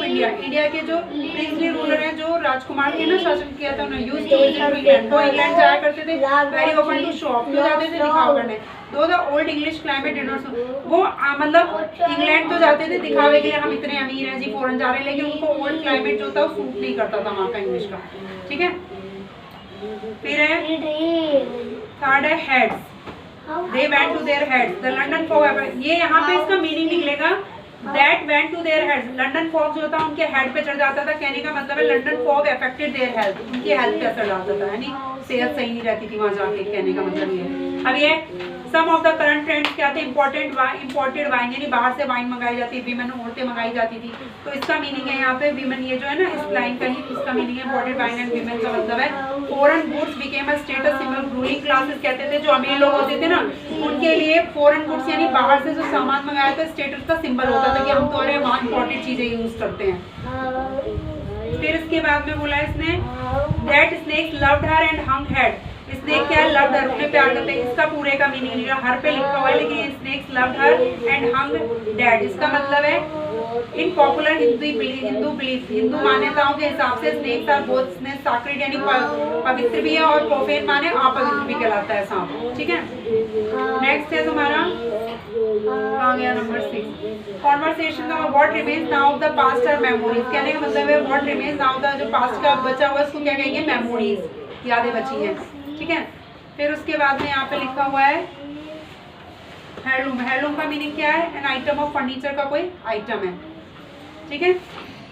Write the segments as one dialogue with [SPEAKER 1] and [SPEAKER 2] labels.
[SPEAKER 1] India, India के जो princely ruler हैं, जो राजकुमार के ना शासन किया था, उन्होंने यूज टू विजिट इंग्लैंड, वो इंग्लैंड जाया करते थे, वेरी ओपन टू शॉप, क्यों जाते थे, दिखावा करने। दो the old English climate dinners, वो मतलब इंग्लैंड तो जाते थे दिखावे के लिए, हम इतने अमीर हैं जी, फॉरेन जा रहे हैं, लेकिन उनको ओल्ड क्लाइमेट जो था वो सूट नहीं करता था वहाँ का इंग्लिश का, ठीक है। फिर है थर्ड है heads, they went to their heads, the London fog, ये यहाँ पे इसका मीनिंग निकलेगा that went to their heads, London fog जो था उनके हेड पे चढ़ जाता था, कहने का मतलब है London fog affected their health, उनकी हेल्थ पे असर डालता था, यानी सेहत सही नहीं रहती थी वहाँ जाके, कहने का मतलब ये। अब ये सम ऑफ द करंट ट्रेंड्स क्या थे, इंपोर्टेड वाइन, यानी बाहर से वाइन मंगाई जाती है, विमेन औरतें मंगाई जाती थी, तो इसका मीनिंग है यहाँ पे विमेन, ये जो है ना इस लाइन का ही इसका मीनिंग है इंपोर्टेड वाइन एंड विमेन का मतलब है foreign goods became a status symbol, ruling classes कहते थे, जो अमीर लोग होते थे ना उनके लिए फॉरेन गुड्स यानी बाहर से जो सामान मंगाया था स्टेटस का सिंबल होता था कि हम तो अरे वहाँ इंपोर्टेड चीजें यूज करते हैं। फिर इसके बाद में बोला इसने that snakes loved her and hung head, snake क्या है, लव्ड हर, उन्हें प्यार करते हैं, इसका पूरे का मीनिंग नहीं है, हर पे लिखा हुआ है, लेकिन snakes loved her and hung dad, इसका मतलब है in popular Hindu belief, Hindu मान्यताओं के हिसाब से स्नेक्स आर बोथ सैक्रेड यानी पवित्र भी है, और प्रोफेन माने अपवित्र भी कहलाता है सांप, ठीक है। नेक्स्ट है तुम्हारा आ गया नंबर 6, कॉन्वर्सेशन का what remains now of the past are memories, कहने का मतलब है व्हाट रिमेन्स नाउ द, जो पास्ट का बचा हुआ उसको क्या कहेंगे, मेमोरीज, यादें बची हैं, ठीक है। फिर उसके बाद में यहाँ पे लिखा हुआ है हेirloom, हेirloom का मीनिंग क्या है, एन आइटम ऑफ फर्नीचर का कोई आइटम है, ठीक है।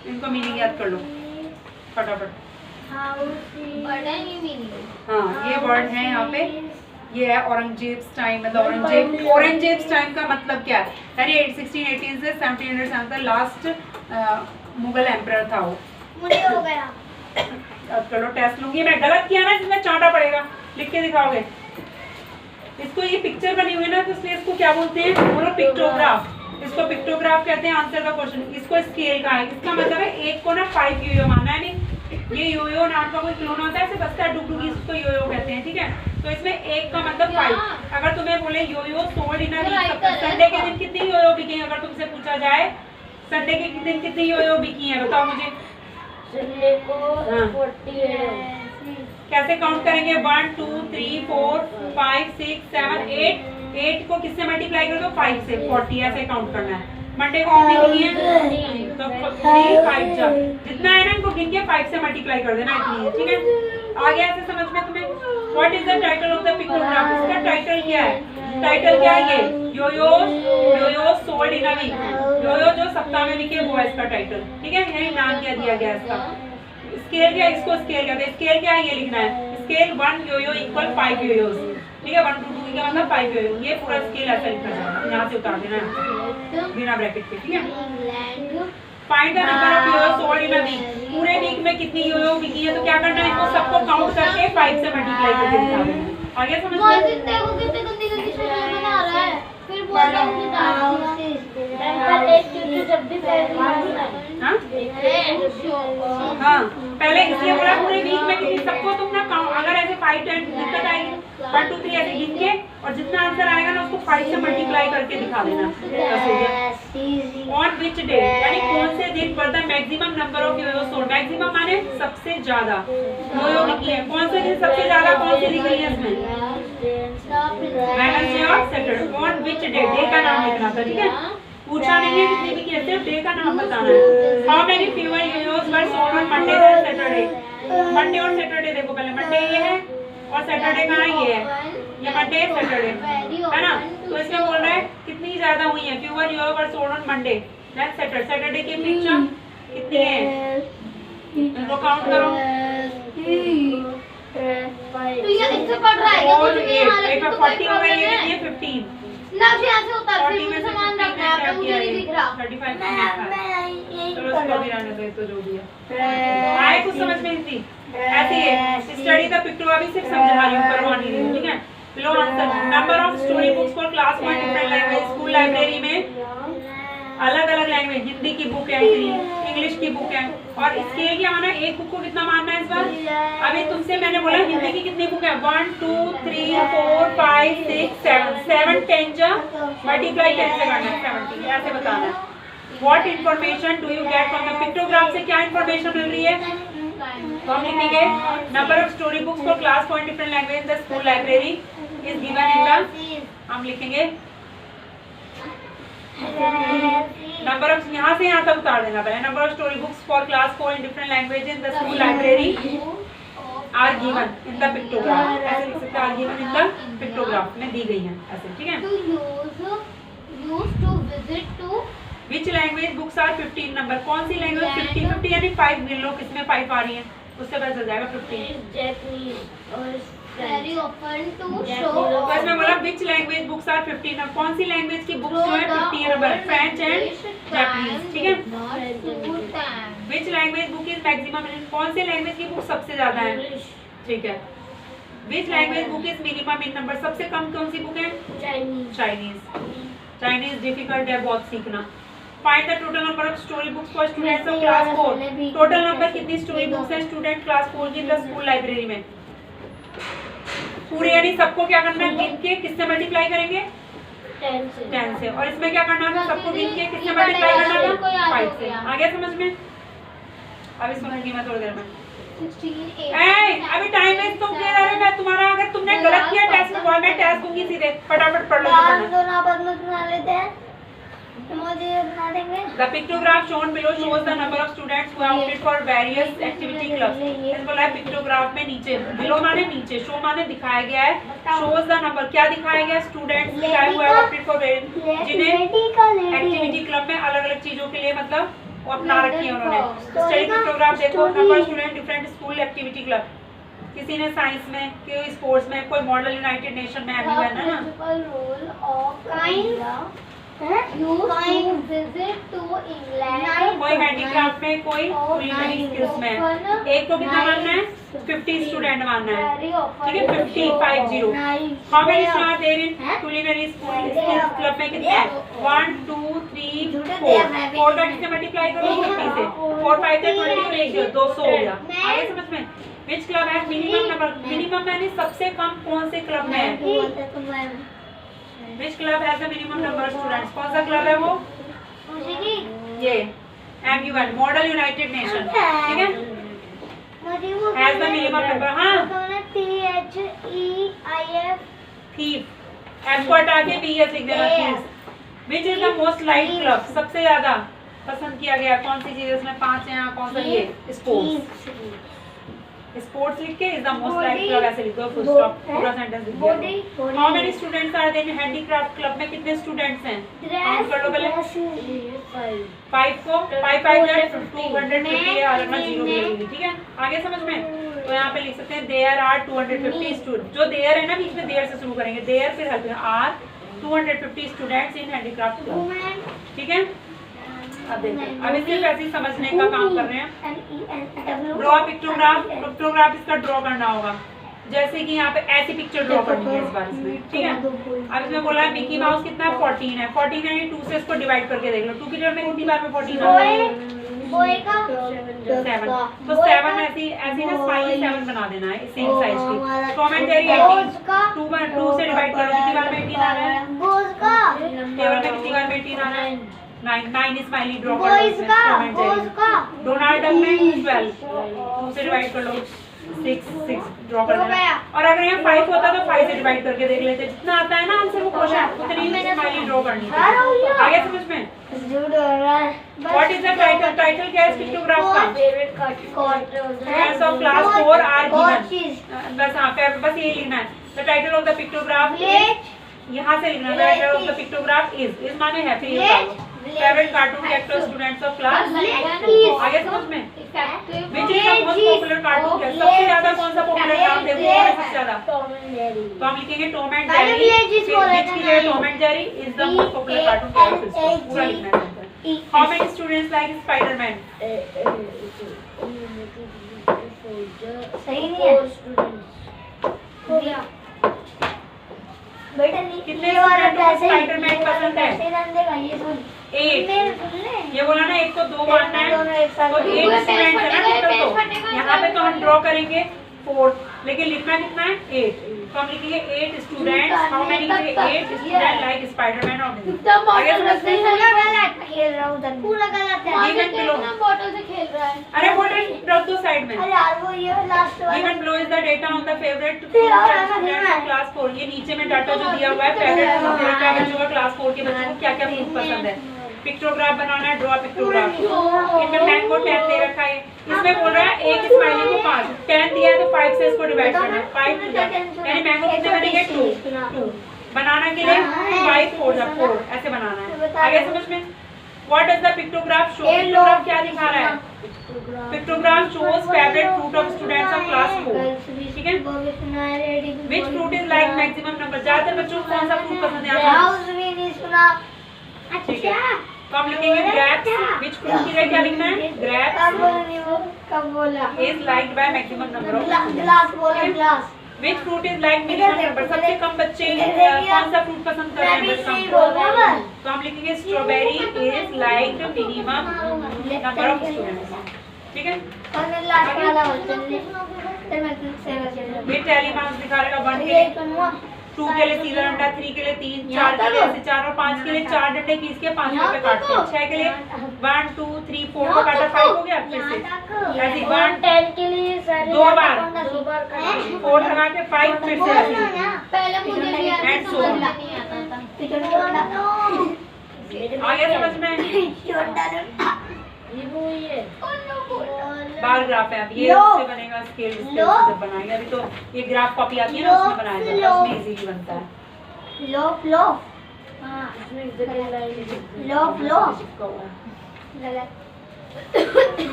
[SPEAKER 1] इनको मीनिंग याद कर लो फटाफट। हाँ ये वर्ड है यहाँ पे, ये है औरंगजेब टाइम, मतलब औरंगजेब टाइम का मतलब क्या है, यानी 1618 से 1700 तक लास्ट मुगल एम्परर था वो।
[SPEAKER 2] मुझे हो गया,
[SPEAKER 1] चलो टेस्ट लूंगी मैं, गलत किया ना इसमें चांटा पड़ेगा, लिख के दिखाओगे। इसको ये पिक्चर बनी हुई है ना, तो इसलिए इसको क्या बोलते हैं, बोलो पिक्टोग्राफ, इसको पिक्टोग्राफ कहते हैं। आंसर का क्वेश्चन, इसको स्केल का है, इसका मतलब है एक को ना 5 योयो मानना है, नहीं ये योयो नाम का कोई खिलौना होता है, ऐसे बसता है डुगडुगी, इसको योयो कहते हैं, ठीक है। तो इसमें एक का मतलब 5, अगर तुम्हें बोले yo-yo sold in a week, Sunday के दिन कितनी योयो बिकी, अगर तुमसे पूछा जाए संडे के दिन कितनी योयो बिकी है, बताओ मुझे।
[SPEAKER 2] संडे को 40
[SPEAKER 1] कैसे काउंट करेंगे, 1 2 3 4 5 6 7 8, 8 को किससे मल्टीप्लाई कर दो, 5 से, 40 ऐसे काउंट करना है। मंडे को कितनी है, तो 3 5 जा, जितना है ना इनको गिन के 5 से मल्टीप्लाई कर देना, इतनी है, ठीक है। आगे ऐसे समझ में तुम्हें, what is the title of the pictograph, इसका टाइटल क्या है, टाइटल क्या है, ये yo-yo sold in a week, yo-yo जो सप्ताह में बिके वो है इसका टाइटल, ठीक है। यही नाम क्या दिया गया इसका। स्केल क्या, इसको स्केल कहते हैं, स्केल क्या है ये लिखना है, स्केल 1 योयो इक्वल 5 योयोस, ठीक है। 1 to 2 का मतलब 5 योयो, ये पूरा स्केल ऐसा लिखा जाता है, यहाँ से उतार देना है बिना ब्रैकेट के, ठीक है। Find the number of yo-yo sold in a week, पूरे वीक में कितनी योयो बिकी है, तो क्या करना है, इनको सबको काउंट करके 5 से मल्टीप्लाई करके दिखा देना। आगे समझ में,
[SPEAKER 2] देखो कितने गंदी गंदी शक्ल बना रहा है, फिर बोल रहा हूं पर एक क्योंकि जब भी
[SPEAKER 1] हाँ पहले इसलिए बोला पूरे वीक में कितनी, सबको तुम ना अगर ऐसे 5 10 दिक्कत आएगी 1 2 3 ऐसे गिन के, और जितना आंसर आएगा ना उसको 5 से मल्टीप्लाई करके दिखा देना। ऑन विच डे, यानी कौन से दिन पर the maximum number of yo-yo sold, maximum माने सबसे ज्यादा योयो बिकी है, कौन से दिन सबसे ज्यादा, कौन सी दिख रही है इसमें, वेडनेसडे और Saturday. On which day, day का नाम लिखना था, ठीक है। पूछा नहीं है कितनी बिकी है, सिर्फ डे का नाम बताना है। How many fewer yoyos were sold on Monday and Saturday, Monday और सैटरडे देखो, पहले मंडे ये है और सैटरडे कहाँ ये है, ये मंडे सैटरडे है ना, तो इसमें बोल रहा है कितनी ज्यादा हुई है, fewer yo-yo were sold on Monday than Saturday, Saturday की पिक्चर कितनी है, इनको काउंट करो,
[SPEAKER 2] तो ये इससे पढ़ रहा है
[SPEAKER 1] और एक 40 हो गई, ये 15
[SPEAKER 2] ना यहाँ से उतर, फिर सामान रखना है, मुझे नहीं दिख रहा,
[SPEAKER 1] 35 चलो इसको भी रहने दो, तो जो भी है आए कुछ समझ में हिंदी ऐसे है। स्टडी द पिक्चर अभी सिर्फ समझा रही हूँ, करवा नहीं रही हूँ, ठीक है। Below answer, number of story books for class 1 different language, school library में अलग अलग लैंग्वेज, हिंदी की बुक है, इंग्लिश की बुक है, और स्केल क्या माना, एक बुक को कितना मानना है इस बार। अभी तुमसे मैंने बोला हिंदी की कितनी बुक है, 1 2 3 4 5 6 7 7 10 जा मल्टीप्लाई कैसे करना है 70, ऐसे बताना है। What information do you get from the pictograph से क्या इंफॉर्मेशन मिल रही है? तो हम लिखेंगे number of story books for class for different language in the school library is given in the, हम लिखेंगे नंबर ऑफ, यहाँ से यहाँ तक उतार देना पहले, number of story books for class 4 in different language in the school library are given in the pictograph, ऐसे लिख सकते हैं are given in the pictograph में दी गई है ऐसे, ठीक है। Which language books are 15 number, कौन सी लैंग्वेज 50 50 यानी 5 गिन लो किसमें 5 आ रही है उससे पता चल जाएगा 15।
[SPEAKER 2] Very often to show.
[SPEAKER 1] तो इसमें बोला which language books are 15 number, कौन सी लैंग्वेज की बुक्स जो है 15 नंबर, फ्रेंच एंड जापानीज, ठीक है। Which language book is maximum, कौन से लैंग्वेज की बुक सबसे ज्यादा है, ठीक है। Which language book is minimum in number, सबसे कम कौन सी बुक है? चाइनीज। चाइनीज डिफिकल्ट है बहुत सीखना। Find the total number of story books for students of class 4, total number कितनी स्टोरी बुक्स है स्टूडेंट क्लास 4 की द स्कूल लाइब्रेरी में? पूरे यानी सबको क्या करना है, गिन के किससे मल्टीप्लाई करेंगे? 10 से। और इसमें क्या करना है, सबको गिन के किससे मल्टीप्लाई करना है? 5 से। आ गया समझ में? अभी सुनूंगी मैं थोड़ी देर में।
[SPEAKER 2] 16
[SPEAKER 1] अभी टाइम वेस्ट तुम कह रहे हो, मैं तुम्हारा अगर तुमने गलत किया टेस्ट में मैं टेस्ट दूंगी सीधे, फटाफट पढ़ लो जो पढ़ना है। The pictograph shown below shows the number of students who have opted for various activity clubs. इस बोला है पिक्टोग्राफ में नीचे, below माने नीचे, show माने दिखाया गया है, shows the number क्या दिखाया गया? स्टूडेंट्स दिखाए हुए हैं opted for various, जिन्हें एक्टिविटी क्लब में अलग अलग चीजों के लिए मतलब वो अपना रखी है उन्होंने। स्टडी पिक्टोग्राफ देखो, number student different school activity club, किसी ने साइंस में, कोई स्पोर्ट्स में, कोई मॉडल यूनाइटेड नेशन में अभी है ना, कोई हैंडीक्राफ्ट में, कोई कुलिनरी स्किल्स में। एक को कितना मानना है? 50 स्टूडेंट मानना है, ठीक है, 50 50। How many students there in culinary school skills club में कितने हैं? 1 2 3 4, 4 का किससे मल्टीप्लाई करो? 50 से, 4 5 से 20 और 1 200 हो गया। आगे समझ में? विच क्लब है मिनिमम नंबर, मिनिमम यानी सबसे कम कौन से क्लब में है? Which club has the minimum number of students, कौन सा क्लब है वो? ये MUN मॉडल यूनाइटेड नेशन, ठीक है, हैज द मिनिमम नंबर। हाँ थीफ, एफ को हटा के BS लिख देना, thief. Which is the most like club, सबसे ज्यादा पसंद किया गया कौन सी चीज? इसमें 5 है, कौन सा? ये स्पोर्ट्स, स्पोर्ट्स लिख के is the most like club ऐसे लिख दो, फुल स्टॉप, पूरा सेंटेंस लिख दो। How many students are there in handicraft club में कितने स्टूडेंट्स हैं? काउंट कर लो पहले। 5 को 5 5 दैट 250 और अपना 0 भी लगेगी, ठीक है। आगे समझ में? तो यहाँ पे लिख सकते हैं देयर आर 250 स्टूडेंट, जो देयर है ना बीच में देयर से शुरू करेंगे, देयर फिर help are 250 students in handicraft club, ठीक है। अब देखो, अब इसे वैसे समझने का काम कर रहे हैं। ड्रॉ पिक्टोग्राफ, पिक्टोग्राफ इसका ड्रॉ करना होगा, जैसे कि यहाँ पे ऐसी पिक्चर ड्रॉ करनी है इस बार इसमें, ठीक है। अब इसमें बोला है मिकी माउस कितना है? 14 है, 14 यानी 2 से इसको डिवाइड करके देख लो, 2 की जगह में कितनी बार में 14 आता है? 7, तो 7 ऐसी ऐसी ना स्माइली 7 बना देना है सेम साइज की। टॉम एंड जेरी 18, 2 से डिवाइड करो, कितनी बार में 18 आ रहा है? टेबल में कितनी बार में 18 आ रहा है? 9 स्माइली ड्रॉ कर लो इसमें, Tom and Jerry. Donald duck में 12, 2 से डिवाइड कर लो, 6 ड्रॉ कर देना। और अगर यहाँ 5 होता तो 5 से डिवाइड करके देख लेते, जितना आता है ना आंसर वो क्वेश्चन उतनी स्माइली ड्रॉ करनी है। आगे समझ में? What is the title, title क्या है पिक्टोग्राफ का? Students of class 4 are given, बस हाँ बस ये लिखना है। The title of the pictograph यहाँ से लिखना है, title of the pictograph is माने है, फिर ये favourite cartoon character students of class. आगे समझ में? Which is the most popular cartoon character, सबसे ज्यादा कौन सा पॉपुलर नाम है वो है सबसे ज्यादा? तो हम लिखेंगे टॉम एंड जेरी, विच की जगह Tom and Jerry is the most popular cartoon character, पूरा लिखना है। How many students like Spiderman?
[SPEAKER 2] सही नहीं है बेटा,
[SPEAKER 1] कितने स्टूडेंट को स्पाइडरमैन पसंद है? 8। ये बोला ना 1 को 2 मानना है, तो 8 स्टूडेंट है ना टोटल। तो यहाँ पे तो हम ड्रॉ करेंगे 4, लेकिन लिखना कितना है? 8। तो हम लिखेंगे 8 स्टूडेंट्स, हाउ मेनी लिखेंगे 8 स्टूडेंट लाइक स्पाइडरमैन और आगे समझते हैं।
[SPEAKER 2] खेल रहा हूँ पूरा गलत है।
[SPEAKER 1] गिवन बिलो,
[SPEAKER 2] बॉटल से खेल रहा है।
[SPEAKER 1] अरे बॉटल रख दो साइड में।
[SPEAKER 2] अरे यार वो ये लास्ट वाला
[SPEAKER 1] given below is the data on the favourite class 4। ये नीचे में डाटा जो दिया हुआ है फेवरेट क्या बच्चों का क्लास 4 के बच्चों को क्या क्या फूड पसंद है। पिक्टोग्राफ बनाना है, ड्रॉ पिक्टोग्राफ। इनमें मैंगो 10 दे रखा है, इसमें बोल रहा है एक स्माइली को 5, 10 दिया है तो 5 से इसको डिवाइड करना है। 5 यानी मैंगो कितने बनेंगे 2 बनाना के लिए 5 4 ऐसे बनाना है। आगे समझ में। What does the pictograph show? Pictograph क्या दिखा रहा है? Pictograph shows favourite fruit of students of class 4। ठीक है। Which fruit is like maximum number? ज्यादातर बच्चों को कौन सा फ्रूट पसंद है? ठीक है, तो हम लिखेंगे ग्रेप्स। व्हिच फ्रूट की जगह क्या लिखना है? Grapes is liked by maximum number of students. Which fruit is like minimum number? सबसे कम बच्चे कौन सा फ्रूट पसंद कर रहे हैं? तो हम लिखेंगे strawberry is like minimum number of students. ठीक है। ये टैली मार्क्स दिखा रहेगा 1 के लिए 2 के लिए सीधा डंडा, 3 के लिए 3, 4 के लिए ऐसे 4 और 5 के लिए 4 डंडे खींच के 5 पे काटते हैं। 6 के लिए 1 2 3 4 को काटा 5 हो गया। फिर से ऐसे 1
[SPEAKER 2] 10 के लिए सारे
[SPEAKER 1] 2 बार 4 लगा के 5 फिर से ऐसे
[SPEAKER 2] पहले मुझे भी
[SPEAKER 1] And so on.
[SPEAKER 2] नहीं आता था।
[SPEAKER 1] आगे समझ में।
[SPEAKER 2] ये वो ये
[SPEAKER 1] बार ग्राफ है। अब ये उससे बनेगा स्केल से बनाएंगे। अभी तो ये ग्राफ कॉपी आती है ना उसमें बनाया जाता है, उसमें इजीली बनता है।
[SPEAKER 2] हाँ इसमें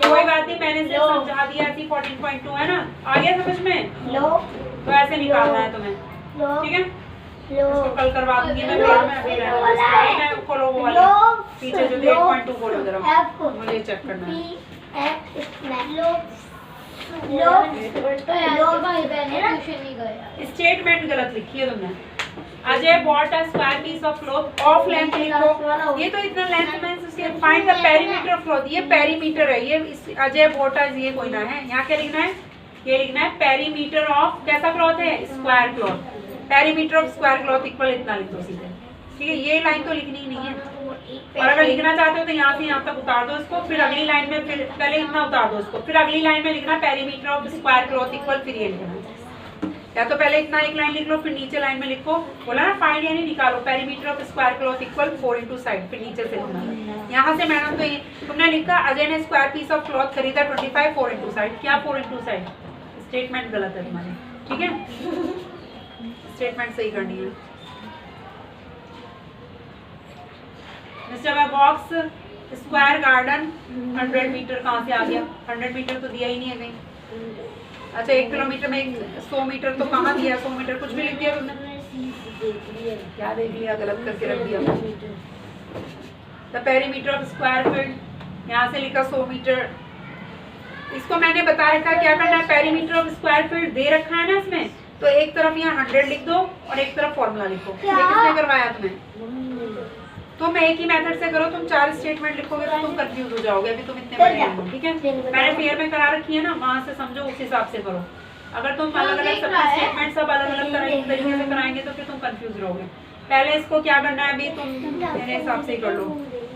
[SPEAKER 1] कोई बात नहीं, मैंने सिर्फ समझा दिया थी। 14.2 है ना। आगे समझ में। तो ऐसे निकालना है तुम्हें। ठीक है। इसको कल करवा दूंगी मैं। अभी मैं खोलो वो वाला पीछे जो 8.2 खोलो जरा, मुझे चेक करना है। स्टेटमेंट गलत लिखी है तुमने। Ajay bought a square piece of cloth of length लिखो। ये तो इतना लेंथ में उसके find the perimeter of cloth. ये पेरीमीटर है। ये अजय बॉट ये कोई ना है। यहाँ क्या लिखना है? ये लिखना है पेरीमीटर ऑफ कैसा क्लॉथ है? Square cloth. Perimeter of square cloth equal इतना लिख दो सीधे। ठीक है। ये लाइन तो लिखनी ही नहीं है। और अगर लिखना चाहते हो तो यहाँ से यहाँ तक उतार दो इसको, फिर अगली लाइन में फिर पहले इतना उतार दो इसको, फिर अगली लाइन में लिखना perimeter of square cloth equal, फिर ये लिखना। या तो पहले इतना एक लाइन लिख लो, फिर नीचे लाइन में लिखो। बोला ना फाइंड यानी निकालो perimeter of square cloth equal 4 into side, फिर नीचे से लिखना। यहाँ से मैडम तो ये तुमने लिखा अजय ने स्क्वायर पीस ऑफ क्लॉथ खरीदा 25 4 इंटू साइड। क्या 4 इंटू साइड? स्टेटमेंट गलत है तुम्हारी। ठीक है। स्टेटमेंट सही करनी है। Mister Box square garden 100 metre कहाँ से आ गया? 100 मीटर तो दिया ही नहीं है कहीं। अच्छा 1 किलोमीटर में 100 मीटर तो कहाँ दिया? 100 मीटर कुछ भी लिख दिया तुमने। क्या देख लिया? गलत करके रख दिया। The perimeter of square field यहाँ से लिखा 100 मीटर। इसको मैंने बता रखा क्या करना है। पेरीमीटर ऑफ स्क्वायर फील्ड दे रखा है ना इसमें, तो एक तरफ यहाँ 100 लिख दो और एक तरफ फॉर्मूला लिखो। ये किसने करवाया तुम्हें? तुम एक ही मेथड से करो। तुम 4 स्टेटमेंट लिखोगे तो तुम कंफ्यूज हो जाओगे। अभी तुम इतने बड़े हो। ठीक है। मैंने फेयर में करा रखी है ना, वहाँ से समझो, उस हिसाब से करो। अगर तुम अलग अलग सब स्टेटमेंट सब अलग अलग तरीके से कराएंगे तो फिर तुम कंफ्यूज रहोगे। पहले इसको क्या करना है अभी तुम मेरे हिसाब से ही कर लो।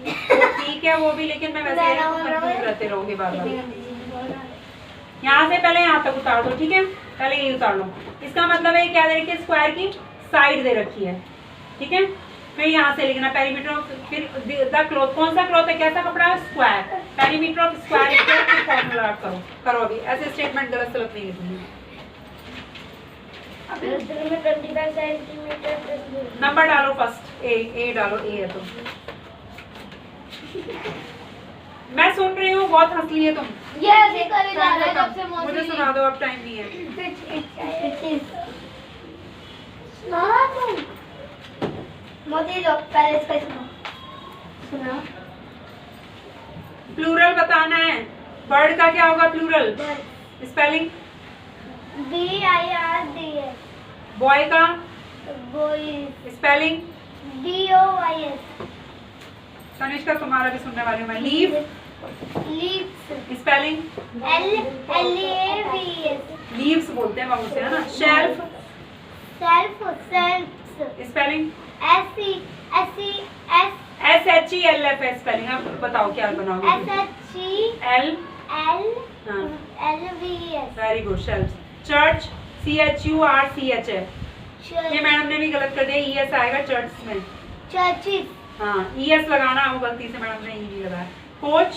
[SPEAKER 1] ठीक है वो भी, लेकिन मैं वैसे कंफ्यूज रहते रहोगे बार बार। यहाँ से पहले यहाँ तक उतार दो। ठीक है। पहले ये उतार लो। इसका मतलब है क्या दे रखी है? स्क्वायर की साइड दे रखी है। ठीक है। फिर यहाँ से लिखना पेरीमीटर ऑफ, फिर द क्लॉथ, कौन सा क्लॉथ है? कैसा कपड़ा है? Square. Perimeter of square formula करो। अभी ऐसे स्टेटमेंट गलत सलत नहीं लिखनी। नंबर डालो फर्स्ट। ए डालो। ए है तुम। मैं सुन रही हूँ, बहुत हंस लिए तुम। मुझे सुना दो, अब टाइम नहीं है। प्लूरल बताना है। बर्ड का क्या होगा प्लूरल? Spelling
[SPEAKER 2] BIRDS।
[SPEAKER 1] बॉय का
[SPEAKER 2] बॉयज
[SPEAKER 1] स्पेलिंग
[SPEAKER 2] DOYS।
[SPEAKER 1] तनिष्का तुम्हारा भी सुनने वाली हूँ मैं। Leave
[SPEAKER 2] leaves
[SPEAKER 1] spelling
[SPEAKER 2] LEAVES।
[SPEAKER 1] Leaves बोलते हैं बाबू से, है ना। Shelf
[SPEAKER 2] self self
[SPEAKER 1] spelling SHELF है स्पेलिंग। आप बताओ क्या बनाओगे? L
[SPEAKER 2] SHELVES।
[SPEAKER 1] Very good, shelf. Church CHURCH है, ये मैडम ने भी गलत कर दिया, ES आएगा चर्च में।
[SPEAKER 2] चर्चेस।
[SPEAKER 1] हाँ, ES लगाना, वो गलती से मैडम ने E नहीं लगाया। कोच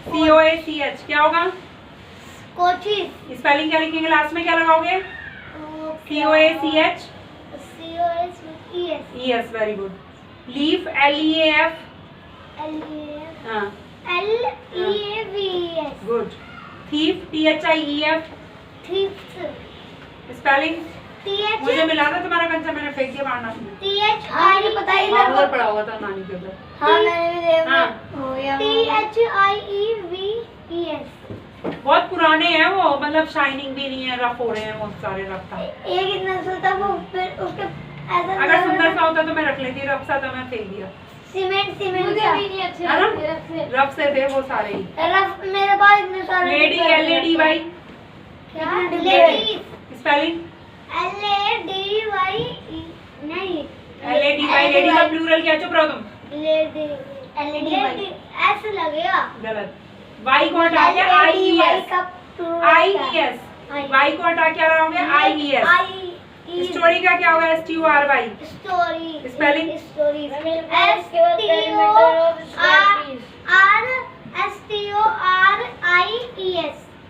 [SPEAKER 1] COACH क्या होगा?
[SPEAKER 2] कोचेस।
[SPEAKER 1] स्पेलिंग क्या लिखेंगे लास्ट में, क्या लगाओगे? COACH ES, very good. Leaf LEAF हाँ
[SPEAKER 2] LEAVES।
[SPEAKER 1] Good. Thief THIEF spelling मुझे मिला था तुम्हारा कंचा, मैंने फेंक दिया मारना तुमने। उधर पड़ा हुआ था नानी के उधर।
[SPEAKER 2] हाँ मैंने भी देखा।
[SPEAKER 1] हाँ।
[SPEAKER 2] THIEVES।
[SPEAKER 1] बहुत पुराने हैं वो, मतलब शाइनिंग भी नहीं है, रफ हो रहे हैं वो सारे, रफ था।
[SPEAKER 2] एक इतना सा था वो, फिर उसके ऐसा
[SPEAKER 1] अगर सुंदर सा होता तो मैं रख लेती, रफ सा था मैं फेंक दिया।
[SPEAKER 2] सीमेंट
[SPEAKER 3] मुझे
[SPEAKER 2] सा।
[SPEAKER 3] भी नहीं अच्छे
[SPEAKER 1] है ना?
[SPEAKER 3] लगते रफ से।
[SPEAKER 1] रफ से थे वो सारे ही।
[SPEAKER 2] रफ मेरे पास इतने सारे।
[SPEAKER 1] लेडी LADY
[SPEAKER 2] क्या? लेडीज।
[SPEAKER 1] स्पेलिंग
[SPEAKER 2] LADY नहीं।
[SPEAKER 1] LADY, लेडी का प्लूरल क्या? चुप रहो तुम।
[SPEAKER 2] लेडी ऐसे लगेगा।
[SPEAKER 1] गलत। Y को हटा के IES Y को हटा के लगाओगे IES। स्टोरी का क्या होगा? STORY
[SPEAKER 2] story.
[SPEAKER 1] Spelling
[SPEAKER 2] story STORIES।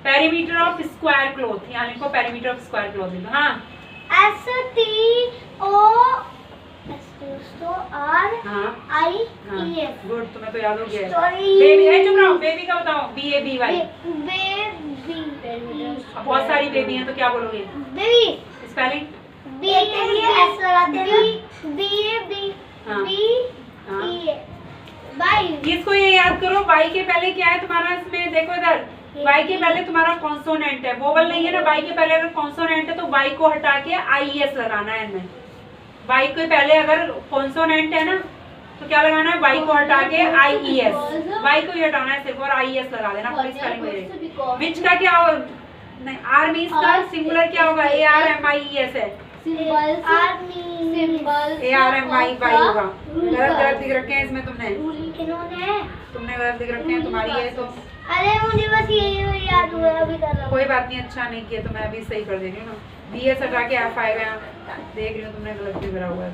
[SPEAKER 1] Perimeter of square cloth, यहाँ लिखो पेरीमीटर ऑफ स्क्वायर क्लॉथ लिखो। हाँ
[SPEAKER 2] STORIES।
[SPEAKER 1] गुड, तुम्हें तो याद हो गया।
[SPEAKER 2] Story।
[SPEAKER 1] बेबी है, चुप रहो। बेबी का बताओ। BABY।
[SPEAKER 2] बेबी।
[SPEAKER 1] बहुत सारी बेबी हैं तो क्या बोलोगे?
[SPEAKER 2] बेबी।
[SPEAKER 1] स्पेलिंग
[SPEAKER 2] बी के लिए एस लगाते हैं। बी
[SPEAKER 1] हाँ। हाँ।
[SPEAKER 2] बाई।
[SPEAKER 1] इसको ये याद करो, Y के पहले क्या है तुम्हारा इसमें, देखो इधर। Y के पहले तुम्हारा कॉन्सोनेंट है, वोवल नहीं है ना। Y के पहले अगर कॉन्सोनेंट है तो Y को हटा के IES लगाना है इनमें। Y के पहले अगर कॉन्सोनेंट है ना तो क्या लगाना है? Y को हटा के IES। Y को ही हटाना है सिर्फ और IES लगा देना। पूरी स्पेलिंग मेरे। विच का क्या होगा? नहीं, आर्मीज का सिंगुलर क्या होगा? ARMIES है। ARMY होगा। गलत दिख रखे हैं इसमें तुमने गलत दिख रखे हैं, तुम्हारी है तो।
[SPEAKER 2] अरे मुझे बस यही याद हुआ, अभी कर रहा हूँ।
[SPEAKER 1] कोई बात नहीं, अच्छा नहीं किया तो मैं अभी सही कर दे रही हूँ ना। BS हटा के F आएगा यहाँ। देख रही हूँ तुमने गलत भी भरा हुआ है।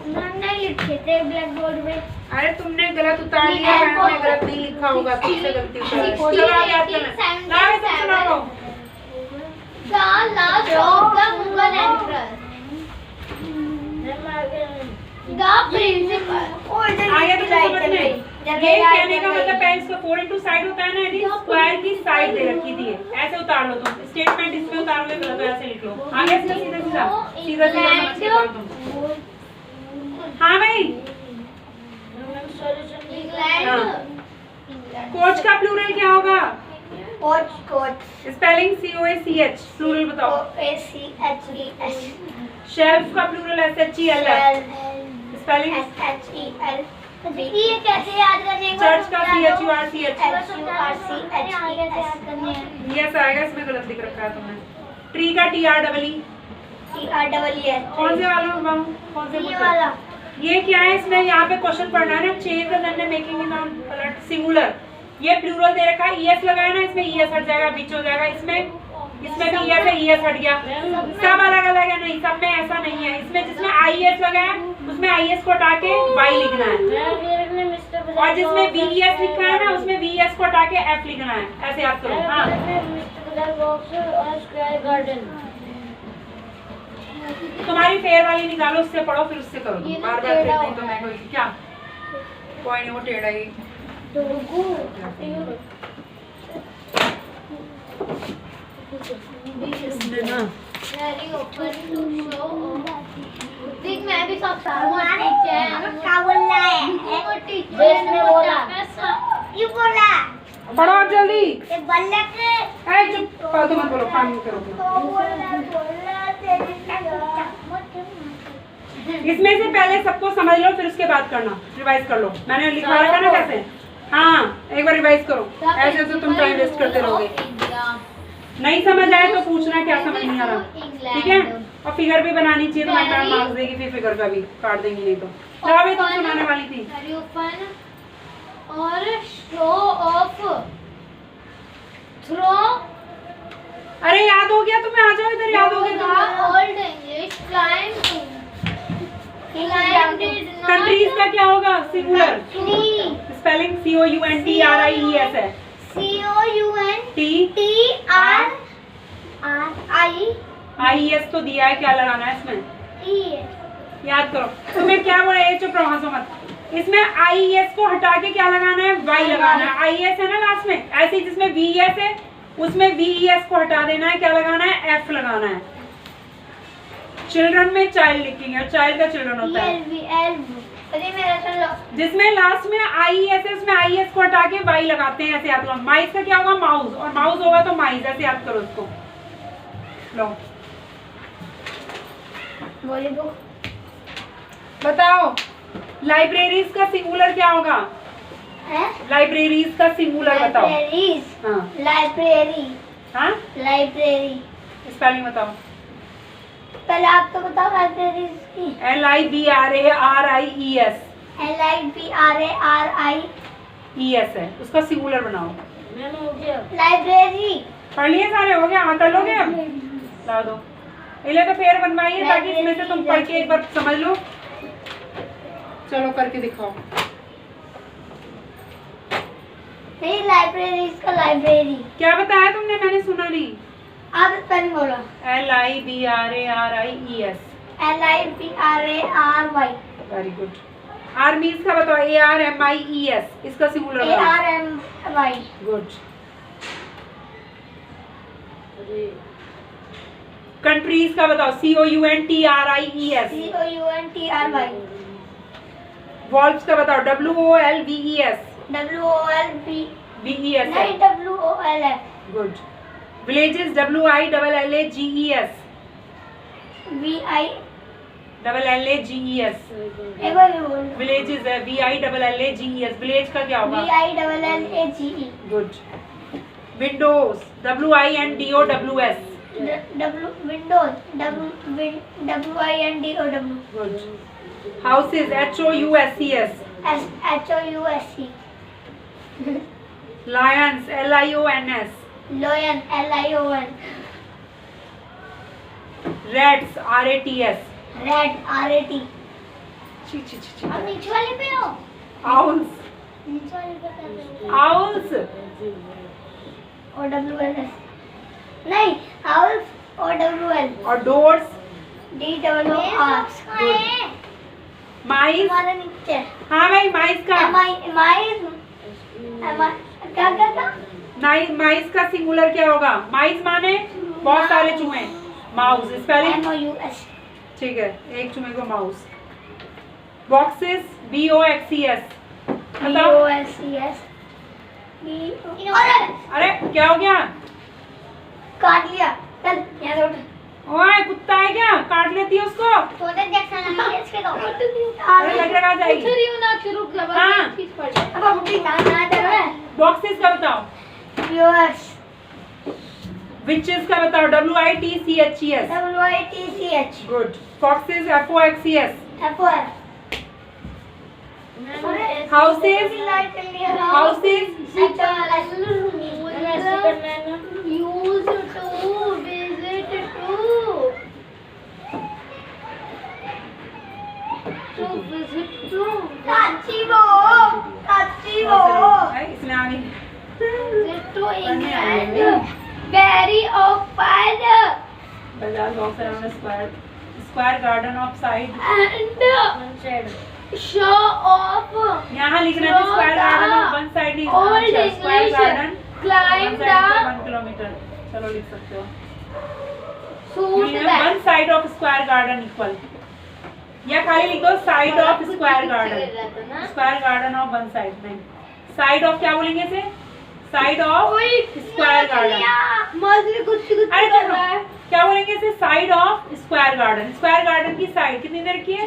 [SPEAKER 2] मैंने लिखे थे ब्लैक बोर्ड में।
[SPEAKER 1] अरे तुमने गलत उतार लिया, मैडम ने गलत नहीं लिखा होगा, तुमसे गलती उतार। चलो आप याद करना। लाओ इसे सुनाओ।
[SPEAKER 2] The last of the Mughal emperor. The principal.
[SPEAKER 1] आगे तो समझ में। ये कहने का मतलब पेंस का 4 इंटू साइड होता है ना, यानी स्क्वायर की साइड दे रखी थी। ऐसे उतार लो तुम। स्टेटमेंट इसमें उतारोगे गलत है, ऐसे लिख लो। आगे सीधा सीधा सीधा सीधा सीधा समझ के पढ़ो तुम। हाँ भाई। कोच का प्लूरल क्या होगा?
[SPEAKER 2] कोच।
[SPEAKER 1] Spelling COACH। प्लूरल बताओ।
[SPEAKER 2] OACHES।
[SPEAKER 1] शेल्फ का प्लूरल SHELF। स्पेलिंग
[SPEAKER 2] ये कैसे याद करने का?
[SPEAKER 1] चर्च का CHURCH। यस आएगा, इसमें गलत लिख रखा है तुमने। ट्री का TREE। कौन से वाला कौन से
[SPEAKER 2] वाला?
[SPEAKER 1] ये क्या है इसमें? यहाँ पे क्वेश्चन पढ़ना है ना। Change the name making noun colour singular. ये प्लूरल दे रखा है, ES लगाया ना, इसमें ES हट जाएगा, बीच हो जाएगा। इसमें भी ES है, ES हट गया। सब अलग अलग है, नहीं सब में ऐसा नहीं है। इसमें जिसमें IES लगाया उसमें IS को हटा के Y लिखना है, और जिसमें VES लिखा है ना उसमें VES को हटा के F लिखना है। ऐसे याद करो। हाँ तुम्हारी फेयर वाली निकालो, उससे पढ़ो, फिर उससे करो। बार बार नहीं तो मैं कोई क्या कोई नहीं, वो टेढ़ा ही।
[SPEAKER 3] देख मैं भी सब
[SPEAKER 2] क्या बोल रहा है? ये बोला
[SPEAKER 1] पढ़ो आप जल्दी।
[SPEAKER 2] ये बल्लक
[SPEAKER 1] चुप, फालतू मत बोलो, काम करो। इसमें से पहले सबको समझ लो, फिर उसके बाद करना, रिवाइज कर लो। मैंने लिखा रखा ना कैसे। हाँ एक बार रिवाइज करो, ऐसे तो तुम टाइम वेस्ट करते रहोगे। नहीं समझ आए तो पूछना क्या समझ नहीं आ रहा, ठीक है। और फिगर भी बनानी चाहिए, तो मैम मार्क्स देगी, फिर फिगर का भी काट देंगी नहीं तो। क्या भी तुम सुनाने वाली थी?
[SPEAKER 2] वेरी ओपन और शो ऑफ थ्रो।
[SPEAKER 1] अरे याद हो गया तुम्हें, आ जाओ इधर, याद हो गया।
[SPEAKER 2] ओल्ड इंग्लिश
[SPEAKER 1] कंट्रीज का क्या होगा? सिंगुलर स्पेलिंग COUNTRIES है। COUNTRIES तो दिया है, क्या लगाना है इसमें? याद करो। तुम्हें क्या बोला? ये चुप रहो, हंसो मत। इसमें IES को हटा के क्या लगाना है? Y लगाना है। IES है ना लास्ट में, ऐसे ही जिसमें VES है उसमें VES को हटा देना है, क्या लगाना है? F लगाना है। चिल्ड्रन में चाइल्ड लिखेंगे, और चाइल्ड का चिल्ड्रन होता है। जिसमें लास्ट में IES है उसमें IES को हटा के Y लगाते हैं, ऐसे याद करो। माइस का क्या होगा? माउस, और माउस होगा तो माइस, ऐसे याद करो उसको। लो बताओ, लाइब्रेरीज का सिंगुलर क्या होगा? लाइब्रेरीज का सिंगुलर बताओ। हाँ
[SPEAKER 2] लाइब्रेरी।
[SPEAKER 1] हाँ,
[SPEAKER 2] लाइब्रेरी
[SPEAKER 1] स्पेलिंग बताओ।
[SPEAKER 2] पहले आप तो बताओ लाइब्रेरीज की।
[SPEAKER 1] LIBRARIES
[SPEAKER 2] LIBRARIES
[SPEAKER 1] है, उसका सिंगुलर बनाओ।
[SPEAKER 2] लाइब्रेरी
[SPEAKER 1] पढ़ लिए सारे? हो गया? हाँ कर लोगे अब? ला दो। इले तो फेर बनवाइए ताकि इसमें से तुम पढ़ के एक बार समझ लो। चलो करके दिखाओ।
[SPEAKER 2] नहीं, लाइब्रेरीज का लाइब्रेरी।
[SPEAKER 1] क्या बताया तुमने? मैंने सुना नहीं।
[SPEAKER 2] आप पहले बोलो।
[SPEAKER 1] LIBRARIES।
[SPEAKER 2] LIBRARY।
[SPEAKER 1] Very good. आर्मीज का बताओ। ARMIES, इसका सिंगुलर बताओ।
[SPEAKER 2] ARMY।
[SPEAKER 1] गुड। कंट्रीज का बताओ। COUNTRIES।
[SPEAKER 2] COUNTRY।
[SPEAKER 1] वॉल्व्स का बताओ। WOLVES।
[SPEAKER 2] WOLVES
[SPEAKER 1] है।
[SPEAKER 2] नहीं, WOLF।
[SPEAKER 1] Good. Villages WILLAGES। LLAGES।
[SPEAKER 2] एक बार बोलो।
[SPEAKER 1] विलेजेस है VILLAGES। विलेज का क्या होगा?
[SPEAKER 2] VILLAGE।
[SPEAKER 1] Good. Windows WINDOWS।
[SPEAKER 2] Windows WINDOW।
[SPEAKER 1] Good. Houses HOUSES।
[SPEAKER 2] HOUSE।
[SPEAKER 1] Lions LIONS।
[SPEAKER 2] Lion LION।
[SPEAKER 1] Rats RATS।
[SPEAKER 2] Rat RAT।
[SPEAKER 1] ची ची ची ची।
[SPEAKER 2] अब नीचे वाले पे हो।
[SPEAKER 1] आउल्स
[SPEAKER 2] नीचे वाले पे कर दो।
[SPEAKER 1] आउल्स
[SPEAKER 2] OWLS नहीं, Owls OWL।
[SPEAKER 1] और डोर्स
[SPEAKER 2] DOOR।
[SPEAKER 1] माइस।
[SPEAKER 2] हमारे नीचे।
[SPEAKER 1] हाँ भाई, माइस का माइस का सिंगुलर क्या होगा? माइस माने बहुत सारे चूहे। Mouse spelling
[SPEAKER 2] MOUS।
[SPEAKER 1] ठीक है, एक चूहे को माउस। Boxes BOXES। बताओ।
[SPEAKER 2] BOXES।
[SPEAKER 1] अरे क्या हो गया?
[SPEAKER 2] काट लिया। चल यहाँ से उठ।
[SPEAKER 1] ओए कुत्ता है क्या? काट लेती है उसको?
[SPEAKER 2] तोते जैसा नहीं है इसके तो।
[SPEAKER 1] अरे लग रहा जाएगी। हाँ।
[SPEAKER 2] अब उठी ना चल रहा है।
[SPEAKER 1] बॉक्सेस का बताओ।
[SPEAKER 2] BOX।
[SPEAKER 1] विचेस का बताओ। WITCHES।
[SPEAKER 2] WITCH।
[SPEAKER 1] Good. Foxes FOXES।
[SPEAKER 2] FOR।
[SPEAKER 1] Houses houses
[SPEAKER 2] Used to visit to
[SPEAKER 1] इसमें आ गई।
[SPEAKER 2] visit to England very often
[SPEAKER 1] बाजार box around square garden of side
[SPEAKER 2] and show off
[SPEAKER 1] यहाँ लिखना है square garden of one side नहीं,
[SPEAKER 2] old
[SPEAKER 1] square
[SPEAKER 2] English
[SPEAKER 1] garden
[SPEAKER 2] climb the
[SPEAKER 1] 1 kilometre. चलो लिख सकते हो।
[SPEAKER 2] suit
[SPEAKER 1] one
[SPEAKER 2] that
[SPEAKER 1] side of square garden equal, या खाली लिख दो side of square garden. Square garden of one side नहीं, साइड ऑफ क्या बोलेंगे इसे? Side of square garden. अरे क्या बोलेंगे इसे? Side of square garden. Square garden की साइड कितनी देर की है?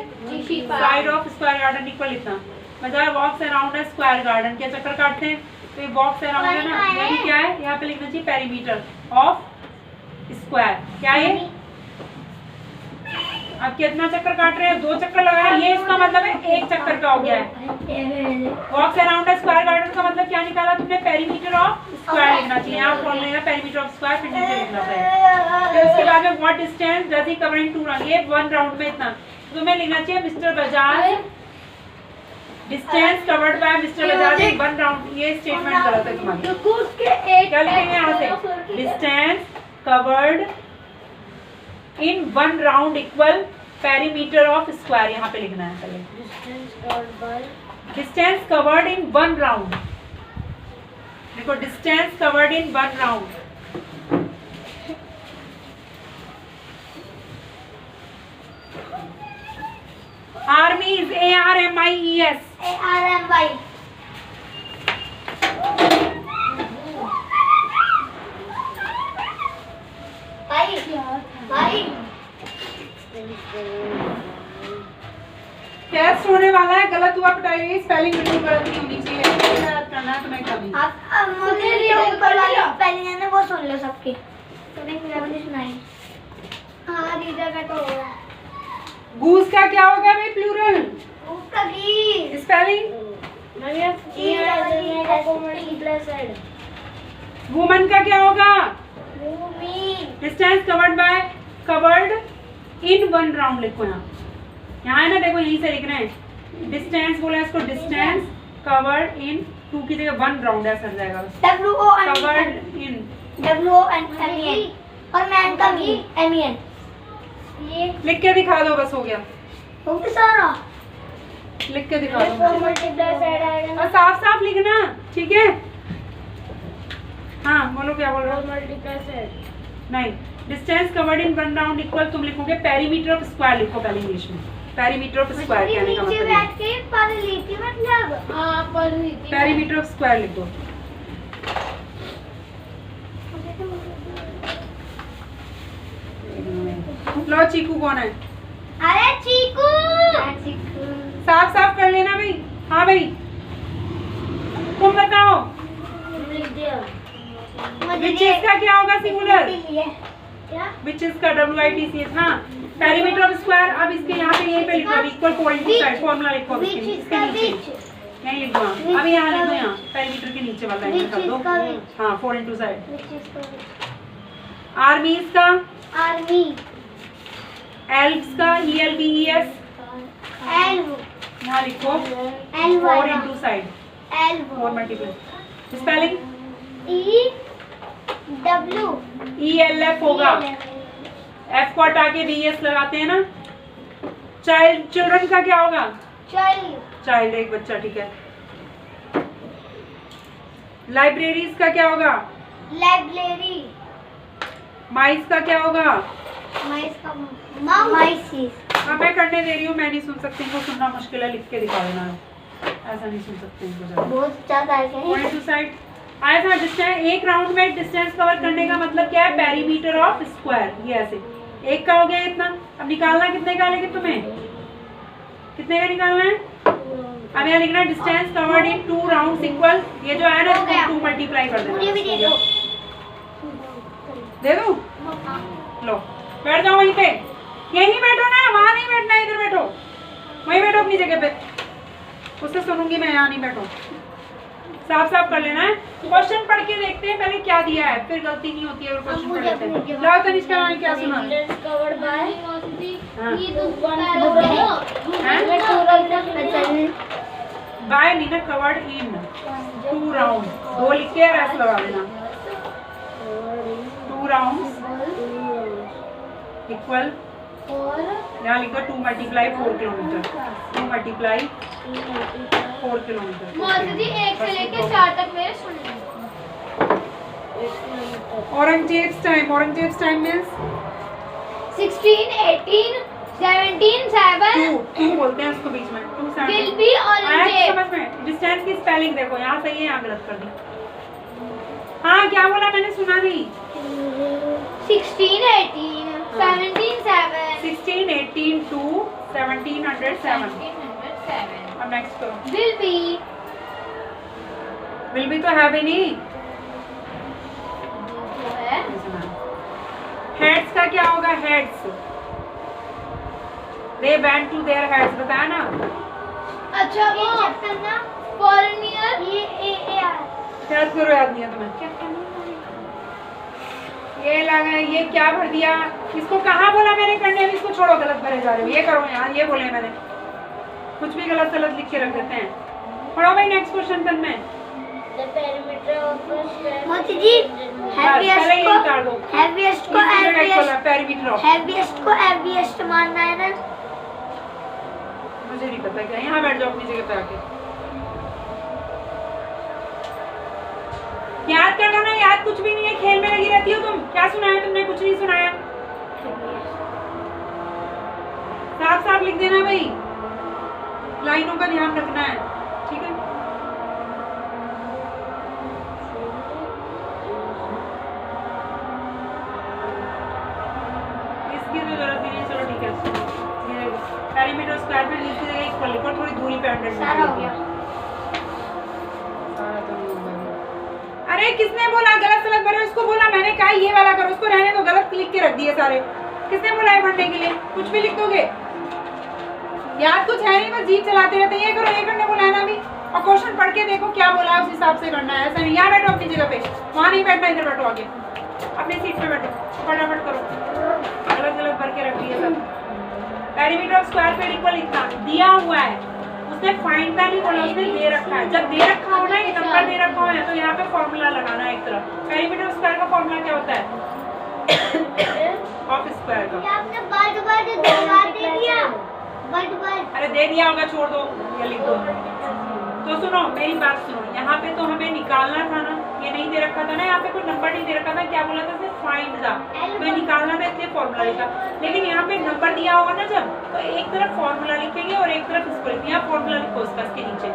[SPEAKER 1] Side of square garden equal इतना। बाजार वॉक्स अराउंड है स्क्वायर गार्डन। क्या चक्कर काटते हैं तो ये वॉक्स अराउंड है ना, यानी क्या है? यहाँ पे लिखना चाहिए पेरीमीटर ऑफ स्क्वायर। क्या है? अब कितना चक्कर काट रहे हैं? 2 चक्कर लगाए, ये इसका मतलब है 1 चक्कर का हो गया है। Walks around a square garden का मतलब क्या निकाला तुमने? पेरीमीटर ऑफ स्क्वायर लिखना चाहिए। यहाँ फॉर्म लेना पेरीमीटर ऑफ स्क्वायर, फिर नीचे लिखना चाहिए। फिर उसके बाद में what distance does he cover in 2 round, ये 1 राउंड में इतना तुम्हें लिखना चाहिए। Mister Bajaj distance covered by mister Bajaj in 1 round, ये स्टेटमेंट गलत है तुम्हारी। क्या लिखेंगे यहाँ से? Distance covered in 1 round equal perimeter of square, यहाँ पे लिखना है पहले। डिस्टेंस कवर्ड इन 1 राउंड, देखो डिस्टेंस कवर्ड इन 1 राउंड। आर्मीज ARMIES,
[SPEAKER 2] ARMY, भाई
[SPEAKER 1] टेस्ट होने वाला है, गलत हुआ पिटाई, स्पेलिंग बिल्कुल गलत नहीं होनी चाहिए। याद करना है तुम्हें कभी।
[SPEAKER 2] आप मुझे ऊपर वाली स्पेलिंग है ना वो सुन लो सबके, तुम्हें मैंने सुनाई। हाँ रीडर का तो होगा।
[SPEAKER 1] गूस का क्या होगा भाई प्लूरल?
[SPEAKER 2] उसका की
[SPEAKER 1] स्पेलिंग?
[SPEAKER 2] E
[SPEAKER 1] वुमन का क्या होगा?
[SPEAKER 2] Women,
[SPEAKER 1] distance covered by, covered in 1 round लिखो यहाँ। यहाँ है ना, देखो यहीं से लिख रहे हैं। डिस्टेंस बोला इसको, डिस्टेंस कवर्ड इन 2 की जगह 1 राउंड ऐसा जाएगा। कवर्ड इन
[SPEAKER 2] WONMEN और मैन का MEN, ये
[SPEAKER 1] लिख के दिखा दो, बस हो गया।
[SPEAKER 2] हो गया सारा।
[SPEAKER 1] लिख के दिखा दो
[SPEAKER 2] मल्टीप्लाई साइड आएगा
[SPEAKER 1] और साफ साफ लिखना, ठीक है? हाँ बोलो, क्या बोल रहे हो?
[SPEAKER 2] मल्टीप्लाई साइड
[SPEAKER 1] नहीं, डिस्टेंस कवर्ड इन 1 राउंड इक्वल तुम लिखोगे पेरीमीटर ऑफ स्क्वायर, लिखो पहले इंग्लिश में। पेरीमीटर ऑफ स्क्वायर कहने का
[SPEAKER 2] नीचे
[SPEAKER 1] मतलब
[SPEAKER 2] बैठ के पढ़ ली थी, मतलब हां पढ़ ली थी।
[SPEAKER 1] पेरीमीटर ऑफ स्क्वायर लिख दो। लो चीकू कौन है?
[SPEAKER 2] अरे चीकू, चीकू
[SPEAKER 1] साफ साफ कर लेना भाई। हाँ भाई तुम बताओ,
[SPEAKER 2] लिख दिया।
[SPEAKER 1] विच इज का क्या होगा सिंगुलर?
[SPEAKER 2] क्या?
[SPEAKER 1] विच इज का WITCH ना, पेरीमीटर ऑफ स्क्वायर। अब इसके यहाँ पे यहीं पे लिखो इक्वल 4 into साइड, फॉर्मूला लिखो अब इसके नीचे, यहीं लिखो। अब यहाँ लिखो, यहाँ पेरीमीटर के नीचे वाला लाइन कर दो। हाँ 4 into साइड। आर्मीज का,
[SPEAKER 2] आर्मी,
[SPEAKER 1] एल्व्स का ELVES,
[SPEAKER 2] एल्व,
[SPEAKER 1] यहाँ लिखो
[SPEAKER 2] elve
[SPEAKER 1] 4 into side,
[SPEAKER 2] elve
[SPEAKER 1] 4 multiply. Spelling
[SPEAKER 2] EW
[SPEAKER 1] ELF होगा, F को हटा के VS लगाते हैं ना। चाइल्ड, चिल्ड्रन का क्या होगा?
[SPEAKER 2] चाइल्ड,
[SPEAKER 1] चाइल्ड एक बच्चा, ठीक है। लाइब्रेरीज का क्या होगा?
[SPEAKER 2] लाइब्रेरी,
[SPEAKER 1] माइस का क्या होगा?
[SPEAKER 2] माइस का माउस,
[SPEAKER 1] हाँ मैं करने दे रही हूँ, मैं नहीं सुन सकती, इनको सुनना मुश्किल है, लिख के दिखा देना है, ऐसा नहीं सुन सकते इनको ज़्यादा।
[SPEAKER 2] बहुत ज्यादा है।
[SPEAKER 1] पॉइंट टू साइड आया था। डिस्टेंस, 1 राउंड में डिस्टेंस कवर करने का मतलब क्या है? पेरीमीटर ऑफ स्क्वायर, ये ऐसे 1 का हो गया इतना। अब निकालना कितने का, लेकिन तुम्हें कितने का निकालना है? अब यहाँ लिखना डिस्टेंस कवर्ड इन 2 राउंड्स इक्वल, ये जो है ना 2 मल्टीप्लाई कर देना।
[SPEAKER 2] मुझे भी दे दो।
[SPEAKER 1] दे दूं? लो बैठ जाओ वहीं पे, यहीं बैठो ना, वहां नहीं बैठना, इधर बैठो, वहीं बैठो अपनी जगह पे। उससे सुनूंगी मैं, यहाँ नहीं बैठो। साफ साफ कर लेना है। क्वेश्चन पढ़ के देखते हैं पहले क्या दिया है, फिर गलती नहीं होती है अगर क्वेश्चन पढ़ लेते हैं। लाओ तनिष्का मैंने क्या सुना?
[SPEAKER 2] कवर्ड बाय
[SPEAKER 1] बाय नहीं ना, कवर्ड इन 2 राउंड, 2 लिख के ऐसे लगा देना। 2 राउंड्स इक्वल, यहाँ लिखो 2 मल्टीप्लाई 4 किलोमीटर, 2 मल्टीप्लाई 4 किलोमीटर।
[SPEAKER 2] मौजूदी 1 से लेके 4 तक मेरे सुन लो।
[SPEAKER 1] Aurangzeb's time, Aurangzeb's time means
[SPEAKER 2] 16, 18, 17, 7
[SPEAKER 1] 2 बोलते हैं उसको बीच में। 2 7
[SPEAKER 2] will be औरंगजेब।
[SPEAKER 1] समझ में? डिस्टेंस की स्पेलिंग देखो, यहाँ सही है, यहाँ गलत कर दी। हाँ क्या बोला मैंने, सुना नहीं?
[SPEAKER 2] 16, 18, 17, 7
[SPEAKER 1] 16, 18, 2, 1707। अब नेक्स्ट करो। विल बी तो है भी नहीं। हेड्स का क्या होगा? Heads They went to their heads, बताया ना।
[SPEAKER 2] अच्छा वो चैप्टर ना फॉरेन ईयर ये
[SPEAKER 1] याद करो, याद नहीं है तुम्हें? ये लगा, ये क्या भर दिया? इसको कहाँ बोला मैंने करने में? इसको छोड़ो, गलत भरे जा रहे हो। ये करो यहाँ, ये बोले मैंने। कुछ भी गलत गलत लिख के रख देते हैं। पढ़ो भाई नेक्स्ट क्वेश्चन तक में।
[SPEAKER 2] मोती जी हैवीएस्ट को एवीएस्ट मानना है ना?
[SPEAKER 1] मुझे नहीं पता क्या। यहाँ बैठ जाओ अपनी जगह पे आके। याद करना ना, याद कुछ भी नहीं है, खेल में लगी रहती हो तुम। क्या सुनाया तुमने? कुछ नहीं सुनाया। साफ साफ लिख देना भाई, लाइनों का ध्यान रखना है, ठीक है? इसकी तो जरूरत ही नहीं। चलो ठीक है, पेरीमीटर स्क्वायर पे इसकी जगह इक्वल लिखो, थोड़ी दूरी पे 100
[SPEAKER 2] सारा हो गया।
[SPEAKER 1] अरे किसने बोला गलत गलत भरे? उसको बोला मैंने, कहा ये वाला करो, उसको रहने दो। गलत लिख के रख दिए सारे। किसने बोला है पढ़ने के लिए? कुछ भी लिख दोगे, याद कुछ है नहीं, बस जीभ चलाते रहते। ये करो, ये करने बोला है ना अभी। और क्वेश्चन पढ़ के देखो क्या बोला है, उस हिसाब से करना है। ऐसा नहीं यहाँ बैठो अपनी जगह पे, वहाँ नहीं बैठना, इधर बैठो आगे अपनी सीट पे बैठो, फटाफट करो। गलत गलत भर के रख दिए सब। पेरीमीटर ऑफ स्क्वायर पे इक्वल इतना दिया हुआ है, उसने फाइंड दा नहीं बोला, उसने दे रखा है। जब दे रखा हो ना, एक नंबर दे रखा है, तो यहाँ पे फॉर्मूला लगाना है एक तरफ। पेरीमीटर ऑफ स्क्वायर का फॉर्मूला क्या होता है? ऑफ स्क्वायर का।
[SPEAKER 2] आपने बार दो बार दे दिया।
[SPEAKER 1] अरे दे दिया होगा, छोड़ दो, ये लिख दो। तो सुनो मेरी बात सुनो, यहाँ पे तो हमें निकालना था ना, ये नहीं दे रखा था ना, यहाँ पे कोई नंबर नहीं दे रखा था। क्या बोला था? फाइंड दा, मैं निकालना था, इसलिए फॉर्मूला लिखा। लेकिन यहाँ पे नंबर दिया होगा ना जब, तो एक तरफ फॉर्मूला लिखेंगे और एक तरफ इसको लिखेंगे। यहाँ फॉर्मूला लिखो उसका, इसके नीचे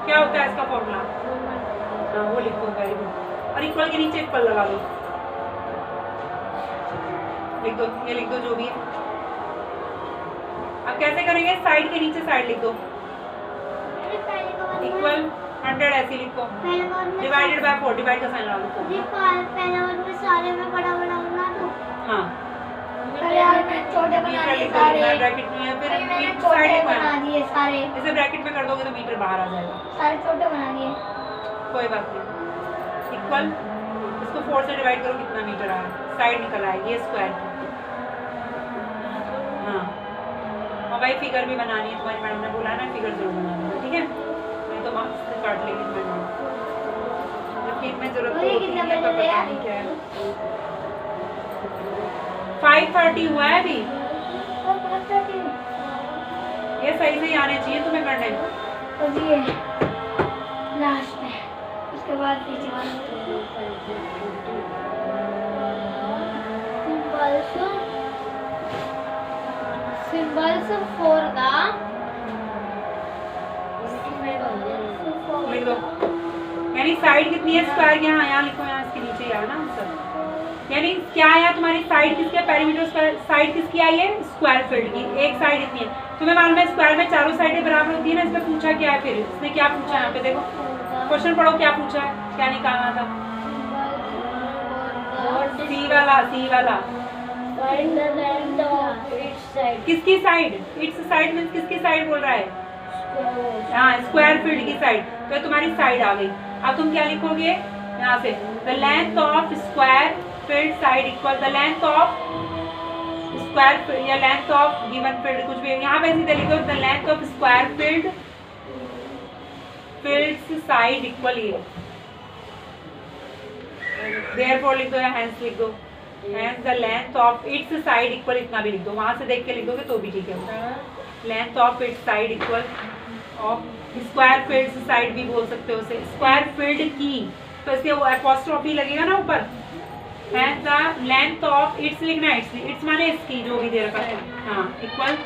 [SPEAKER 1] क्या होता है इसका फॉर्मूला? हाँ वो लिखो, वेरी गुड। और इक्वल के नीचे इक्वल लगा दो, लिख दो, ये लिख दो जो भी है। अब कैसे करेंगे? साइड के नीचे साइड लिख दो, इक्वल 100 ऐसे लिखो, डिवाइडेड बाय 4, डिवाइड का साइन लगा दो।
[SPEAKER 2] पहला वर्ड में सारे में बड़ा बड़ा बना दो।
[SPEAKER 1] हां
[SPEAKER 2] छोटे बना दिए सारे,
[SPEAKER 1] ब्रैकेट में, फिर
[SPEAKER 2] छोटे बना दिए सारे।
[SPEAKER 1] इसे ब्रैकेट में कर दोगे तो मीटर बाहर आ जाएगा।
[SPEAKER 2] सारे छोटे बना दिए,
[SPEAKER 1] कोई बात नहीं। इक्वल, इसको 4 से डिवाइड करो, कितना मीटर आ रहा है? साइड निकल आएगी, ये स्क्वायर की। हाँ, और भाई फिगर भी बनानी है, तुम्हारी मैडम ने बोला है ना, फिगर जरूर बनाना है, ठीक है? नहीं तो मार्क्स से काट लेगी मैडम, जबकि इतनी जरूरत तो होती नहीं है, पर पता नहीं क्या है। 5:30 हुआ है अभी। ये सही से आने चाहिए तुम्हें करने।
[SPEAKER 2] तो ये लास्ट है, उसके बाद पीछे वाला symbols for the
[SPEAKER 1] लिख दो। यानी साइड कितनी है स्क्वायर की? यहाँ लिखो, यहाँ इसके नीचे ही आया ना आंसर। यानी क्या आया तुम्हारी? साइड किसकी है? Perimeter square. साइड किसकी आई है? स्क्वायर फील्ड की। एक साइड इतनी है। तुम्हें मालूम है स्क्वायर में चारों साइडें बराबर होती है ना। इसमें पूछा क्या है फिर? इसने क्या पूछा? यहाँ पे देखो, क्वेश्चन पढ़ो क्या पूछा है, क्या निकालना था? सी वाला, सी वाला। किसकी साइड? इट्स साइड मींस किसकी साइड बोल रहा है? हाँ, स्क्वायर फील्ड की साइड। तो तुम्हारी साइड आ गई। अब तुम क्या लिखोगे यहाँ से? The length of square field side equal the length of square field या लेंथ ऑफ गिवन फील्ड, कुछ भी यहाँ पे सीधे लिखो। The length of square field fields side equal ये। देयरफॉर लिख दो या हेंस लिख दो। Hence the length of its side equal, इतना भी लिख दो। वहां से देख के लिख दोगे तो भी ठीक है। Length of its side equal of square field side भी बोल सकते हो उसे, स्क्वायर फील्ड की। तो इसके वो एपोस्ट्रोफी लगेगा ना ऊपर। Hence the length of its लिखना है। इट्स माने इसकी, जो भी दे रखा है। हाँ, इक्वल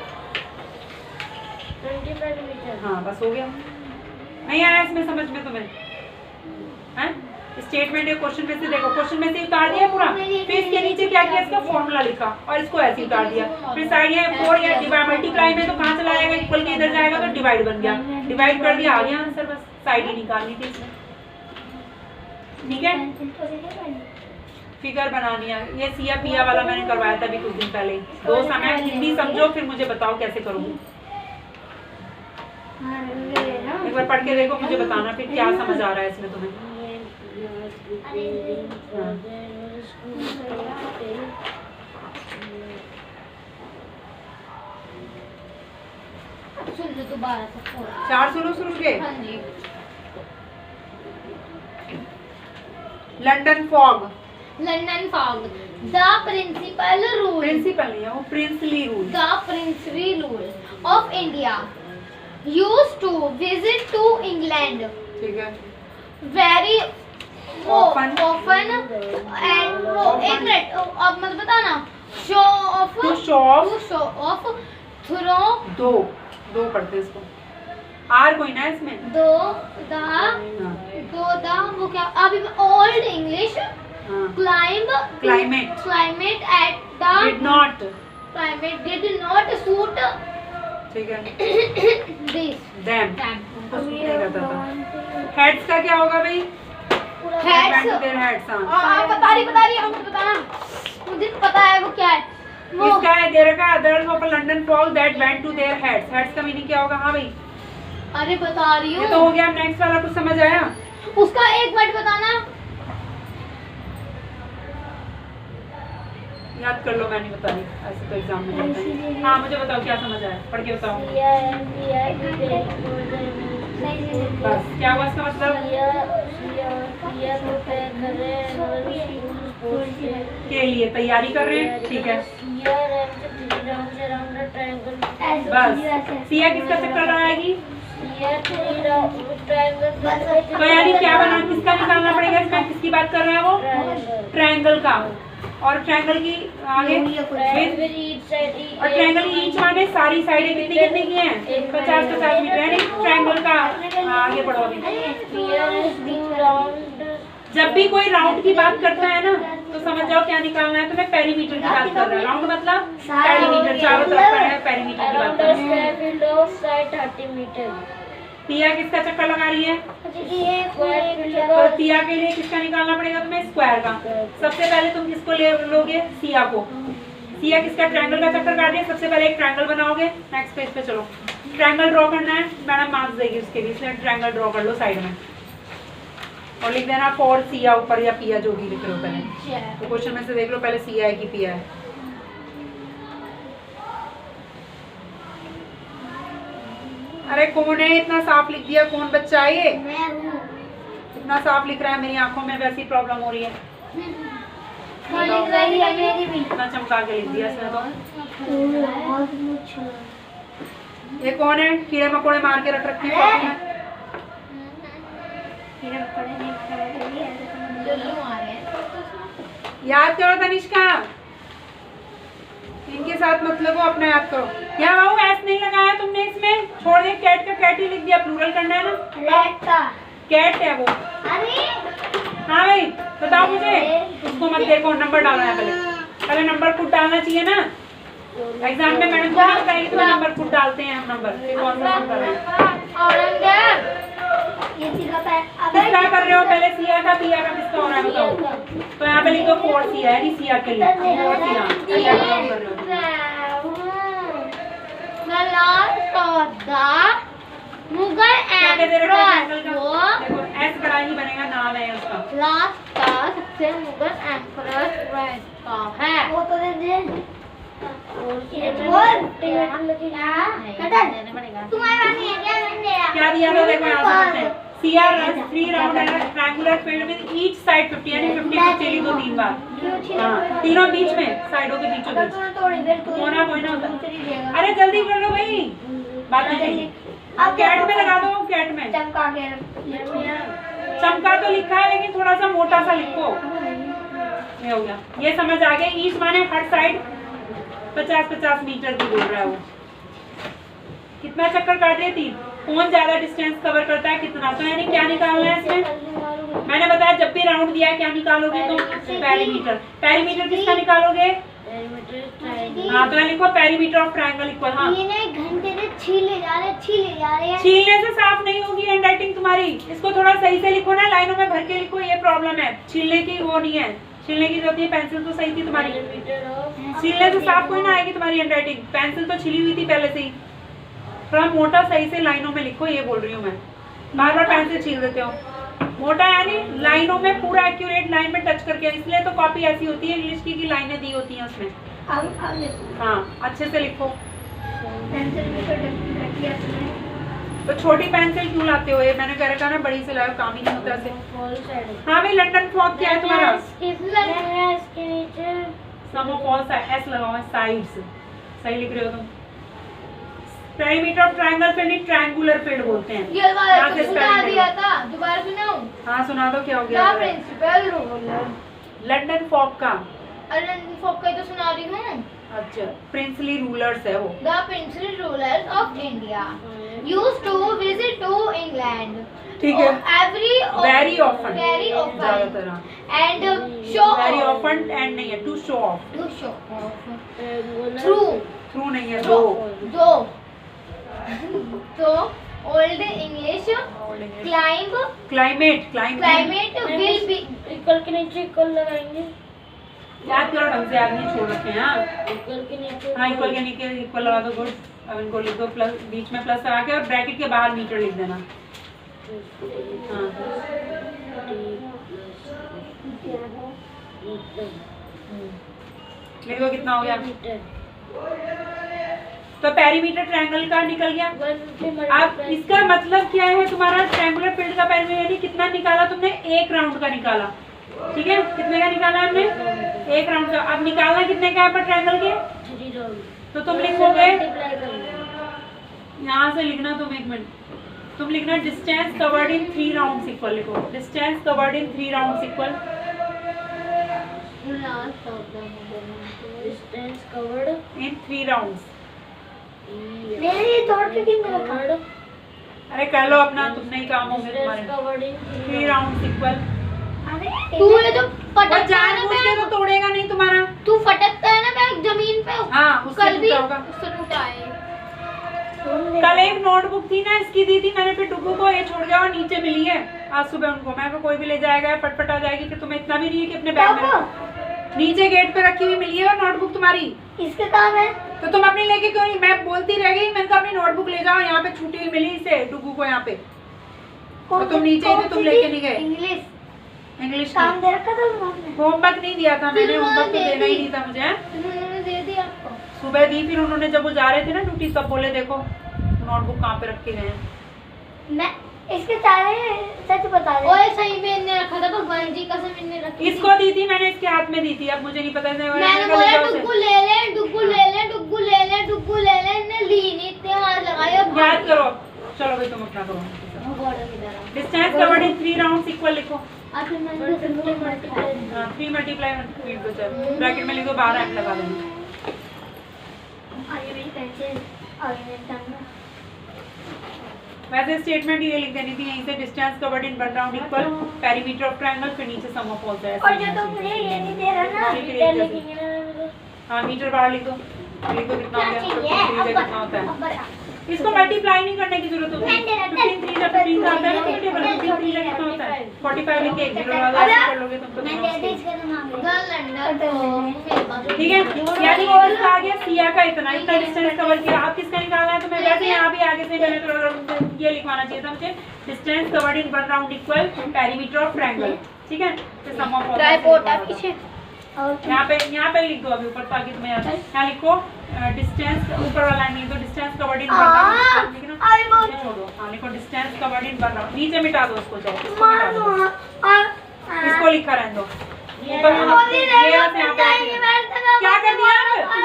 [SPEAKER 2] 25 मीटर।
[SPEAKER 1] हाँ, बस हो गया। नहीं आया इसमें समझ में तुम्हें? हैं? स्टेटमेंट क्वेश्चन में से देखो, क्वेश्चन में से उतार दिया पूरा, फिर इसके नीचे क्या किया? इसका फॉर्मूला लिखा और इसको ऐसे उतार दिया। फिर साइड है 4 या डिवाइड मल्टीप्लाई में तो कहाँ चला जाएगा? इक्वल के इधर जाएगा तो डिवाइड बन गया। डिवाइड कर दिया, आ गया आंसर। बस साइड ही निकालनी थी इसमें, ठीक है? फिगर बनानी है। ये सिया पिया वाला मैंने करवाया था अभी कुछ दिन पहले। 2 समय हिंदी समझो फिर मुझे बताओ कैसे करूँगी। एक बार पढ़ के देखो, मुझे बताना फिर क्या समझ आ रहा है इसमें तुम्हें।
[SPEAKER 2] दोबारा
[SPEAKER 1] 4 शुरू के।
[SPEAKER 2] हाँ जी।
[SPEAKER 1] London fog.
[SPEAKER 2] London fog. The principal rule.
[SPEAKER 1] Principal नहीं है वो, princely rule.
[SPEAKER 2] The princely rule of India used to visit to England
[SPEAKER 1] ठीक है।
[SPEAKER 2] Very
[SPEAKER 1] Often.
[SPEAKER 2] एंड एक मिनट अब मत बताना। Show off
[SPEAKER 1] To show off.
[SPEAKER 2] Throw
[SPEAKER 1] दो पढ़ते इसको। आर कोई ना इसमें।
[SPEAKER 2] दो द वो क्या अभी old English
[SPEAKER 1] climate
[SPEAKER 2] at the
[SPEAKER 1] did not.
[SPEAKER 2] climate did not suit
[SPEAKER 1] ठीक है।
[SPEAKER 2] this
[SPEAKER 1] देम उनको सूट नहीं करता था। हेड्स का क्या होगा भाई?
[SPEAKER 2] heads
[SPEAKER 1] heads.
[SPEAKER 2] हाँ बता रही हमको बताना, मुझे पता है वो क्या है वो।
[SPEAKER 1] इसका है देयर का others of London fog that went to their heads. Heads का मीनिंग क्या होगा? हाँ भाई
[SPEAKER 2] अरे बता रही
[SPEAKER 1] ये
[SPEAKER 2] हूँ।
[SPEAKER 1] तो हो गया। नेक्स्ट वाला कुछ समझ आया?
[SPEAKER 2] उसका एक वर्ड बताना।
[SPEAKER 1] याद कर लो, मैं नहीं बता रही, ऐसे तो एग्जाम में जाता है। हाँ मुझे बताओ क्या समझ आया, पढ़ के बताओ बस। क्या हुआ इसका मतलब? के लिए तैयारी कर रहे हैं। ठीक है बस। सिया किसका चक्कर लगाएगी? तो यानी क्या बना, किसका निकालना पड़ेगा इसमें? किसकी बात कर रहे हैं वो? ट्रायंगल का। और ट्रायंगल की आगे और ट्रायंगल की ईच माने सारी साइडें कितनी कितनी की हैं? 50-50 मीटर। यानी ट्रायंगल का आगे बढ़ो अभी। जब भी कोई राउंड की बात करता है ना तो समझ जाओ क्या निकालना है तुम्हें। पेरीमीटर की बात कर रहा है। राउंड मतलब पेरीमीटर, चारों तरफ का है, पेरीमीटर की बात कर रहे हैं। पिया किसका चक्कर लगा रही है? तो पिया के लिए किसका निकालना पड़ेगा तुम्हें? स्क्वायर का। सबसे पहले तुम किसको ले लोगे? सिया को। सिया किसका? ट्रायंगल का चक्कर काट रही है। सबसे पहले एक ट्रायंगल बनाओगे। नेक्स्ट पेज पे चलो। ट्रायंगल ड्रॉ करना है, मैडम मार्क्स देगी उसके लिए, इसलिए ट्रायंगल ड्रॉ कर लो साइड में और लिख देना फॉर सिया ऊपर या पिया, जो भी लिख रहे हो पहले। तो क्वेश्चन में से देख लो पहले सिया है कि पिया है। अरे कौन है? इतना साफ लिख दिया। कौन बच्चा है ये?
[SPEAKER 2] मैं हूँ।
[SPEAKER 1] इतना साफ लिख रहा है, मेरी आंखों में वैसी प्रॉब्लम हो रही है।
[SPEAKER 2] लिख रही है मेरी भी।
[SPEAKER 1] इतना चमका के लिख दिया इसने तो। ये कौन है? कीड़े मकोड़े मार के रख रखे हैं कॉपी में। याद करो तनिष्का, इनके साथ मत लगो, अपना याद करो। यहाँ बाबू एस नहीं लगाया तुमने इसमें, छोड़ दे। कैट का कैट ही लिख दिया, प्लूरल करना है ना। कैट है वो।
[SPEAKER 2] अरे
[SPEAKER 1] हाँ भाई बताओ मुझे। उसको मत देखो, नंबर डालना है पहले नंबर खुद डालना चाहिए ना। एग्जाम में मैडम को नहीं बताएगी तो नंबर खुद डालते हैं हम नंबर। कौन सा नंबर है? किसका कर रहे हो? पहले सिया का, पिया का किसका हो रहा है बताओ। तो यहाँ पे लिखो 4 सिया है, नहीं सिया के लिए 4 सिया कर रहे हो।
[SPEAKER 2] मुगल
[SPEAKER 1] देखो एस बड़ा ही बनेगा, नाम है उसका।
[SPEAKER 2] लास्ट का सबसे मुगल एम्परर का है। वो तो दे दे।
[SPEAKER 1] क्या दिया था देखो यहाँ से। Siya run 3 round and triangular field with each side 50 यानी 50 ली दो 3 बार। हाँ तीनों बीच में, साइडों के बीचों बीच। कोना कोना होता। अरे जल्दी कर लो भाई, बात नहीं चाहिए। कैट में लगा दो, कैट में चमका तो लिखा है लेकिन थोड़ा सा मोटा सा लिखो। ये हो गया, ये समझ आ गया। ईच माने हर साइड 50-50 मीटर की बोल रहा है वो। कितना चक्कर काट रहे? 3। कौन ज्यादा डिस्टेंस कवर करता है कितना? तो यानी क्या निकालना है इसमें? मैंने बताया जब भी राउंड दिया है क्या निकालोगे? तो पेरीमीटर। पेरीमीटर किसका निकालोगे? हाँ तो लिखो पेरीमीटर ऑफ ट्रायंगल इक्वल। हाँ
[SPEAKER 2] घंटे से छीले जा रहे हैं।
[SPEAKER 1] छीलने से साफ नहीं होगी हैंडराइटिंग तुम्हारी। इसको थोड़ा सही से लिखो ना, लाइनों में भर के लिखो। ये प्रॉब्लम है, छीलने की वो नहीं है। छिलने की जरूरत नहीं, पेंसिल तो सही थी तुम्हारी, छिलने से साफ कोई ना आएगी तुम्हारी हैंडराइटिंग, पेंसिल तो छिली हुई थी पहले से ही। थोड़ा मोटा सही से लाइनों में लिखो, ये बोल रही हूँ मैं, बार बार पेंसिल छील देते हो। मोटा यानी लाइनों में पूरा एक्यूरेट लाइन में टच करके, इसलिए तो कॉपी ऐसी होती है इंग्लिश की लाइनें दी होती हैं उसमें। हाँ अच्छे से लिखो। तो छोटी पेंसिल क्यों लाते हो, ये मैंने कह रखा ना बड़ी से लाओ, काम ही नहीं होता ऐसे। हाँ भाई लंदन फॉग क्या है तुम्हारा? सम ऑफ ऑल एस लगाओ, साइड्स सही लिख रहे हो तुम। पेरीमीटर ऑफ ट्रायंगल पे नहीं ट्रायंगुलर फील्ड बोलते हैं।
[SPEAKER 2] ये वाला तो सुना दिया था, दोबारा सुनाऊं?
[SPEAKER 1] हाँ सुना दो, क्या हो गया?
[SPEAKER 2] प्रिंसिपल रूल
[SPEAKER 1] लंदन फॉग का,
[SPEAKER 2] लंदन फॉग का ही तो सुना रही हूँ।
[SPEAKER 1] अच्छा प्रिंसली रूलर्स है वो।
[SPEAKER 2] The princely rulers of India used to visit to England.
[SPEAKER 1] ठीक है।
[SPEAKER 2] Very often.
[SPEAKER 1] ज्यादातर
[SPEAKER 2] And show
[SPEAKER 1] very
[SPEAKER 2] off.
[SPEAKER 1] Often and नहीं है, to show off.
[SPEAKER 2] To show off. Through
[SPEAKER 1] नहीं है, दो।
[SPEAKER 2] So old English
[SPEAKER 1] climate
[SPEAKER 2] will be.
[SPEAKER 3] Equal के नीचे इक्वल लगाएंगे,
[SPEAKER 1] याद करो ढंग से, याद नहीं छोड़ रखे हैं। हाँ
[SPEAKER 3] इक्वल के नीचे
[SPEAKER 1] हाँ इक्वल के नीचे इक्वल लगा दो, गुड। अब इनको लिख दो प्लस, बीच में प्लस लगा के और ब्रैकेट के बाहर मीटर लिख देना। हाँ लिख दो, कितना हो गया? तो पेरीमीटर ट्रायंगल का निकल गया। अब इसका मतलब क्या है, तुम्हारा ट्रायंगुलर फील्ड का पेरीमीटर यानी कितना निकाला तुमने? 1 राउंड का निकाला, ठीक है। कितने का निकाला हमने? 1 राउंड का। अब निकालना कितने का है पर ट्रायंगल के?
[SPEAKER 3] 3 राउंड।
[SPEAKER 1] तो तुम लिखोगे, यहाँ से लिखना तुम, 1 मिनट, तुम लिखना distance covered in 3 rounds equal, लिखो distance covered in 3 rounds equal
[SPEAKER 3] distance covered
[SPEAKER 1] in 3 rounds.
[SPEAKER 2] मेरे ये तोड़ के क्यों रखा?
[SPEAKER 1] अरे कर लो अपना, तुमने ही काम होंगे तुम्हारे।
[SPEAKER 3] Covered in
[SPEAKER 1] 3 rounds equal.
[SPEAKER 2] तू ये तो फटकता है
[SPEAKER 1] जानबूझ के
[SPEAKER 2] ना,
[SPEAKER 1] तो तोड़ेगा नहीं तुम्हारा।
[SPEAKER 2] तू फटकता है ना बैग जमीन पे।
[SPEAKER 1] हाँ उससे
[SPEAKER 2] कल भी
[SPEAKER 1] टूटा होगा।
[SPEAKER 2] उससे टूटा है।
[SPEAKER 1] कल एक नोटबुक थी ना, इसकी दी थी मैंने, फिर डुगू को ये छोड़ गया और नीचे मिली है आज सुबह उनको। मैं कोई भी ले जाएगा, फटफट आ जाएगी, फिर तुम्हें इतना भी नहीं है कि अपने बैग में रखो। नीचे गेट पे रखी हुई मिली है और नोटबुक तुम्हारी।
[SPEAKER 2] इसके काम है
[SPEAKER 1] तो तुम अपनी लेके क्यों नहीं? मैं बोलती रह गई, मैंने कहा अपनी नोटबुक ले जाओ, यहाँ पे छूटी हुई मिली इसे डुगू को यहाँ पे। तो तुम नीचे ही थे, तुम लेके नहीं गए। इंग्लिश
[SPEAKER 2] काम दे रखा था उन्होंने।
[SPEAKER 1] होमवर्क नहीं दिया था मैंने, होमवर्क तो देना ही नहीं था मुझे।
[SPEAKER 2] उन्होंने दे दिया आपको।
[SPEAKER 1] सुबह दी, फिर उन्होंने जब वो जा रहे थे ना ड्यूटी तब बोले देखो नोटबुक कहाँ पे रख के गए हैं।
[SPEAKER 2] मैं इसके सारे सच बता रही। ओए सही में इन्हें रखा था, भगवान जी कसम इन्हें रखी।
[SPEAKER 1] इसको दी थी मैंने, इसके हाथ में दी थी, अब मुझे नहीं पता।
[SPEAKER 2] मैंने बोला डुग्गू ले ले, डुग्गू ले ले, डुग्गू ले ले, डुग्गू ले ले, इन्हें ली नहीं, इतने हाथ लगाए।
[SPEAKER 1] याद करो, चलो भाई तुम अपना करो। Distance covered in 3 rounds equal लिखो।
[SPEAKER 2] 3 मल्टीप्लाई
[SPEAKER 1] 3 मल्टीप्लाई को चल ब्रैकेट में लिखो, 12 एंड लगा देना।
[SPEAKER 2] आगे मेरी पेंसिल आगे मेरी टंग।
[SPEAKER 1] वैसे स्टेटमेंट ये लिख देनी थी यहीं से, distance covered in 1 round equal perimeter of triangle, फिर नीचे सम ऑफ ऑल साइड्स।
[SPEAKER 2] और जो तुम मुझे ये नहीं दे रहा ना,
[SPEAKER 3] मीटर लिखेंगे ना।
[SPEAKER 1] हाँ मीटर बाहर लिख दो, लिख दो कितना हो गया, 15 कितना होता है।
[SPEAKER 2] अब बता।
[SPEAKER 1] इसको मल्टीप्लाई नहीं करने की जरूरत होती। 15 3 का 15 का आता है ना टेबल में, 15 3 का कितना होता है? 45 लिख के 1 0 लगा दो, ऐसे कर लोगे तुम तो।
[SPEAKER 2] मैं दे दे इसका नाम है।
[SPEAKER 1] ठीक है, यानी इसका आ गया सिया का इतना डिस्टेंस कवर किया। आप किसका निकालना है? तो मैं वैसे यहाँ भी आगे से मैंने तो ये लिखवाना चाहिए था मुझे, distance covered in 1 round equal perimeter of triangle, ठीक है। फिर सम ऑफ
[SPEAKER 2] ट्राइपॉड है पीछे।
[SPEAKER 1] यहाँ पे लिख दो अभी ऊपर, ताकि तुम्हें याद है। यहाँ लिखो डिस्टेंस, ऊपर वाला नहीं तो डिस्टेंस कवर्ड इन 1 राउंड, ठीक है ना। ये छोड़ो, हाँ लिखो डिस्टेंस कवर्ड इन 1 राउंड, नीचे मिटा दो उसको, जाओ इसको मिटा दो, इसको लिखा रहने दो। ऊपर क्या कर दिया?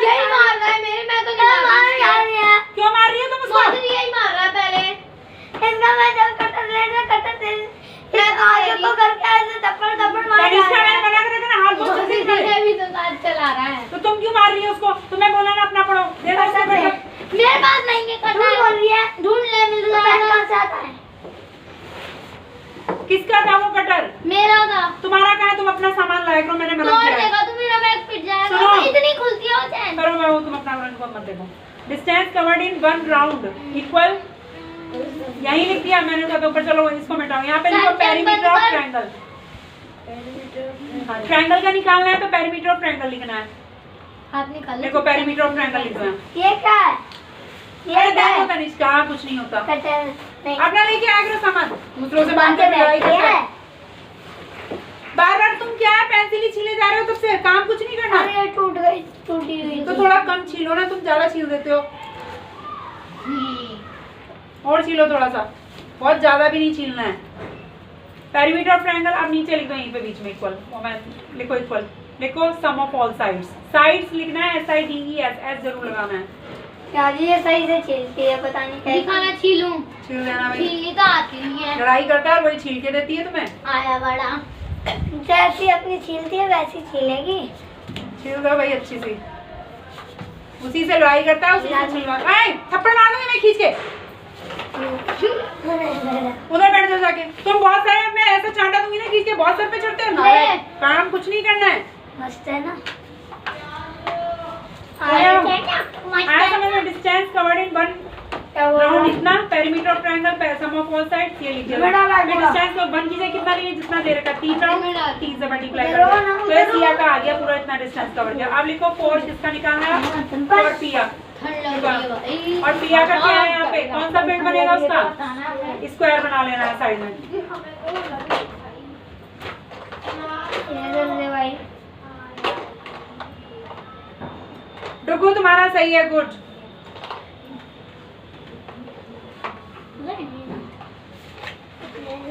[SPEAKER 2] यही मार रहा है मेरे, मैं तो नहीं मार रही है।
[SPEAKER 1] क्यों मार रही हो तुम उसको?
[SPEAKER 2] यही मार रहा है पहले। इसका मैं जब कटर लेना कटर से मैं आगे को करके ऐसे थप्पड़ थप्पड़ मार रहा
[SPEAKER 1] इसका मैंने मना कर देना, हाथ घुस से
[SPEAKER 2] भी तो आज चला रहा है।
[SPEAKER 1] तो तुम क्यों मार रही हो उसको? तुम्हें बोला ना अपना पढ़ो, दे दो उसको कटर।
[SPEAKER 2] मेरे पास नहीं है कटर, बोल रही है ढूंढ ले, मिल रहा है कहां से आता है?
[SPEAKER 1] किसका था वो कटर?
[SPEAKER 2] मेरा था।
[SPEAKER 1] तुम्हारा कहाँ है? तुम अपना सामान लाया करो, मैंने मना
[SPEAKER 2] तोड़
[SPEAKER 1] किया है।
[SPEAKER 2] देगा तो मेरा बैग पिट जाएगा।
[SPEAKER 1] सुनो।
[SPEAKER 2] इतनी खुलती है वो चैन।
[SPEAKER 1] करो मैं वो, तुम अपना रन को मत देखो। डिस्टेंस कवर्ड इन 1 राउंड इक्वल, यही लिख दिया मैंने, तो ऊपर चलो इसको मिटाओ। यहाँ पे लिखो पेरीमीटर ऑफ ट्रायंगल, ट्रायंगल का निकालना है तो पेरीमीटर ऑफ ट्रायंगल लिखना है।
[SPEAKER 2] हाथ निकाल
[SPEAKER 1] देखो पेरीमीटर ऑफ ट्रायंगल लिखना है।
[SPEAKER 2] ये क्या है?
[SPEAKER 1] ये क्या होता है इसका? कुछ नहीं होता।
[SPEAKER 2] कटर नहीं।
[SPEAKER 1] अपना लेके आया करो सामान, दूसरों से बात
[SPEAKER 2] बातें
[SPEAKER 1] कर लड़ाई
[SPEAKER 2] बैठी
[SPEAKER 1] करते
[SPEAKER 2] है।
[SPEAKER 1] हैं। बार-बार तुम क्या है पेंसिल ही छीले जा रहे हो, तब से काम कुछ नहीं करना।
[SPEAKER 2] अरे टूट गई, टूटी हुई
[SPEAKER 1] तो थोड़ा कम छीलो ना, तुम ज्यादा छील देते हो। और छीलो थोड़ा सा, बहुत ज्यादा भी नहीं छीलना है। पेरीमीटर ऑफ ट्रायंगल अब नीचे लिखो, यहीं पे बीच में इक्वल, लिखो इक्वल, लिखो सम ऑफ ऑल साइड्स। साइड्स लिखना है SIDES, S जरूर लगाना है।
[SPEAKER 2] यार ये सही से छीलती है, पता नहीं क्या दिखाना। छीलूं
[SPEAKER 1] छील देना भाई,
[SPEAKER 2] छीलनी तो आती नहीं है।
[SPEAKER 1] लड़ाई करता है वही छील के देती है तुम्हें।
[SPEAKER 2] आया बड़ा, जैसी अपनी छीलती है वैसी छीलेगी।
[SPEAKER 1] छील दो भाई अच्छी सी, उसी से लड़ाई करता है, उसी से छिलवा। ए, थप्पड़ मार दूंगी मैं खींच के। उधर बैठ जाओ जाके। तुम बहुत सारे, मैं ऐसा चांटा दूंगी ना खींच के, बहुत सर पे चढ़ते हो ना। काम कुछ नहीं करना है।
[SPEAKER 2] मस्त है ना?
[SPEAKER 1] आया समझ में? Distance covered in one round इतना, perimeter of triangle, sum of all sides ये लिख दिया। फिर डिस्टेंस को 1 कीजिए, कितना लिए जितना दे रखा, 3 राउंड 3 से मल्टीप्लाई कर दो, तो ये सिया का आ गया पूरा इतना डिस्टेंस कवर किया। अब लिखो 4 किसका निकालना है, और पिया। और पिया का क्या है यहाँ पे, कौन सा पेड़ बनेगा उसका? स्क्वायर बना लेना है साइड में।
[SPEAKER 2] भाई
[SPEAKER 1] डुगू तुम्हारा सही है, गुड।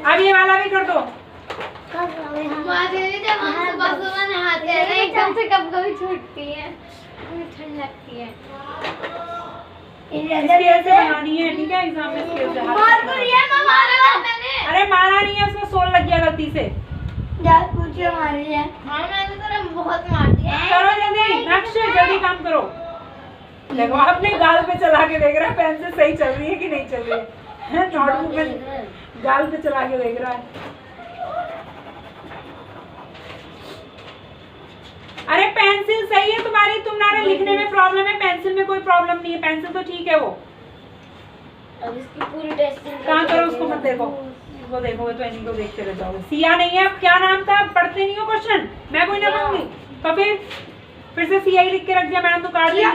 [SPEAKER 1] अब ये वाला भी कर दो।
[SPEAKER 2] एकदम से कब कभी छूटती है, ठंड लगती है।
[SPEAKER 1] स्केल से बनानी है, ठीक है? एग्जाम में स्केल से अरे मारा नहीं है उसको, सोल लग गया गलती से।
[SPEAKER 2] पूछिए मारी है। हाँ मैंने तो बहुत मार दिया।
[SPEAKER 1] करो जल्दी, नेक्स्ट जल्दी काम करो। देखो अपने गाल पे चला के देख रहा है पेंसिल सही चल रही है कि नहीं चल रही है। नोटबुक में गाल पे चला के देख रहा है। अरे पेंसिल सही है तुम्हारी, तुम्हारे लिखने में प्रॉब्लम है, पेंसिल में कोई प्रॉब्लम नहीं है। पेंसिल तो ठीक है वो।
[SPEAKER 3] अब इसकी पूरी टेस्टिंग
[SPEAKER 1] कहाँ करो, उसको मत देखो, वो देखोगे तो इन्हीं को देखते रह जाओगे। सिया नहीं है, क्या नाम था? पढ़ते नहीं हो क्वेश्चन, मैं कोई ना कहूंगी तो फिर से सिया ही लिख के रख दिया मैडम, तो काट दिया।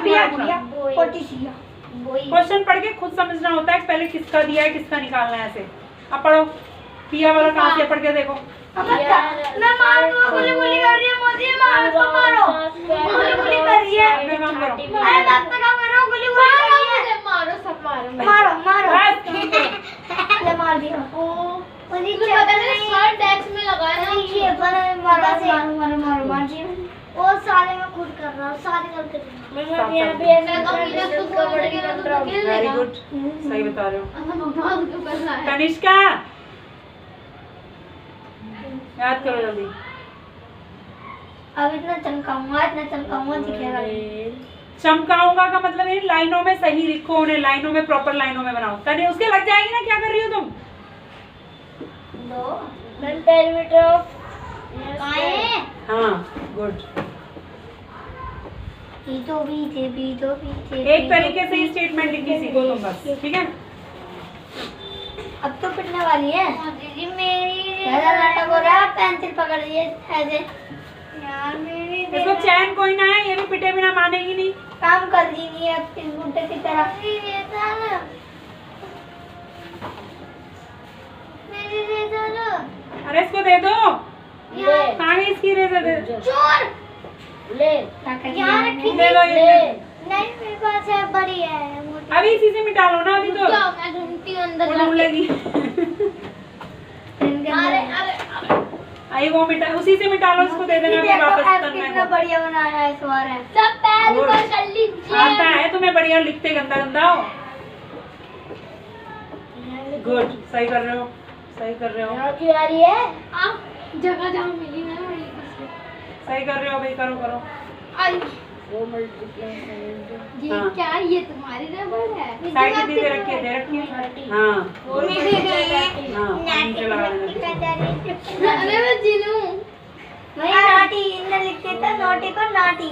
[SPEAKER 1] क्वेश्चन पढ़ के खुद समझना होता है पहले किसका दिया है किसका निकालना है ऐसे। अब पढ़ो, पिया वाला कहाँ से पढ़ के देखो।
[SPEAKER 2] मैं मार दूंगा, गुली कर रही है मोदी, मारो तो मारो, गुली कर रही है।
[SPEAKER 1] अपना काम करो।
[SPEAKER 2] अरे मैं अपना काम कर रहा हूँ, गुली कर रही है। मारो सब मारो, मारो मारो। ले मार दिया। मुझे पता नहीं सर टैक्स में लगाया ना, ये पर मारो वो सारे मैं खुद कर रहा हूँ, सारे करके।
[SPEAKER 1] मैं
[SPEAKER 3] यहाँ पे ऐसा
[SPEAKER 1] वेरी गुड, सही बता रहे हो। तनिष्का याद करो जल्दी।
[SPEAKER 2] अब इतना चमकाऊंगा दिखेगा।
[SPEAKER 1] चमकाऊंगा का मतलब है लाइनों में सही लिखो, उन्हें लाइनों में, प्रॉपर लाइनों में बनाओ। तने उसके लग जाएगी ना, क्या कर रही हो तुम?
[SPEAKER 3] पेरीमीटर ऑफ
[SPEAKER 1] हाँ गुड। एक तरीके से स्टेटमेंट लिखनी सीखो तुम बस, ठीक है?
[SPEAKER 2] अब तो पिटने वाली है दीदी मेरी। नाटक हो रहा है, पेंसिल पकड़ लिए ऐसे। यार मेरी
[SPEAKER 1] इसको चैन कोई ना है, ये भी पिटे बिना मानेगी नहीं।
[SPEAKER 2] काम कर दीजिए अब इस बूटे की तरह।
[SPEAKER 1] अरे इसको दे दो, कहाँ गई इसकी रेजर? दे
[SPEAKER 2] चोर
[SPEAKER 3] ले
[SPEAKER 2] यहाँ रखी
[SPEAKER 1] दे दो ये।
[SPEAKER 2] नहीं मेरे पास है, बड़ी है मोटी।
[SPEAKER 1] अभी इसी से मिटा लो ना, अभी तो
[SPEAKER 2] मैं ढूंढती हूँ अंदर
[SPEAKER 1] वो ढूंढ लेगी।
[SPEAKER 2] अरे
[SPEAKER 1] आई वो मिटा, उसी से मिटा लो, इसको दे देना अभी वापस करना
[SPEAKER 2] कितना
[SPEAKER 1] है।
[SPEAKER 2] बढ़िया बनाया है इस बार है। सब पैर
[SPEAKER 1] Good.
[SPEAKER 2] ऊपर कर लीजिए।
[SPEAKER 1] आता है तुम्हें बढ़िया लिखते, गंदा गंदा हो। गुड, सही कर रहे हो, सही कर रहे हो,
[SPEAKER 3] यहाँ की आ रही है।
[SPEAKER 2] जगह जहाँ मिली ना वही
[SPEAKER 1] सही कर रहे हो भाई, करो करो।
[SPEAKER 2] आई
[SPEAKER 3] वो मल्टीप्लाई
[SPEAKER 2] ये
[SPEAKER 1] हाँ।
[SPEAKER 2] क्या, ये तुम्हारी रबड़ है?
[SPEAKER 1] साइड में दे रखी है, दे रखी है। हाँ हाँ, नीचे लगा देना।
[SPEAKER 2] अरे मैं जिनू मैं नाटी इन्हें लिखते थे, नोटी को नाटी।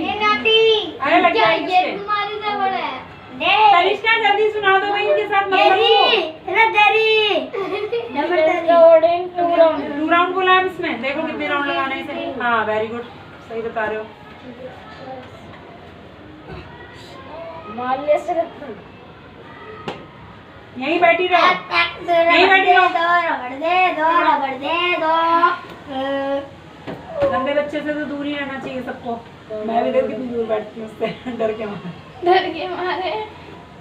[SPEAKER 2] ये नाटी।
[SPEAKER 1] अरे लग
[SPEAKER 2] क्या
[SPEAKER 1] जाएगी
[SPEAKER 2] ये
[SPEAKER 1] इससे।
[SPEAKER 2] तुम्हारी रबड़ है?
[SPEAKER 1] तनिष्का जल्दी सुना दो भाई, इनके साथ मत बचो। 2 राउंड बोला है इसमें, देखो कितने राउंड लगाने हैं इसे। हाँ वेरी गुड, सही बता रहे हो। यहीं बैठी रहो, यहीं बैठी रहो। गंदे बच्चे से तो दूर ही रहना चाहिए सबको। मैं भी देखो कितनी दूर बैठती हूँ उससे, डर के मारे।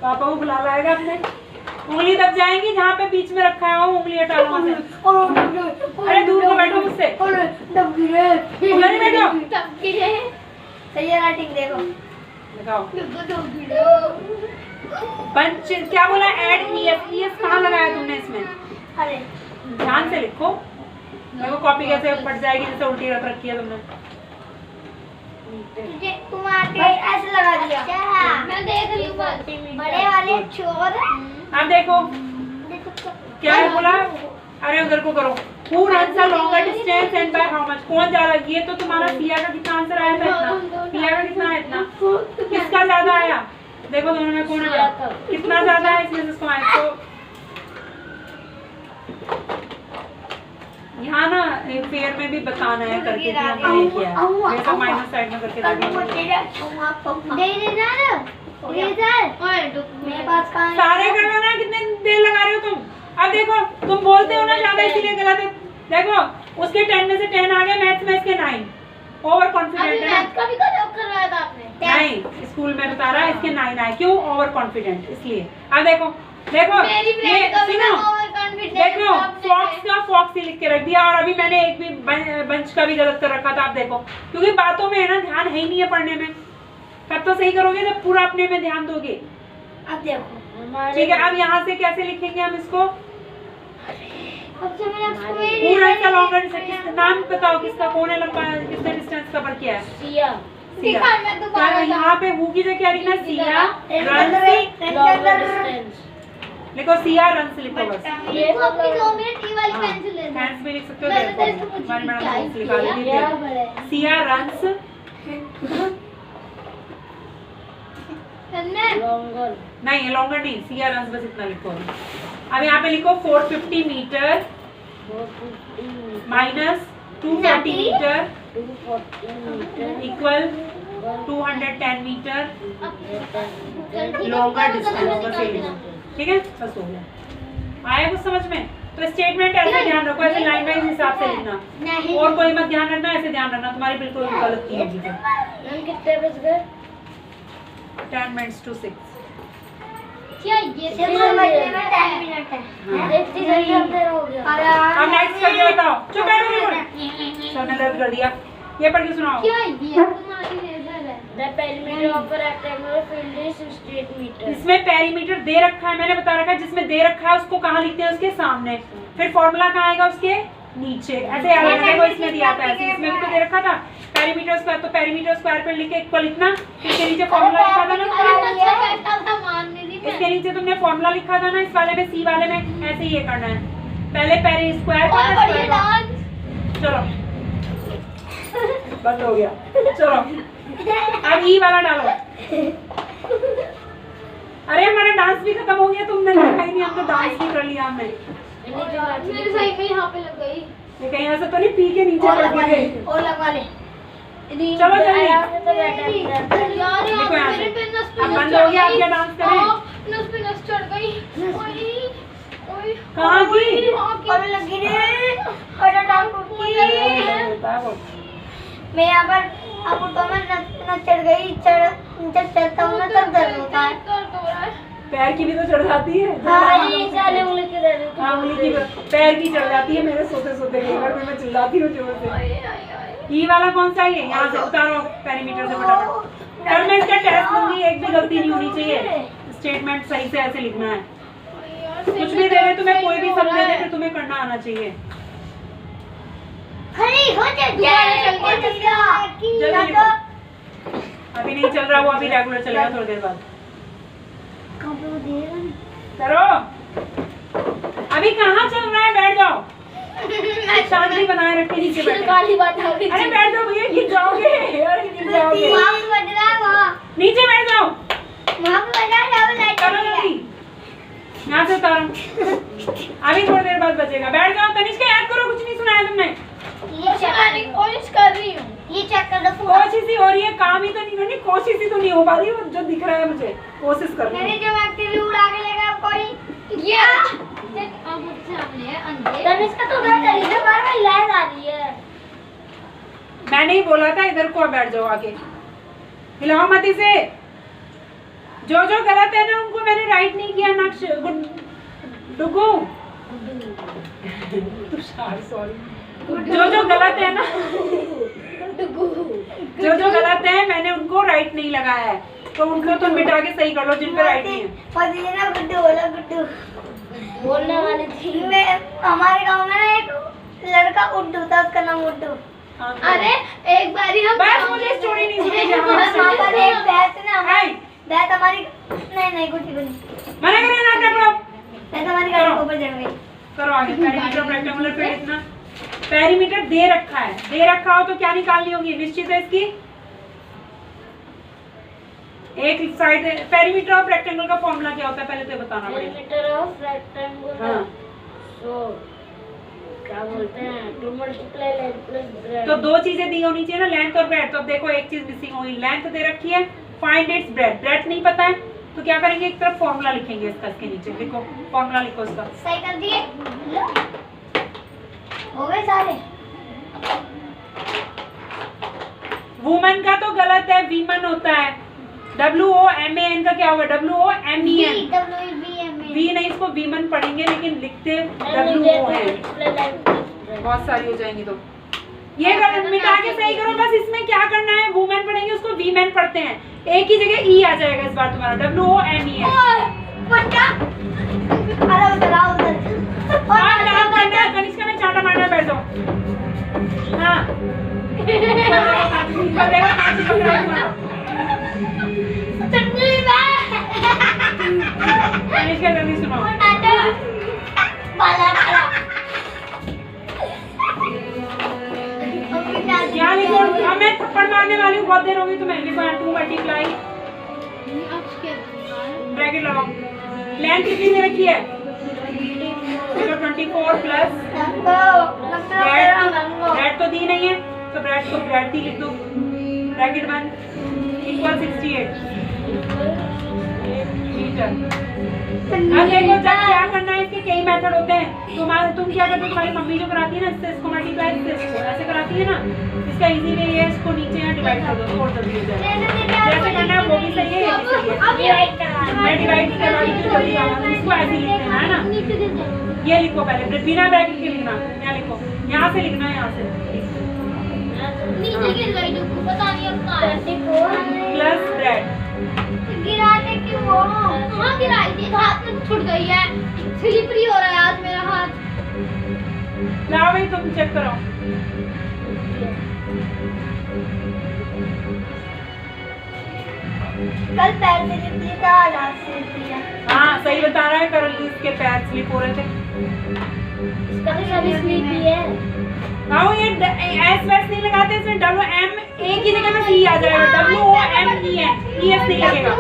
[SPEAKER 1] पापा को बुला लाएगा अपने। उंगली दब जाएंगी जहाँ पे बीच में रखा है वो, उंगली हटा लो वहाँ से। अरे दूर को बैठो मुझसे, उधर ही बैठो।
[SPEAKER 2] सही है राइटिंग, देखो
[SPEAKER 1] लगाओ। पंच क्या बोला? ऐड ईएस कहाँ लगाया तुमने इसमें?
[SPEAKER 2] अरे
[SPEAKER 1] ध्यान से लिखो, देखो कॉपी कैसे फट जाएगी, जैसे उल्टी रख रखी है तुमने।
[SPEAKER 2] तुम आके ऐसे लगा दिया। मैं देख रही हूँ, बड़े वाले चोर।
[SPEAKER 1] अब देखो क्या है बोला? अरे उधर को करो। Who runs a longer distance and by how much? कौन ज्यादा? ये तो तुम्हारा सिया का कितना आंसर आया था? इतना। सिया का कितना है? इतना। किसका ज्यादा आया? देखो दोनों में कौन है? कितना ज्यादा है इसमें जिसको आया? तो यहाँ ना फेयर में भी बताना है करके कि हमने ये किया है। ये सब माइनस साइड में करके सारे करना ना, कितने देर लगा रहे हो तुम? अब देखो तुम बोलते हो ना ज्यादा, इसीलिए गलत है। देखो उसके 10 में से 10 आ गए, मैथ्स में इसके 9। ओवर कॉन्फिडेंट है।
[SPEAKER 2] करवाया था आपने?
[SPEAKER 1] नहीं, स्कूल में बता रहा है इसके 9 आए। क्यों? ओवर कॉन्फिडेंट इसलिए। अब देखो देखो ये सुनो, देखो फॉक्स ही लिख के रख दिया, और अभी मैंने एक भी बंच का भी गलत कर रखा था। आप देखो, क्योंकि बातों में है ना ध्यान है ही नहीं है पढ़ने में। तब तो सही करोगे जब पूरा अपने में ध्यान दोगे।
[SPEAKER 2] अब देखो
[SPEAKER 1] ठीक है, अब यहाँ से कैसे लिखेंगे हम इसको? पूरा इसका लॉन्गर डिस्टेंस, नाम बताओ किसका, कौन है लंबा, कितने डिस्टेंस कवर किया है?
[SPEAKER 3] सिया।
[SPEAKER 1] क्या यहाँ पे हु की जगह क्या लिखना? सिया रन। लिखो सिया रन से लिखो बस। हैंड्स में लिख सकते हो, देखो हमारी मैडम लिखा देती। सिया रन्स नहीं, लॉन्गर नहीं, सिया रन्स बस इतना लिखो। अब यहाँ पे लिखो 450 metre minus 240 metre equal 210 metre longer distance. बस ये लिखो, ठीक है, बस हो गया। आया कुछ समझ में? तो स्टेटमेंट ऐसे ध्यान रखो, ऐसे लाइन वाइज हिसाब से लिखना, और कोई मत ध्यान रखना, ऐसे ध्यान रखना, तुम्हारी बिल्कुल गलत नहीं होगी।
[SPEAKER 3] मैम कितने बज गए?
[SPEAKER 1] 10 minutes to 6।
[SPEAKER 2] क्या ये सिर्फ बजने में 10 मिनट है।
[SPEAKER 3] देखती रहिए, अंदर हो गया।
[SPEAKER 1] अब नेक्स्ट करके बताओ। चुप रहो, सबने दर्द कर दिया। ये पढ़ के सुनाओ।
[SPEAKER 2] क्या ये तुम्हारी लेजर है?
[SPEAKER 3] The perimeter of a rectangular field is 68 meter।
[SPEAKER 1] इसमें पेरीमीटर दे रखा है, मैंने बता रखा है, जिसमें दे रखा है उसको कहाँ लिखते हैं? उसके सामने। फिर फॉर्मूला कहाँ आएगा? उसके नीचे। ऐसे याद रखना, देखो इसमें दिया था, ऐसे इसमें भी तो दे रखा था पेरीमीटर स्क्वायर, तो पेरीमीटर स्क्वायर पर लिख के इक्वल लिखना। इसके नीचे फॉर्मूला लिखा था ना, इसके नीचे तुमने फॉर्मूला लिखा था ना, इस वाले में, सी वाले में, ऐसे ही ये करना है। पहले पेरी स्क्वायर का, चलो बंद हो गया। चलो अब ई वाला डालो। अरे हमारा डांस भी खत्म हो गया, तुमने देखा ही नहीं, हम तो डांस भी कर लिया हमने।
[SPEAKER 2] मेरे सही में यहाँ पे लग गई।
[SPEAKER 1] ये कहीं ऐसा तो नहीं पी के नीचे पड़ गए?
[SPEAKER 2] और लगवा ले।
[SPEAKER 1] चलो जल्दी।
[SPEAKER 2] यार
[SPEAKER 1] देखो यहाँ से।
[SPEAKER 2] मेरे पे नस पे
[SPEAKER 1] अब बंद हो गया, आप क्या डांस करें?
[SPEAKER 2] नस पे नस चढ़ गई। ओए
[SPEAKER 1] कहाँ की?
[SPEAKER 2] और लगी रे, और डांस की। मैं यहाँ पर अब तो मैं नस चढ़ गई, जब चढ़ता हूँ ना तब दर्द होता है।
[SPEAKER 1] पैर की भी तो चढ़ जाती है।
[SPEAKER 3] उंगली की दर्द।
[SPEAKER 1] हाँ, उंगली की पैर की चढ़ जाती है। मेरे सोते सोते घर में मैं चिल्लाती हूँ जोर से। ई वाला कौन सा है? यहाँ से उतारो पेरीमीटर से फटाफट। कल मैं इसका टेस्ट लूंगी, एक भी गलती नहीं होनी चाहिए। स्टेटमेंट सही से ऐसे लिखना है। कुछ भी दे रहे तुम्हें, कोई भी शब्द दे दे, फिर तुम्हें करना आना चाहिए। जल्दी लिखो। अभी नहीं चल रहा वो, अभी रेगुलर चलेगा थोड़ी देर बाद। करो, अभी कहाँ चल रहा है? बैठ जाओ, शांति बनाए रख के नीचे बैठो। अरे बैठ जाओ भैया, गिर जाओगे। अरे गिर जाओगे, नीचे बैठ जाओ। चलो जल्दी, यहाँ से उतारो। अभी थोड़ी देर बाद बचेगा। बैठ जाओ तनिष्का, याद करो, कुछ नहीं सुनाया तुमने।
[SPEAKER 2] कोशिश कर रही हूँ। ये चेक कर दो पूरा।
[SPEAKER 1] कोशिश ही हो रही है, काम ही तो नहीं करनी, कोशिश ही तो नहीं हो पा रही है, जो दिख रहा है मुझे। कोशिश कर रही
[SPEAKER 2] मैंने जो एक्टिवली उड़ा के लेगा कोई ये अब सामने है अंधे। तनिष्का तो उधर चली जा, बार में लैस आ रही है।
[SPEAKER 1] मैंने ही बोला था इधर को बैठ जाओ आके, हिलाओ मत इसे। जो जो गलत है ना उनको मैंने राइट नहीं किया। नक्श डुगू सॉरी, जो जो गलत है ना, जो जो गलत है मैंने उनको राइट नहीं लगाया है, तो उनको तुम मिटा के सही कर लो जिन पे राइट नहीं है।
[SPEAKER 2] ना गुड्डू बोला, गुड्डू बोलने वाली थी। मैं हमारे गांव में ना एक लड़का उड्डू था, उसका नाम उड्डू। अरे एक बारी हम
[SPEAKER 1] बस मुझे स्टोरी नहीं सुनी।
[SPEAKER 2] वहाँ पर एक भैंस ना, भैंस हमारी नहीं गुड्डी बनी।
[SPEAKER 1] मना करें ना करो।
[SPEAKER 2] भैंस हमारी गाड़ी के ऊपर चढ़ गई।
[SPEAKER 1] करो आगे। पेरीमीटर रेक्टेंगुलर पे इतना पेरीमीटर दे रखा है, दे रखा हो तो क्या निकालनी होगी, निश्चित है इसकी। एक साइड पेरीमीटर ऑफ रेक्टेंगल का फॉर्मूला क्या होता है पहले तो बताना पड़ेगा।
[SPEAKER 3] Perimeter of rectangle.
[SPEAKER 1] हाँ।
[SPEAKER 3] तो क्या बोलते हैं, 2 मल्टीप्लाई लेंथ प्लस ब्रेड्थ।
[SPEAKER 1] तो दो चीजें दी होनी चाहिए ना, लेंथ और ब्रेड्थ। तो अब देखो एक चीज मिसिंग हुई, लेंथ दे रखी है, फाइंड इट्स ब्रेड्थ। ब्रेड्थ नहीं पता है तो क्या करेंगे, एक तरफ फॉर्मूला लिखेंगे इसका, इसके नीचे लिखो फॉर्मूला, लिखो इसका।
[SPEAKER 2] सही कर दिए, हो गए सारे।
[SPEAKER 1] वुमन का तो गलत है, वीमन होता है। WOMAN का क्या होगा, WOMEN। वी नहीं, इसको वीमन पढ़ेंगे लेकिन लिखते WO है, बहुत सारी हो जाएंगी। तो ये मिटा के सही करो बस। इसमें क्या करना है, वुमेन पढ़ेंगे उसको वीमेन पढ़ते हैं, एक ही जगह ई आ जाएगा इस बार तुम्हारा, WOMEN। कनिष्का में चाटा मारना, बैठो। हाँ कनिष्का जल्दी सुनो। यहाँ लिखो, अब मैं थप्पड़ मारने वाली हूँ, बहुत देर होगी तुम्हें। लिखो 2 मल्टीप्लाई ब्रैकेट लगाओ। लेंथ कितनी दे रखी है, 24 प्लस ब्रेड तो दी नहीं है, तो ब्रेड को ब्रेड ही लिख दो। Bracket 1 equal 68 metre. अब देखो जब क्या करना है, इसके कई मेथड होते हैं। तुम क्या करते हो, तुम्हारी मम्मी जो कराती है ना, इससे इसको मल्टीप्लाई, इससे इसको ऐसे कराती है ना, इसका इजी वे ये, इसको नीचे यहाँ डिवाइड कर दो, छोड़ दो जैसे करना है वो भी सही है, ये भी सही है। मैं डिवाइड करवा रही हूँ, जल्दी आना, इसको ऐसे ही लिखते हैं ना। ये लिखो पहले, बिना ब्रैकेट के लिखना। यहाँ लिखो, यहाँ से लिखना है, यहाँ से
[SPEAKER 2] नीचे गिर गई, पता नहीं अब कहाँ है।
[SPEAKER 1] प्लस ब्रेड
[SPEAKER 2] गिराने की वो हाँ गिराई थी, हाथ में छूट गई है, स्लिपरी हो रहा है आज मेरा हाथ।
[SPEAKER 1] लाओ भाई तुम चेक करो।
[SPEAKER 2] कल पैर से लिप लिया था, आज हाथ से लिप लिया।
[SPEAKER 1] हाँ सही बता रहा है, करल इसके पैर स्लिप हो रहे थे।
[SPEAKER 3] इसका भी सभी स्लीपी है।
[SPEAKER 1] आओ ये एस वैस नहीं लगाते, इसमें WM एक ही जगह में सी आ जाएगा, WOMEN, ES नहीं लगेगा,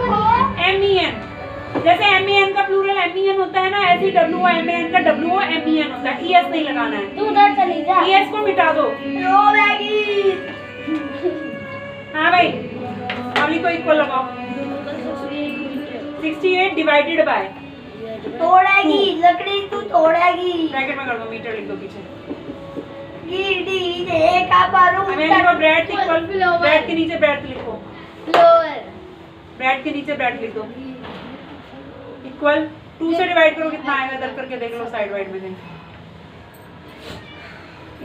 [SPEAKER 1] MEN। जैसे MEN का प्लूरल MEN होता है ना, ऐसे ही WOMEN का WOMEN होता है, ES नहीं लगाना है।
[SPEAKER 3] तू उधर चली जा,
[SPEAKER 1] ES को मिटा दो। हाँ भाई अभी को इक्वल लगाओ। 68 डिवाइडेड बाय,
[SPEAKER 2] तोड़ेगी लकड़ी, तू तोड़ेगी।
[SPEAKER 1] ब्रैकेट में कर दो, मीटर लिख दो पीछे। ब्रेड इक्वल, ब्रेड के नीचे ब्रेड लिखो, ब्रेड के नीचे ब्रेड लिख दो। इक्वल 2 से डिवाइड करो, कितना आएगा इधर करके देख लो, साइड वाइड में कहीं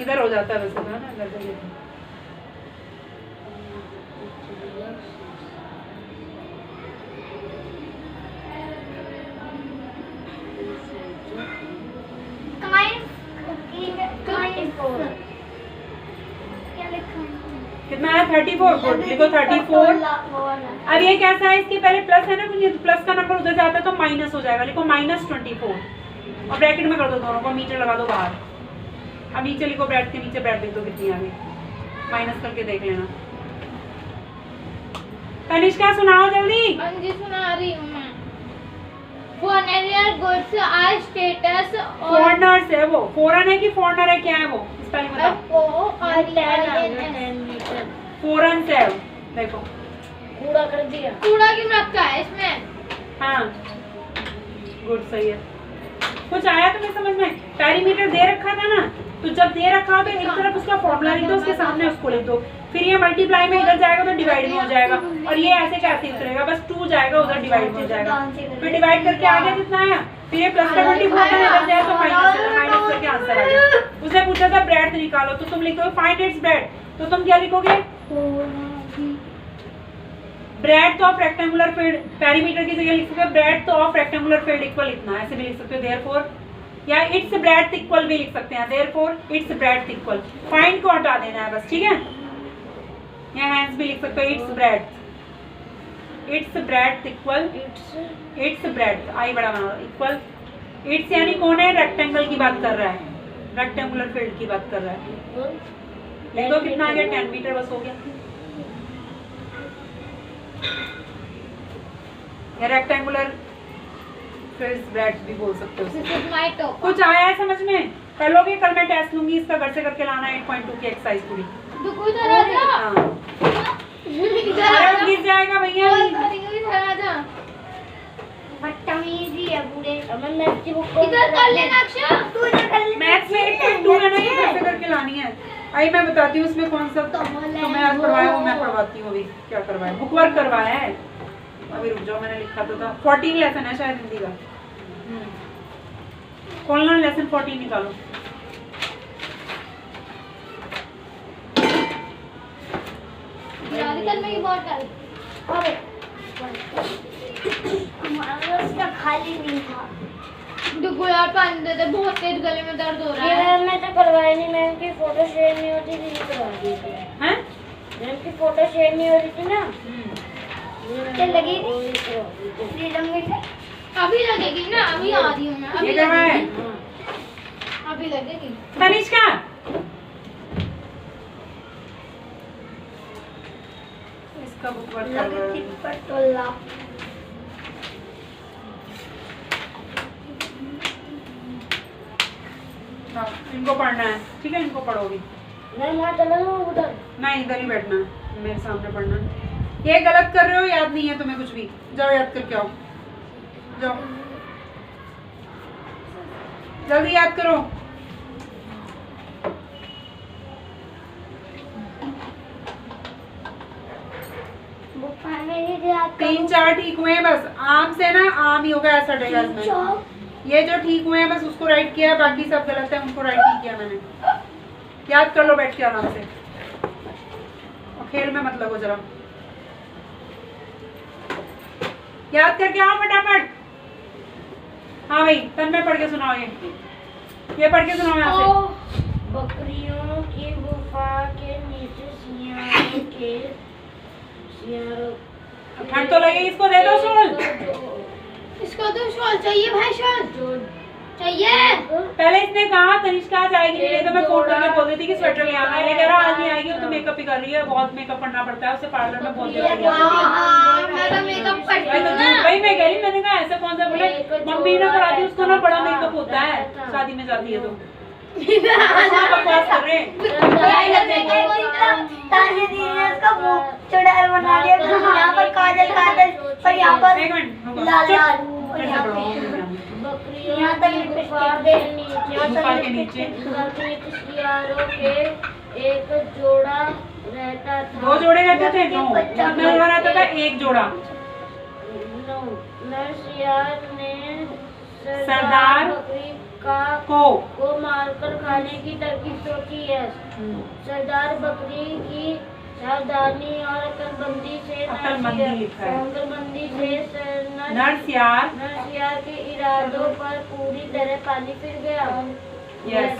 [SPEAKER 1] इधर हो जाता है वैसे ना, इधर से देखो। कितना है, 34। गुड, लिखो 34। अब ये कैसा है, इसके पहले प्लस है ना, मुझे प्लस का नंबर उधर जाता है तो माइनस हो जाएगा, लिखो -24 और ब्रैकेट में कर दो दोनों को, मीटर लगा दो बाहर। अब नीचे लिखो, ब्रेड के नीचे ब्रेड लिख दो कितनी आ गई, माइनस करके देख लेना। तनिष्का सुनाओ जल्दी।
[SPEAKER 2] अंजी सुना रही हूँ मैं। फॉरेनर गुड्स आर स्टेटस और
[SPEAKER 1] फॉरेनर्स है वो, फॉरेन है कि फॉरेनर है, क्या है वो स्पेलिंग बताओ।
[SPEAKER 3] मीटर
[SPEAKER 1] फॉरेन से है वो, देखो
[SPEAKER 3] कूड़ा कर दिया।
[SPEAKER 2] कूड़ा क्यों रखा है इसमें?
[SPEAKER 1] हाँ गुड सही है। कुछ आया तुम्हें समझ में? पेरीमीटर दे रखा था ना, तो जब दे रखा हो तो एक तरफ उसका फॉर्मूला लिख दो, उसके सामने उसको लिख दो, फिर ये मल्टीप्लाई में इधर जाएगा तो डिवाइड में हो जाएगा, और ये ऐसे कैसे उतरेगा, बस 2 जाएगा उधर डिवाइड में हो जाएगा, फिर डिवाइड करके आ गया जितना आया, फिर ये प्लस का मल्टीप्लाई में इधर जाए तो माइनस करके आंसर आ गया। उसने पूछा था ब्रेड निकालो, तो तुम लिख दो फाइंड इट्स ब्रेड, तो तुम क्या लिखोगे? Bread of rectangular field, perimeter की जगह लिख सकते हो bread of rectangular field equal इतना, ऐसे भी लिख सकते हो देयरफॉर, या इट्स ब्रेड इक्वल भी लिख सकते हैं, therefore it's bread equal, find को हटा देना है बस, ठीक है। या हैंस भी लिख सकते हो it's bread equal, it's bread आई बड़ा बना इक्वल, इट्स यानी कौन है? रेक्टेंगल की बात कर रहा है, रेक्टेंगुलर फील्ड की बात कर रहा है। लिख दो कितना आ गया? 10 मीटर, बस हो गया। या रेक्टेंगुलर फील्ड ब्रेड भी बोल सकते हो।
[SPEAKER 2] This is my top.
[SPEAKER 1] कुछ आया है समझ में? कर लोगे? कल मैं टेस्ट लूंगी इसका, घर से करके लाना 8.2 की एक्सरसाइज पूरी।
[SPEAKER 2] दुकू इधर आ जा।
[SPEAKER 1] हाँ
[SPEAKER 2] इधर आ
[SPEAKER 1] अरे
[SPEAKER 2] जा।
[SPEAKER 1] गिर जाएगा भैया।
[SPEAKER 2] इधर आ जा। बदतमीजी है पूरे।
[SPEAKER 3] अमन मैथ की बुक को
[SPEAKER 2] इधर कर लेना अक्षर। तू इधर कर ले।
[SPEAKER 1] मैथ्स में 8.2 है ना, ये घर से करके लानी है। आई मैं बताती हूँ उसमें कौन सा तुम्हें आज करवाया वो मैं पढ़वाती हूँ। अभी क्या करवाया? बुक वर्क करवाया है। अभी रुक जाओ, मैंने लिखा तो था 14 लेसन है शायद हिंदी का। खोलना लेसन 14 निकालो।
[SPEAKER 2] कल में ये बात कर। अरे
[SPEAKER 3] हमारा उसका खाली नहीं था।
[SPEAKER 2] दुकू यार पानी दे दे, बहुत तेज गले में दर्द हो रहा है।
[SPEAKER 3] ये मैं तो करवाया नहीं, मैम की फोटो शेयर नहीं होती थी, करवा दी थी।
[SPEAKER 1] हैं?
[SPEAKER 3] मैम की फोटो शेयर नहीं हो रही थी ना,
[SPEAKER 2] चल लगी
[SPEAKER 3] फ्रीडम में से
[SPEAKER 2] अभी लगेगी ना, अभी आ रही हूँ मैं। अभी
[SPEAKER 1] ये करवाया है?
[SPEAKER 2] लगेगी। अभी लगेगी।
[SPEAKER 1] तनिष्का इसका बुक वर्क करवाया। हाँ, इनको पढ़ना है, ठीक है? इनको पढ़ोगी।
[SPEAKER 3] मैं वहाँ चला जाऊँ उधर।
[SPEAKER 1] नहीं, इधर ही बैठना है, मेरे सामने पढ़ना है। ये गलत कर रहे हो, याद नहीं है तुम्हें कुछ भी। जाओ याद करके आओ, जाओ जल्दी याद करो।
[SPEAKER 2] बुक में
[SPEAKER 1] 3-4 ठीक हुए हैं बस। आम से ना आम ही होगा ऐसा डेगा इसमें। ये जो ठीक हुए हैं बस उसको राइट किया है, बाकी सब गलत है, उनको राइट नहीं किया मैंने। याद कर लो बैठ के आराम से, और खेल में मत लगो जरा। याद करके आओ फटाफट। हाँ भाई, तन में पढ़ के सुनाओ। ये पढ़ के सुनाओ यहाँ से।
[SPEAKER 3] बकरियों की गुफा के नीचे
[SPEAKER 1] ठंड तो लगी, इसको दे दो शॉल।
[SPEAKER 2] इसको तो शॉल चाहिए भाई, शॉल चाहिए।
[SPEAKER 1] पहले इसने कहा तनिष्का आज आएगी नहीं, तो मैं फोन करके बोल रही थी कि स्वेटर ले आना है। ये कह रहा आज नहीं आएगी, वो तो मेकअप ही कर रही है, बहुत मेकअप करना पड़ता है उसे, पार्लर में बहुत देर लग जाती है।
[SPEAKER 2] मैं तो मेकअप करती
[SPEAKER 1] मैं तो
[SPEAKER 2] हूँ ना।
[SPEAKER 1] भाई मैं कह रही, मैंने कहा ऐसा कौन सा बोले, मम्मी ना पढ़ाती उसको ना बड़ा मेकअप होता है शादी में जाती है तो। बकवास कर रहे
[SPEAKER 2] यहाँ पर काजल काजल पर यहाँ पर
[SPEAKER 1] एक मिनट
[SPEAKER 2] लाल लाल
[SPEAKER 3] बकरियों की गुफा के नीचे बकरी सियारों के एक जोड़ा रहता था।
[SPEAKER 1] 2 जोड़े रहते थे? नो, कितना जोड़ा रहता था? 1 जोड़ा।
[SPEAKER 3] नरसियार ने
[SPEAKER 1] सरदार
[SPEAKER 3] बकरी को मारकर खाने की तरकीब सोची है। सरदार बकरी की सावधानी और अकलमंदी से नरसियार के इरादों पर पूरी तरह पानी फिर गया।
[SPEAKER 1] यस।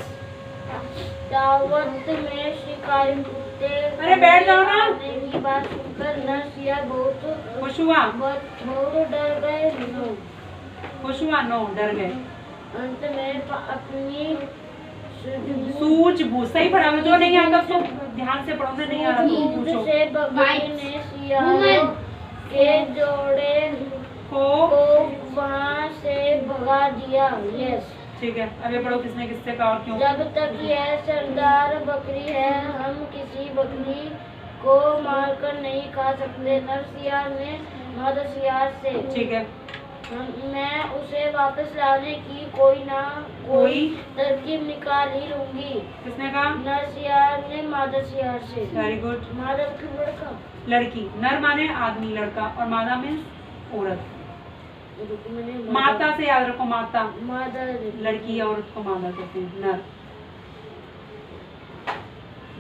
[SPEAKER 3] दावत में शिकारी कुत्ते
[SPEAKER 1] अरे बैठ जाओ ना।
[SPEAKER 3] की बात सुनकर नरसियार बहुत
[SPEAKER 1] खुश हुआ?
[SPEAKER 3] बहुत डर गए।
[SPEAKER 1] खुश हुआ? नो, डर गए।
[SPEAKER 3] अंत में अपनी
[SPEAKER 1] सूझबूझ, सही पढ़ा। जो नहीं आता उसको ध्यान से पढ़ो, नहीं आ रहा तो पूछो।
[SPEAKER 3] से बकरी ने सियारों के जोड़े
[SPEAKER 1] को
[SPEAKER 3] को वहाँ से भगा दिया। यस।
[SPEAKER 1] ठीक है, अब ये पढ़ो किसने किससे कहा और क्यों।
[SPEAKER 3] जब तक यह सरदार बकरी है हम किसी बकरी को मारकर नहीं खा सकते। नर सियार ने मादा सियार से।
[SPEAKER 1] ठीक है,
[SPEAKER 3] मैं उसे वापस लाने की कोई ना कोई तरकीब निकाल ही लूंगी।
[SPEAKER 1] किसने कहा।
[SPEAKER 3] नर सियार ने मादा सियार से।
[SPEAKER 1] Very good.
[SPEAKER 3] मादा की लड़का
[SPEAKER 1] लड़की, नर माने आदमी, लड़का, और मादा मीन्स औरत। माता से याद रखो, माता
[SPEAKER 3] मादा
[SPEAKER 1] लड़की या औरत को मादा कहते हैं। नर,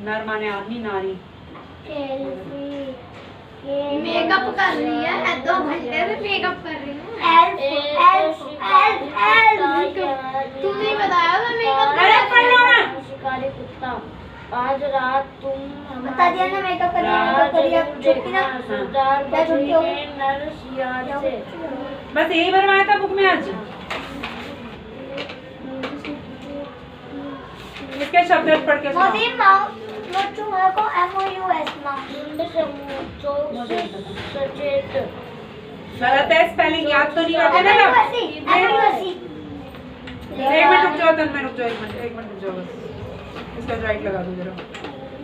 [SPEAKER 1] नर माने आदमी, नारी।
[SPEAKER 2] मेकअप कर रही है 2 घंटे से मेकअप कर रही है। तूने बताया था मेकअप।
[SPEAKER 1] अरे पढ़ो ना।
[SPEAKER 3] शिकारी कुत्ता, आज रात तुम
[SPEAKER 2] बता दिया ना मेकअप कर रही है। छुट्टी ना
[SPEAKER 3] सरदार बकरी ने नर सियार से।
[SPEAKER 1] बस यही भरवाया था बुक में आज। इसके शब्द पढ़ के सुनाओ।
[SPEAKER 2] को MOUS
[SPEAKER 3] सचेत।
[SPEAKER 1] गलत है, स्पेलिंग याद तो नहीं करते ना लोग। एक मिनट रुक जाओ, तन में रुक जाओ, एक मिनट रुक जाओ बस। इसका राइट लगा दो जरा।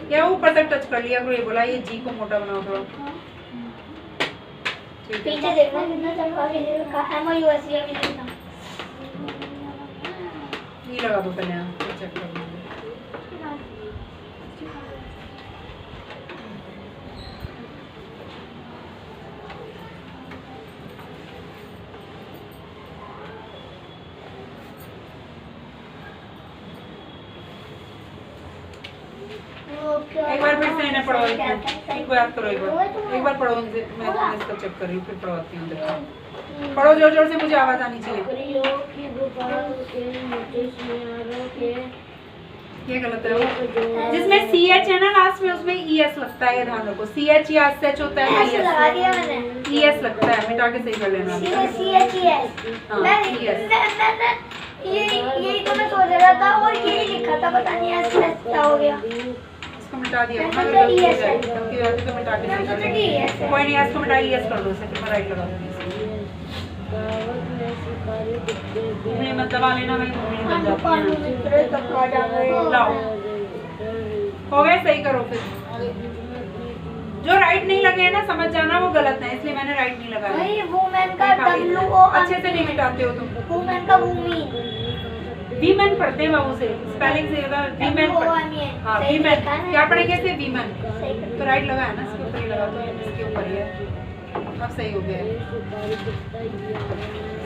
[SPEAKER 1] क्या ऊपर तक टच कर लिया, ये बोला ये जी को मोटा बनाओ थोड़ा। ठीक है,
[SPEAKER 2] पीछे देखना कितना चमका के लिखा MOUS ये भी लिखना।
[SPEAKER 1] ये लगा दो पहले, यहाँ चेक कर लो। एक बार फिर से इन्हें पढ़ो, इनको याद करो एक बार पढ़ो इनसे। मैं इसका चेक कर रही हूँ, फिर पढ़वाती हूँ। देखो पढ़ो जोर जोर से, मुझे आवाज आनी चाहिए।
[SPEAKER 3] बकरियों की गुफा के मोटे सियारों के
[SPEAKER 1] ये गलत है वो। जिसमें CH है ना लास्ट में, उसमें ES लगता है, ये ध्यान रखो। CH या SH होता है,
[SPEAKER 2] ऐसे लगा दिया मैंने।
[SPEAKER 1] ES लगता है, मिटा के सही कर लेना।
[SPEAKER 2] CHES यही तो मैं सोच रहा था और यही लिखा था, पता नहीं ऐसे क्या हो गया।
[SPEAKER 1] इसको मिटा दिया ना, अगर गलती हो जाए गलती हो जाती तो मिटा के सही कर लेना। कोई नहीं, इसको मिटा ES कर दो, इसे फिर मैं राइट लगा दूंगी। उंगली मत दबा लेना, मैं उंगली दब जाती है। लाओ, हो गए, सही करो फिर। जो राइट नहीं लगे हैं ना, समझ जाना वो गलत है, इसलिए मैंने राइट नहीं लगाया।
[SPEAKER 2] भाई वुमेन का WO
[SPEAKER 1] अच्छे से नहीं मिटाते हो तुम।
[SPEAKER 2] वुमेन का वुमी
[SPEAKER 1] वीमेन पढ़ते हैं बाबू से, स्पेलिंग से होगा वीमेन पढ़ते। हाँ वीमेन, क्या पढ़ेंगे से वीमेन, तो राइट लगा है ना, इसके ऊपर ही लगा दो, इसके ऊपर ही है। अब सही हो गया है,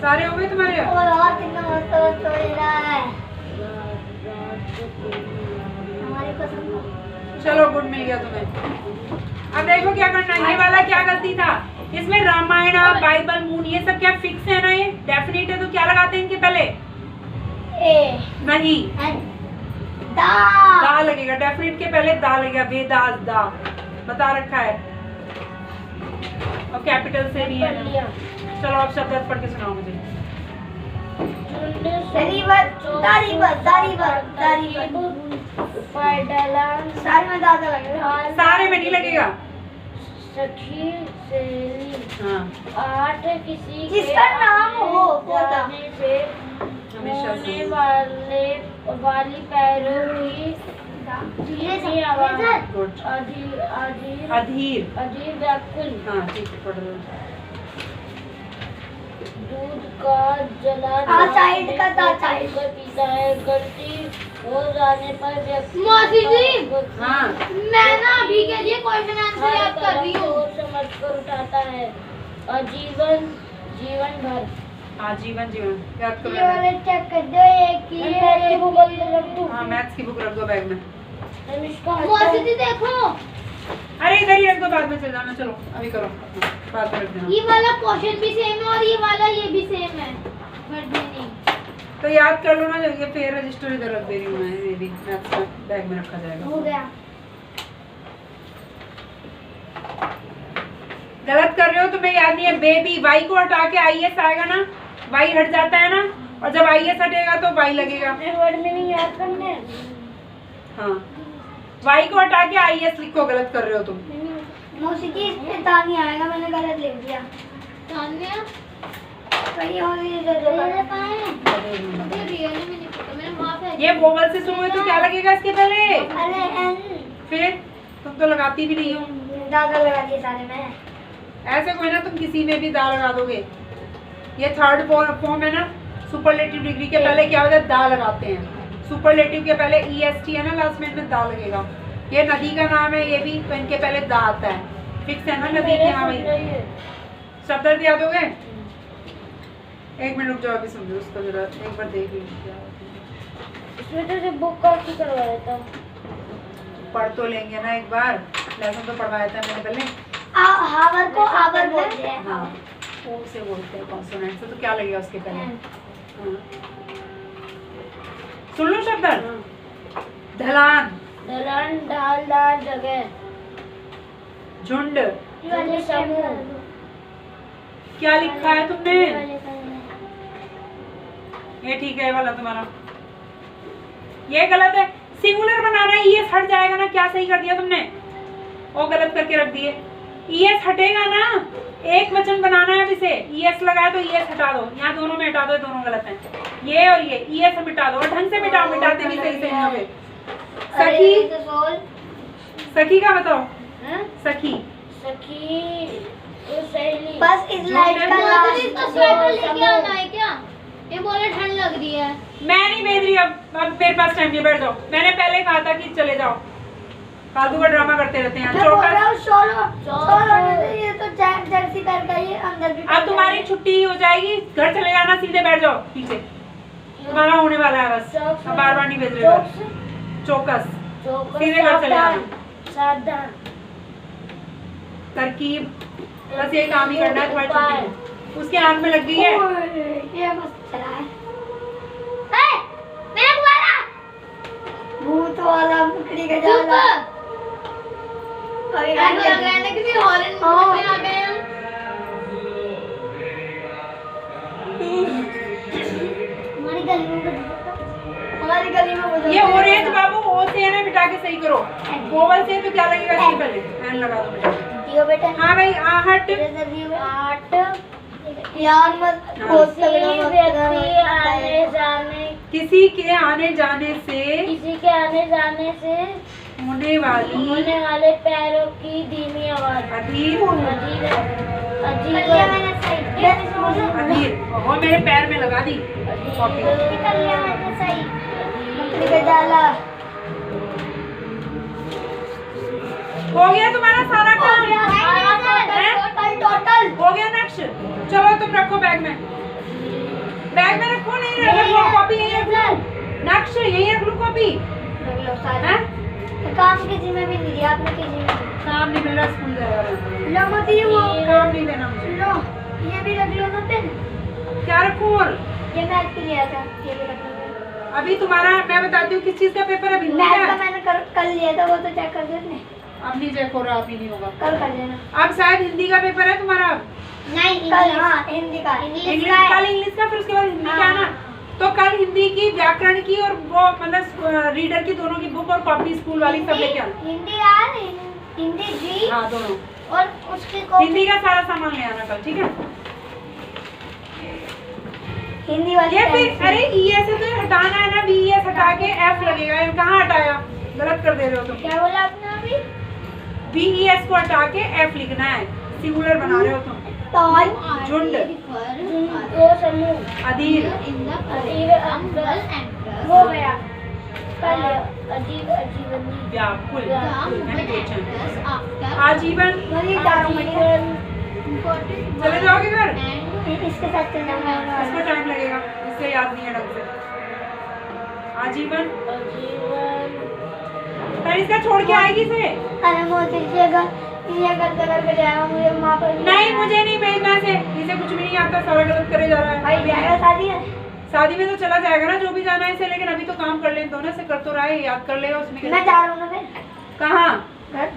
[SPEAKER 1] सारे हो गए तुम्हारे।
[SPEAKER 2] और कितना मस्त हो रहा है हमारी पसंद का।
[SPEAKER 1] चलो गुड, मिल गया तुम्हें। अब देखो क्या करना है। ये वाला क्या गलती था, इसमें रामायण, बाइबल, मून, ये सब क्या फिक्स है ना, ये डेफिनेट है, तो क्या लगाते हैं इनके पहले।
[SPEAKER 2] ए
[SPEAKER 1] नहीं,
[SPEAKER 2] दा
[SPEAKER 1] दा लगेगा, डेफिनेट के पहले दा लगेगा। वेदास, दा बता रखा है, और कैपिटल से भी है। चलो अब शब्द पढ़ के सुनाओ मुझे। सारे में नहीं लगेगा।
[SPEAKER 3] सखी सहेली,
[SPEAKER 1] हाँ,
[SPEAKER 3] 8 किसी
[SPEAKER 2] जिसका नाम हो
[SPEAKER 3] जाने से
[SPEAKER 1] हमेशा
[SPEAKER 3] होने वाली पैरों की आवाज।
[SPEAKER 1] गुड।
[SPEAKER 3] अधीर अधीर
[SPEAKER 1] अधीर,
[SPEAKER 3] अधीर व्याकुल।
[SPEAKER 1] हाँ ठीक है, पढ़ लो।
[SPEAKER 3] दूध का जला
[SPEAKER 2] साइड का था, साइड
[SPEAKER 3] कर पीता है। गलती हो जाने पर व्यक्ति
[SPEAKER 2] मौसी जी,
[SPEAKER 1] हाँ,
[SPEAKER 2] मैं ना अभी के लिए क्वेश्चन आंसर याद कर रही हूँ।
[SPEAKER 3] समझ कर उठाता है। आजीवन, जीवन भर।
[SPEAKER 1] आजीवन, जीवन याद करो।
[SPEAKER 2] ये वाले चेक कर दो, एक ही है।
[SPEAKER 1] हाँ, मैथ्स की बुक रख दो बैग में।
[SPEAKER 2] मौसी जी देखो,
[SPEAKER 1] अरे इधर ही रख दो, बाद में चल जाना। चलो अभी करो, बाद में रख देना।
[SPEAKER 2] ये वाला क्वेश्चन भी सेम है और ये वाला ये भी सेम है, बट नहीं।
[SPEAKER 1] तो याद कर लो ना, ये फेयर रजिस्टर इधर रख दे रही हूँ मैं, ये भी मैथ्स का बैग में रखा जाएगा।
[SPEAKER 2] हो गया।
[SPEAKER 1] गलत कर रहे हो, तुम्हें याद नहीं है। बेबी, वाई को हटा के IS आएगा ना, वाई हट जाता है ना, और जब IS हटेगा तो वाई लगेगा।
[SPEAKER 3] वर्ड में नहीं याद करने।
[SPEAKER 1] हाँ, वाई को हटा के IS लिखो, गलत कर रहे हो तुम।
[SPEAKER 2] मौसीकी इस पे तानिया आएगा, मैंने गलत लिख दिया। तानिया कहीं और ये दे दो। मुझे रियली में नहीं पता, मैंने माफ है।
[SPEAKER 1] ये वोवल से शुरू हुई तो क्या लगेगा इसके पहले?
[SPEAKER 2] अरे एन।
[SPEAKER 1] फिर तुम तो लगाती भी नहीं हो।
[SPEAKER 2] दादा लगा दिए सारे में।
[SPEAKER 1] ऐसे कोई ना तुम किसी में भी दा लगा दोगे। ये थर्ड फॉर्म है ना, सुपरलेटिव डिग्री के पहले क्या होता है? दा लगाते हैं। सुपरलेटिव के पहले EST है ना लास्ट में दा लगेगा। ये नदी का नाम है, ये भी तो इनके पहले दा आता है। फिक्स है ना नदी के? हाँ भाई, शब्द याद हो गए? एक मिनट रुक जाओ, अभी समझो उसको जरा, एक बार देख लीजिए।
[SPEAKER 3] इसमें तो सिर्फ बुक कॉपी करवाया था।
[SPEAKER 1] पढ़ तो लेंगे ना एक बार, लेसन तो पढ़वाया था मैंने पहले।
[SPEAKER 2] हावर को आवर बोलते हैं।
[SPEAKER 1] हाँ, ओ से बोलते हैं कॉन्सोनेंट से, तो क्या लगेगा उसके पहले? हाँ। सुन लो शब्द। ढलान,
[SPEAKER 3] ढलान, ढाल, डाल, जगह।
[SPEAKER 1] झुंड,
[SPEAKER 3] समूह।
[SPEAKER 1] क्या लिखा है तुमने? ये ठीक है, ये वाला तुम्हारा। ये गलत है, सिंगुलर बनाना है, ES हट जाएगा ना। क्या सही कर दिया तुमने? वो गलत करके रख दिए। ES हटेगा ना, एक वचन बनाना है। अब इसे ES लगाया तो ES हटा दो, यहाँ दोनों में हटा दो, दोनों गलत हैं। ये और ये ES मिटा दो, और ढंग से मिटाओ, मिटाते भी सही से नहीं होगे। सखी, सखी का बताओ। सखी,
[SPEAKER 3] सखी, सहेली।
[SPEAKER 2] बस इस लाइट का नाम।
[SPEAKER 3] इसका स्वेटर लेके आना
[SPEAKER 2] है क्या? ये बोले ठंड लग रही है।
[SPEAKER 1] मैं नहीं भेज रही अब मेरे पास टाइम नहीं, बैठ जाओ। मैंने पहले कहा था कि चले जाओ, फालतू का ड्रामा करते रहते हैं।
[SPEAKER 2] ये तो जर्सी पहन का, ये अंदर भी।
[SPEAKER 1] अब तुम्हारी छुट्टी हो जाएगी, घर चले जाना, सीधे बैठ जाओ पीछे, तुम्हारा होने वाला है बस। अब बार बार नहीं भेज रहे। चौकस, सीधे घर चले जाना।
[SPEAKER 3] सावधान,
[SPEAKER 1] तरकीब, बस ये काम ही करना है तुम्हारी छुट्टी में। उसके आंख में लग गई है।
[SPEAKER 2] ये मस्त चला है। मेरा गुब्बारा, भूत वाला मुकड़ी का जाला। अरे लग रहा है ना किसी हॉरर मूवी में आ गए हम। हमारी गली में
[SPEAKER 1] ये ऑरेंज बाबू, ओ से है ना, मिटा के सही करो। वोवल से तो क्या लगेगा इसके पहले? एन लगा दो बेटा।
[SPEAKER 2] दियो बेटा।
[SPEAKER 1] हाँ भाई, आहट,
[SPEAKER 2] आठ। यार मत
[SPEAKER 3] आने जाने,
[SPEAKER 1] किसी के आने जाने से,
[SPEAKER 3] किसी के आने जाने से
[SPEAKER 1] होने
[SPEAKER 3] वाले पैरों की धीमी आवाज।
[SPEAKER 1] अधीर,
[SPEAKER 2] अधीर।
[SPEAKER 1] वो मेरे पैर में लगा दी कॉपी। हो गया तुम्हारा सारा काम?
[SPEAKER 2] टोटल
[SPEAKER 1] हो गया नेक्स्ट। चलो तुम रखो बैग में, बैग में रखो। नहीं रखो कॉपी, यहीं रख लो। नेक्स्ट यहीं रख लो कॉपी।
[SPEAKER 2] काम किसी में भी नहीं दिया आपने, किसी में
[SPEAKER 1] काम नहीं मिल रहा, स्कूल जाएगा।
[SPEAKER 2] लो मत ये वो
[SPEAKER 1] काम नहीं देना मुझे।
[SPEAKER 2] लो ये भी रख लो ना पेन।
[SPEAKER 1] क्या रखूं? और
[SPEAKER 2] ये मैथ के लिया था, ये भी रख लो।
[SPEAKER 1] अभी तुम्हारा मैं बताती हूँ किस चीज का पेपर है।
[SPEAKER 2] मैथ का मैंने कल लिया था, वो तो चेक कर देना।
[SPEAKER 1] अब नहीं चेक हो रहा, अभी नहीं होगा,
[SPEAKER 2] कल कर देना।
[SPEAKER 1] अब शायद हिंदी का पेपर है तुम्हारा।
[SPEAKER 2] नहीं कल, हाँ हिंदी का।
[SPEAKER 1] इंग्लिश कल, इंग्लिश का, फिर उसके बाद हिंदी का है ना। तो कल हिंदी की, व्याकरण की और वो मतलब रीडर की, दोनों की बुक और कॉपी स्कूल वाली सब लेके आना।
[SPEAKER 2] हिंदी यार, हिंदी जी।
[SPEAKER 1] हाँ दोनों,
[SPEAKER 2] और उसकी कॉपी।
[SPEAKER 1] हिंदी का सारा सामान ले आना कल, ठीक है?
[SPEAKER 2] हिंदी वाली
[SPEAKER 1] ये फिर अरे ES से तो ये हटाना है ना, VES हटा के F लगेगा। ये कहाँ हटाया? गलत कर दे रहे हो तुम।
[SPEAKER 2] क्या बोला आपने अभी?
[SPEAKER 1] VES को हटा के F लिखना है, सिंगुलर बना रहे हो तुम। झुंड,
[SPEAKER 3] दो समूह।
[SPEAKER 1] अधीर,
[SPEAKER 3] अधीर, अम्बल,
[SPEAKER 2] हो गया।
[SPEAKER 3] अजीब, अजीवनी,
[SPEAKER 1] व्याकुल, आजीवन। चले जाओगे घर?
[SPEAKER 2] इसके साथ चलना है।
[SPEAKER 1] इसको टाइम लगेगा, इससे याद नहीं है ढंग से। आजीवन, पर इसका छोड़ के आएगी इसे।
[SPEAKER 2] अरे मोदी जी ये करके जाएगा, मुझे वहाँ पर
[SPEAKER 1] नहीं, मुझे नहीं भेजना इसे, इसे कुछ भी नहीं आता, सारा गलत करे जा रहा है।
[SPEAKER 2] भाई जाएगा शादी है।
[SPEAKER 1] शादी में तो चला जाएगा ना, जो भी जाना है इसे, लेकिन अभी तो काम कर ले दो ना, से कर तो रहा है, याद कर लेगा उसमें।
[SPEAKER 2] मैं जा रहा हूँ ना फिर।
[SPEAKER 1] कहाँ?
[SPEAKER 2] घर।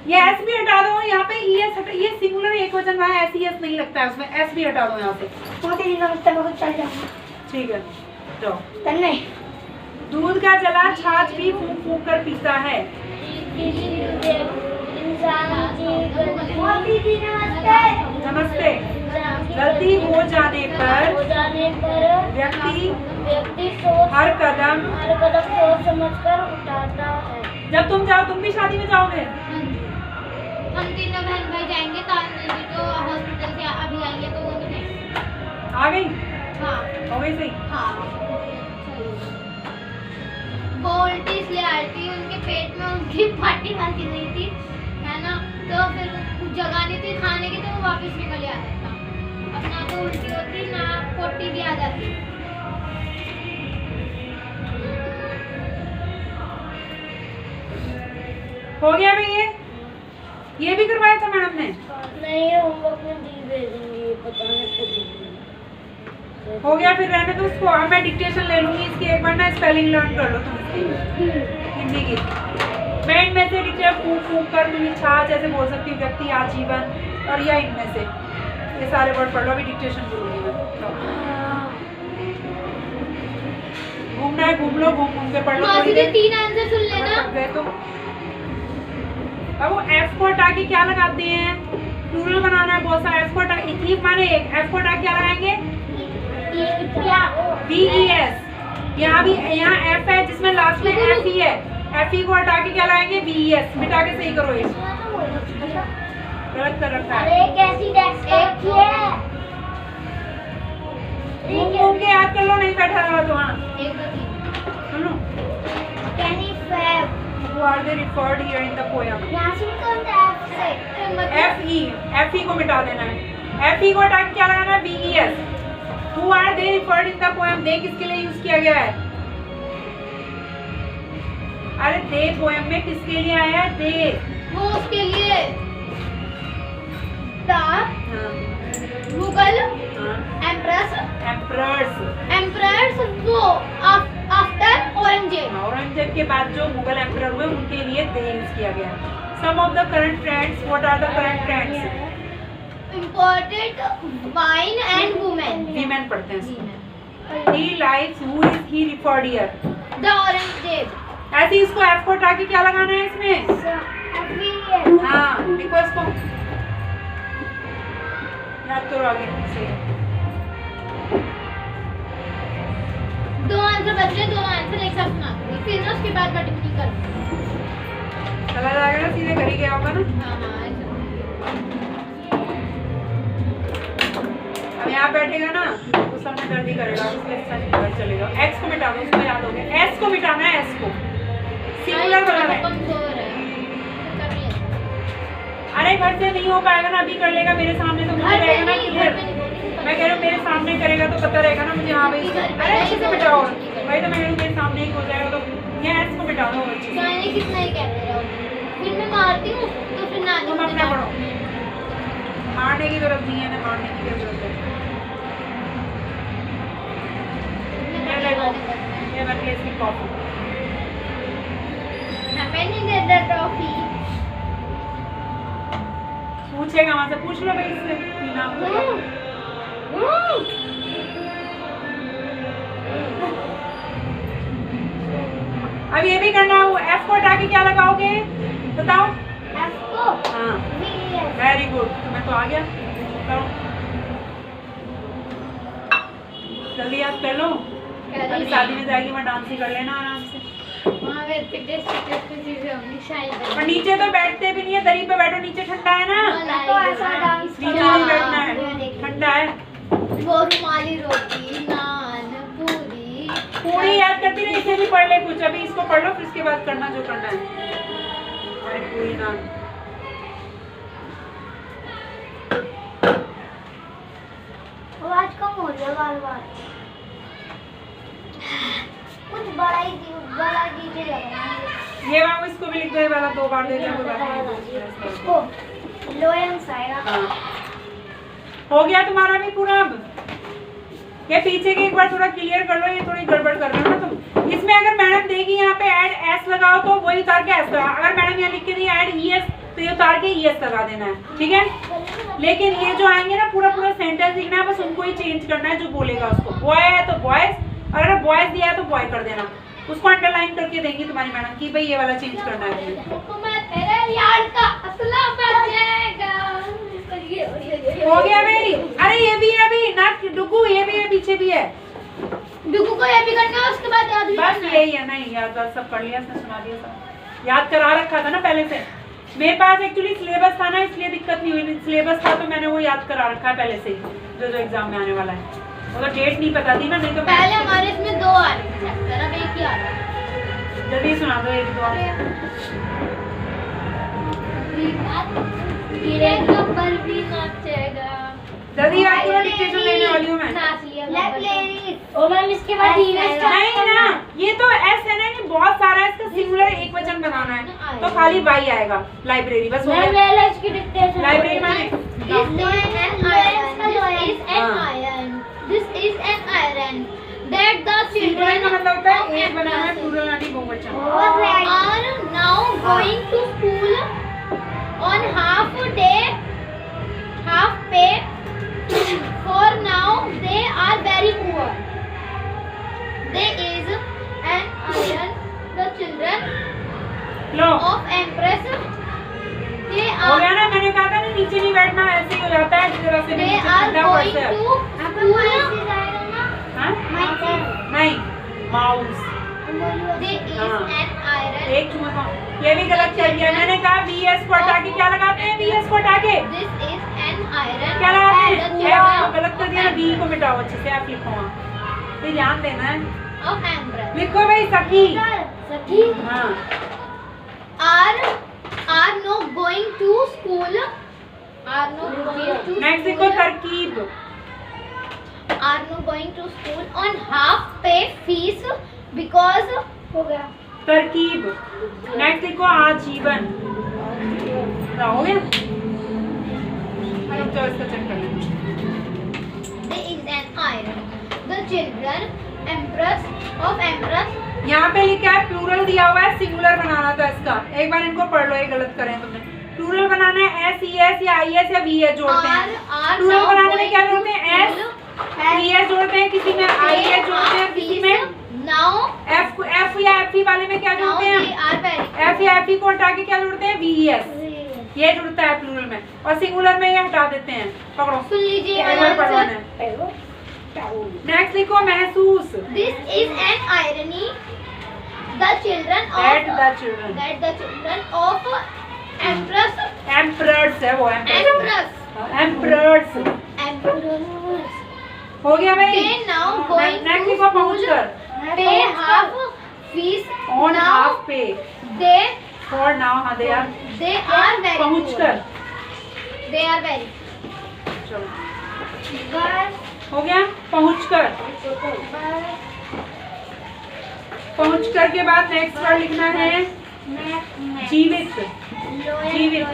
[SPEAKER 1] ये S भी हटा दो, यहाँ पे ES हटा, ये सिंगुलर एक वचन रहा है, SES नहीं लगता है उसमें, S भी हटा दो यहाँ से।
[SPEAKER 2] मोदी जी नमस्ते, मैं खुद चल जाऊँगा।
[SPEAKER 1] ठीक है, जाओ।
[SPEAKER 2] तन्ने
[SPEAKER 1] दूध का जला छाछ भी फूंक फूंक कर पीता है।
[SPEAKER 3] इंसान की
[SPEAKER 2] दीदी नमस्ते।
[SPEAKER 1] नमस्ते। गलती हो जाने पर व्यक्ति हर कदम
[SPEAKER 3] सोच समझकर उठाता है।
[SPEAKER 1] जब तुम जाओ, तुम भी शादी में जाओगे?
[SPEAKER 2] हम तीनों बहन भाई जाएंगे तानवी जो हॉस्पिटल से अभी आई है तो वो नहीं जाएंगे।
[SPEAKER 1] आ गई?
[SPEAKER 2] हाँ
[SPEAKER 1] हो गई सही?
[SPEAKER 2] हाँ वो उल्टी इसलिए आई थी, उनके पेट में उनकी फाटी फंसी हुई थी है ना, तो फिर कुछ जगह नहीं थी खाने की तो वो वापस निकल आता था। अब ना तो उल्टी होती ना पोटी भी आ जाती।
[SPEAKER 1] हो गया भाई? ये भी करवाया था मैडम ने?
[SPEAKER 3] नहीं, होमवर्क में दी भेजेंगे, पता नहीं कब भेजेंगे।
[SPEAKER 1] हो गया, फिर रहने दो उसको। अब मैं डिक्टेशन ले लूंगी इसकी, एक बार ना स्पेलिंग लर्न कर लो तुम इसकी हिंदी की। मैं इनमें से डिक्टेशन फूक फूक कर दूंगी, छाछ ऐसे बोल सकती हूँ, व्यक्ति, आजीवन और या इनमें से ये सारे वर्ड पढ़ लो। अभी डिक्टेशन बोलूंगी मैं। घूमना है घूम लो, घूम घूम के पढ़ लो।
[SPEAKER 2] मासी के 3 आंसर सुन लेना।
[SPEAKER 1] गए तो अब वो एफ को हटा के क्या लगाते हैं? प्लूरल बनाना है बहुत सारा। एफ को हटा, इथीप माने एक, एफ को हटा क्या लगाएंगे? VES। यहाँ भी यहाँ एफ है जिसमें लास्ट में एफ ही है, एफ ई को हटा के क्या लगाएंगे? VES। मिटा के सही करो, ये गलत कर रखा है।
[SPEAKER 3] अरे कैसी डेस्क एक है।
[SPEAKER 1] घूम के याद कर लो, नहीं बैठा रहा तो। हाँ
[SPEAKER 2] 1 2 3
[SPEAKER 1] सुनो।
[SPEAKER 3] Can you fab?
[SPEAKER 1] Who are they referred here in the poem?
[SPEAKER 3] यहाँ से कौन सा F से?
[SPEAKER 1] एफ ई को मिटा देना है। एफ ई को हटा के क्या लगाना है? VES। Who are they referred in the poem? दे किसके लिए यूज किया गया है? अरे दे पोएम में किसके लिए आया है? दे
[SPEAKER 2] वो उसके लिए द
[SPEAKER 1] हाँ,
[SPEAKER 2] मुगल
[SPEAKER 1] हाँ,
[SPEAKER 2] एम्परर्स
[SPEAKER 1] एम्परर्स
[SPEAKER 2] वो आफ्टर औरंगजेब।
[SPEAKER 1] औरंगजेब के बाद जो मुगल एम्परर हुए उनके लिए दे यूज किया गया। Some of the current trends, what are the current trends?
[SPEAKER 2] Imported wine and women.
[SPEAKER 1] Women पढ़ते हैं। He likes, who is he referred here?
[SPEAKER 2] The Aurangzeb.
[SPEAKER 1] ऐसे ही इसको एफ को हटा के क्या लगाना है इसमें? हाँ, लिखो इसको, याद करो आगे से।
[SPEAKER 2] 2 आंसर बचे, 2 आंसर एक साथ सुना दूंगी, फिर ना उसके बाद मल्टीप्लाई कर दूंगी।
[SPEAKER 1] चला जाएगा ना, सीधे घर ही गया होगा ना।
[SPEAKER 2] हाँ हाँ
[SPEAKER 1] अब यहाँ बैठेगा ना तो सब में दर्द ही करेगा, उसके साथ घर चलेगा। एक्स को मिटा दो, उसको याद हो गया। एस को मिटाना है, एस को सिंगुलर बनाना है।
[SPEAKER 2] कमजोर है कभी है।
[SPEAKER 1] अरे घर से नहीं हो पाएगा ना, अभी कर लेगा मेरे सामने तो मुझे रहेगा ना क्लियर। मैं कह रही हूँ मेरे सामने करेगा तो पता रहेगा ना मुझे। हाँ भाई, अरे अच्छे से मिटाओ भाई, तो मैं कह रही हूँ मेरे सामने ही हो जाएगा तो ये एस को मिटा दो अच्छे से।
[SPEAKER 2] मैंने कितना ही कहते रहो, फिर मैं मारती हूँ तो फिर नानी
[SPEAKER 1] तुम
[SPEAKER 2] मुझे
[SPEAKER 1] अपना पढ़ो,
[SPEAKER 2] डांटती है।
[SPEAKER 1] मारने की जरूरत नहीं है ना, मारने की क्या जरूरत है? ये देखो, ये बन गई इसकी कॉपी।
[SPEAKER 2] मैंने दे दी ट्रॉफी।
[SPEAKER 1] पूछेगा वहां से, पूछ लो भाई इससे पीना। अब ये भी करना है। एफ को हटा के क्या लगाओगे बताओ?
[SPEAKER 3] F को
[SPEAKER 1] हाँ
[SPEAKER 3] VES।
[SPEAKER 1] वेरी गुड, तुम्हें तो आ गया। करो जल्दी याद कर लो, अभी शादी में जाएगी मैं डांस ही कर लेना आराम से।
[SPEAKER 2] वहाँ पे टेस्ट चीजें होंगी शायद।
[SPEAKER 1] और नीचे तो बैठते भी नहीं है, दरी पे बैठो, नीचे ठंडा है ना,
[SPEAKER 3] तो ऐसा डांस
[SPEAKER 1] नीचे नहीं बैठना है, ठंडा है।
[SPEAKER 2] वो रुमाली रोटी, नान, पूरी।
[SPEAKER 1] पूरी याद करती रही, इसे भी पढ़ ले कुछ। अभी इसको पढ़ लो, फिर इसके बाद करना जो करना है। अरे पूरी नान,
[SPEAKER 3] आवाज कम हो रही है बार-बार। कुछ बड़ा डीजे लगाना है।
[SPEAKER 1] ये बाबू इसको भी लिख दो, ये वाला 2 बार दे दो।
[SPEAKER 3] इसको लोयंस आएगा।
[SPEAKER 1] हाँ। हो गया तुम्हारा भी पूरा। अब ये पीछे के एक बार थोड़ा क्लियर कर लो, ये थोड़ी गड़बड़ कर रहे हो ना तुम। इसमें अगर मैडम देगी यहाँ पे ऐड एस लगाओ तो वही उतार के एस लगा। अगर मैडम यहाँ लिख के दी ऐड ES तो ये उतार के ES लगा देना है, ठीक है। लेकिन ये जो आएंगे ना पूरा पूरा सेंटेंस लिखना है, बस उनको ही चेंज करना है जो बोलेगा उसको। बॉय है तो बॉयज, और अगर बॉयज दिया है तो बॉय कर देना। उसको अंडरलाइन करके देंगी तुम्हारी मैडम की भाई ये वाला चेंज करना है।
[SPEAKER 2] तो मैं तेरे यार का असला बचेगा।
[SPEAKER 1] हो गया मेरी। अरे ये भी है अभी ना डुगू, ये भी है, पीछे भी है।
[SPEAKER 2] डुगू को ये भी करना है, उसके बाद याद भी
[SPEAKER 1] बस
[SPEAKER 2] करना है।
[SPEAKER 1] यही है। नहीं याद सब पढ़ लिया, इसने सुना दिया, सब याद करा रखा था ना पहले से। मेरे पास एक्चुअली सिलेबस था ना, इसलिए दिक्कत नहीं हुई। सिलेबस था तो मैंने वो याद करा रखा है पहले से ही, जो जो एग्जाम में आने वाला है। वो तो डेट नहीं पता थी ना, नहीं तो
[SPEAKER 2] पहले हमारे इसमें 2 आ रहे थे चैप्टर, अब एक ही आ रहा है।
[SPEAKER 1] जल्दी सुना दो एक दो।
[SPEAKER 2] गिरेगा पर भी नाचेगा।
[SPEAKER 1] जल्दी याद करो, डिक्टेशन लेने वाली हूँ मैं।
[SPEAKER 2] नाच लिया
[SPEAKER 3] ओ मैम इसके बाद
[SPEAKER 1] नहीं ना, ये तो एस है ना, ये बहुत सारा है, इसका सिंगुलर एक वचन बनाना है, तो खाली वाई आएगा। लाइब्रेरी बस हो
[SPEAKER 3] मैम
[SPEAKER 1] गया।
[SPEAKER 3] ले लो इसकी डिक्टेशन।
[SPEAKER 1] लाइब्रेरी माने
[SPEAKER 2] This is an iron that the
[SPEAKER 1] singular
[SPEAKER 2] children
[SPEAKER 1] का मतलब होता है
[SPEAKER 2] of
[SPEAKER 1] एक बनाना है,
[SPEAKER 2] Ambrose
[SPEAKER 1] प्लूरल यानी बहुवचन।
[SPEAKER 2] are now going to school on half pay, for now they are very poor. There is an iron, the children
[SPEAKER 1] low
[SPEAKER 2] of Empress, they
[SPEAKER 1] हो
[SPEAKER 2] are
[SPEAKER 1] गया ना, मैंने कहा था ना नीचे नहीं बैठना, ऐसे ही हो जाता है जरा से
[SPEAKER 2] they
[SPEAKER 1] नीचे
[SPEAKER 2] are
[SPEAKER 1] ठंडा
[SPEAKER 2] going
[SPEAKER 1] पड़ता है।
[SPEAKER 2] to school.
[SPEAKER 1] हाँ? नहीं, माउस।
[SPEAKER 2] There is
[SPEAKER 1] हाँ।
[SPEAKER 2] an iron.
[SPEAKER 1] एक चुम्मा, ये भी गलत कर दिया। मैंने कहा VS को हटा के क्या लगाते हैं, VS को हटा के
[SPEAKER 2] This is an iron.
[SPEAKER 1] क्या लगाते
[SPEAKER 2] The
[SPEAKER 1] हैं,
[SPEAKER 2] children
[SPEAKER 1] F को गलत कर दिया ना, V को मिटाओ अच्छे से, F लिखो वहाँ, ये ध्यान देना है।
[SPEAKER 2] of Ambrose
[SPEAKER 1] लिखो भाई सखी।
[SPEAKER 3] सखी
[SPEAKER 1] हाँ
[SPEAKER 2] are not going to school. Are not going to
[SPEAKER 1] next देखो तरकीब।
[SPEAKER 2] are not going to school on half pay fees because
[SPEAKER 3] हो गया।
[SPEAKER 1] तरकीब। नेक्स्ट देखो आजीवन। हो गया, अब तो इसका चेक कर लेंगे।
[SPEAKER 2] there is an iron. The children Empress of Empress
[SPEAKER 1] यहाँ पे लिखा है प्लूरल दिया हुआ है, सिंगुलर बनाना था इसका। एक बार इनको पढ़ लो, ये गलत करें तुमने। प्लूरल बनाना है एस ई एस या आई एस या वी एस जोड़ते हैं।
[SPEAKER 2] are
[SPEAKER 1] प्लूरल
[SPEAKER 2] now
[SPEAKER 1] बनाने में
[SPEAKER 2] going
[SPEAKER 1] क्या
[SPEAKER 2] to
[SPEAKER 1] जोड़ते हैं, एस
[SPEAKER 2] school.
[SPEAKER 1] वी एस जोड़ते हैं, किसी में आई
[SPEAKER 2] They
[SPEAKER 1] एस जोड़ते हैं,
[SPEAKER 2] are
[SPEAKER 1] किसी
[SPEAKER 2] fees.
[SPEAKER 1] में
[SPEAKER 2] Now
[SPEAKER 1] एफ एफ या एफ ई वाले में क्या
[SPEAKER 2] now
[SPEAKER 1] जोड़ते
[SPEAKER 2] they
[SPEAKER 1] हैं,
[SPEAKER 2] are very
[SPEAKER 1] एफ या एफ ई को हटा के क्या जोड़ते हैं, वी एस, ये जुड़ता है प्लूरल में। और सिंगुलर में ये हटा देते हैं। पकड़ो,
[SPEAKER 2] सुन लीजिए
[SPEAKER 1] एक बार पढ़वाना है। नेक्स्ट लिखो महसूस।
[SPEAKER 2] This is an irony. The children
[SPEAKER 1] That
[SPEAKER 2] of
[SPEAKER 1] the children,
[SPEAKER 2] that the children of Empress
[SPEAKER 1] emperors है वो,
[SPEAKER 2] Empress
[SPEAKER 1] emperors हो गया भाई।
[SPEAKER 2] they now going
[SPEAKER 1] next
[SPEAKER 2] to
[SPEAKER 1] लिखो पहुँच
[SPEAKER 2] school
[SPEAKER 1] कर,
[SPEAKER 2] pay half fees
[SPEAKER 1] on
[SPEAKER 2] now
[SPEAKER 1] half pay,
[SPEAKER 2] they
[SPEAKER 1] for now, हाँ they are
[SPEAKER 2] very
[SPEAKER 1] पहुँच
[SPEAKER 2] poor.
[SPEAKER 1] कर।
[SPEAKER 2] They are very
[SPEAKER 1] चलो हो गया, पहुँच कर। पहुँच कर के बाद नेक्स्ट वर्ड लिखना है जीवित। जीवित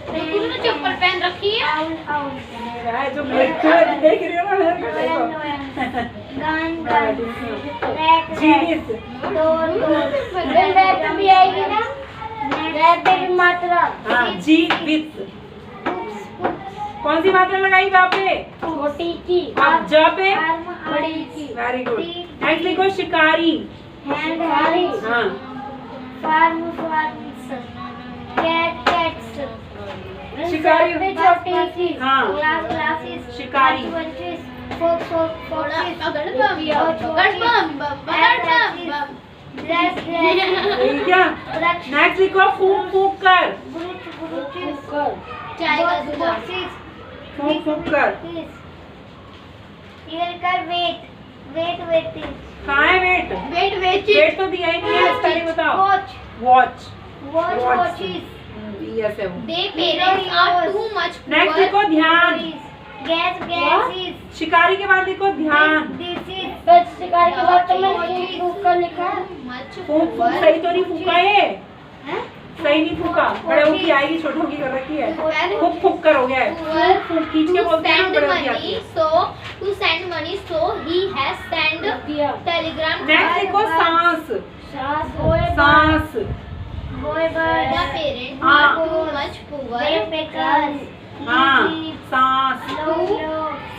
[SPEAKER 2] तुमने चप्पल पहन रखी है
[SPEAKER 1] जो मेरे को देख रही हो ना, मेरे को देखो। जीवित
[SPEAKER 3] भी आएगी ना, भी मात्रा।
[SPEAKER 1] हाँ जीवित। कौन सी मात्रा लगाई वहाँ पे,
[SPEAKER 3] छोटी की,
[SPEAKER 1] अब ज पे
[SPEAKER 3] बड़ी की।
[SPEAKER 1] Very good. नेक्स्ट लिखो शिकारी।
[SPEAKER 3] हैंड
[SPEAKER 1] हाँ शिकारी।
[SPEAKER 3] छोटी की।
[SPEAKER 1] हाँ शिकारी। यही क्या। नेक्स्ट लिखो फूक फूक कर। फूक फूक कर। कहाँ है वेट, वेट तो दिया ही नहीं है, स्पेलिंग बताओ। वॉच, यस है वो।
[SPEAKER 2] They parents are too much poor.
[SPEAKER 1] Next लिखो ध्यान। शिकारी के बाद लिखो ध्यान।
[SPEAKER 3] बस शिकार के बाद तो मैंने फूक कर लिखा है।
[SPEAKER 2] Much
[SPEAKER 1] फूक फूक
[SPEAKER 2] poor.
[SPEAKER 1] सही तो नहीं फूका ये, सही नहीं फूका। बड़ों की आएगी, छोटों की कर रखी है। फूक फूक कर हो गया है। फूक फूक खींच के
[SPEAKER 2] To
[SPEAKER 1] बोलते हैं ना,
[SPEAKER 2] send
[SPEAKER 1] बड़ों की आती
[SPEAKER 2] money,
[SPEAKER 1] है।
[SPEAKER 2] to send money, so he has sent telegram.
[SPEAKER 1] Next लिखो सांस। सांस।
[SPEAKER 2] The parents
[SPEAKER 1] हाँ।
[SPEAKER 2] are too much poor.
[SPEAKER 1] हाँ सांस।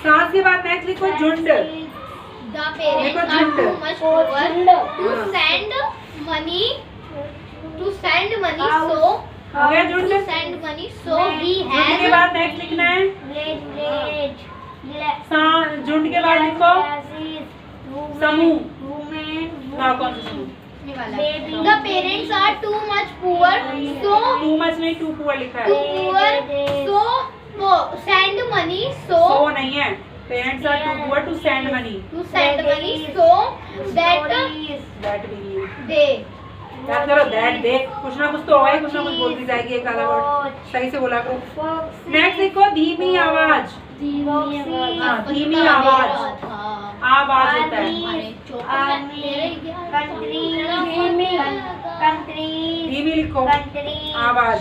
[SPEAKER 1] सांस के बाद नेक्स्ट लिखो झुंड।
[SPEAKER 2] The parents
[SPEAKER 1] देखो
[SPEAKER 2] are
[SPEAKER 1] झुंड।
[SPEAKER 2] too much poor
[SPEAKER 3] झुंड।
[SPEAKER 2] to
[SPEAKER 1] हाँ।
[SPEAKER 2] send money. To send money, so
[SPEAKER 1] हो गया जुड़
[SPEAKER 2] to
[SPEAKER 1] से
[SPEAKER 2] send money, so he
[SPEAKER 1] झुंड के
[SPEAKER 2] has
[SPEAKER 1] बाद नेक्स्ट लिखना है झुंड के बाद लिखो समूह हाँ कौन सा समूह
[SPEAKER 2] the parents are too much poor, so
[SPEAKER 1] too much नहीं टू पुअर लिखा है
[SPEAKER 2] so send money,
[SPEAKER 1] so
[SPEAKER 2] so
[SPEAKER 1] नहीं है parents are too poor to send money
[SPEAKER 2] to send money, so that
[SPEAKER 1] that भी नहीं है
[SPEAKER 2] they
[SPEAKER 1] याद करो दैट दे कुछ ना कुछ तो होगा ही कुछ ना कुछ बोलती जाएगी एक आधा वर्ड सही से बोला करो नेक्स्ट लिखो धीमी आवाज हाँ धीमी आवाज आवाज होता है धीमी लिखो आवाज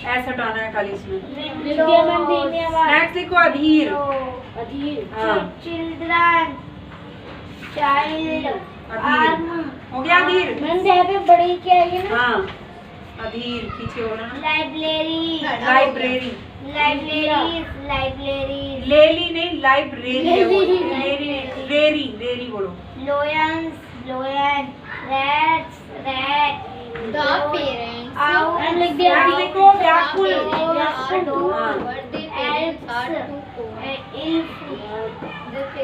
[SPEAKER 1] ऐसा हटाना है खाली इसमें नेक्स्ट लिखो अधीर हाँ
[SPEAKER 2] चिल्ड्रन चाइल्ड
[SPEAKER 1] अधीर हो गया अधीर
[SPEAKER 2] बड़ी क्या है ना
[SPEAKER 1] हाँ अधीर खींचे बोला ना
[SPEAKER 2] लाइब्रेरी
[SPEAKER 1] लाइब्रेरी लेली नहीं लाइब्रेरी है वो लेरी रेरी रेरी बोलो
[SPEAKER 2] लोयन rats rat the parents
[SPEAKER 3] and like they
[SPEAKER 1] next लिखो व्याकुल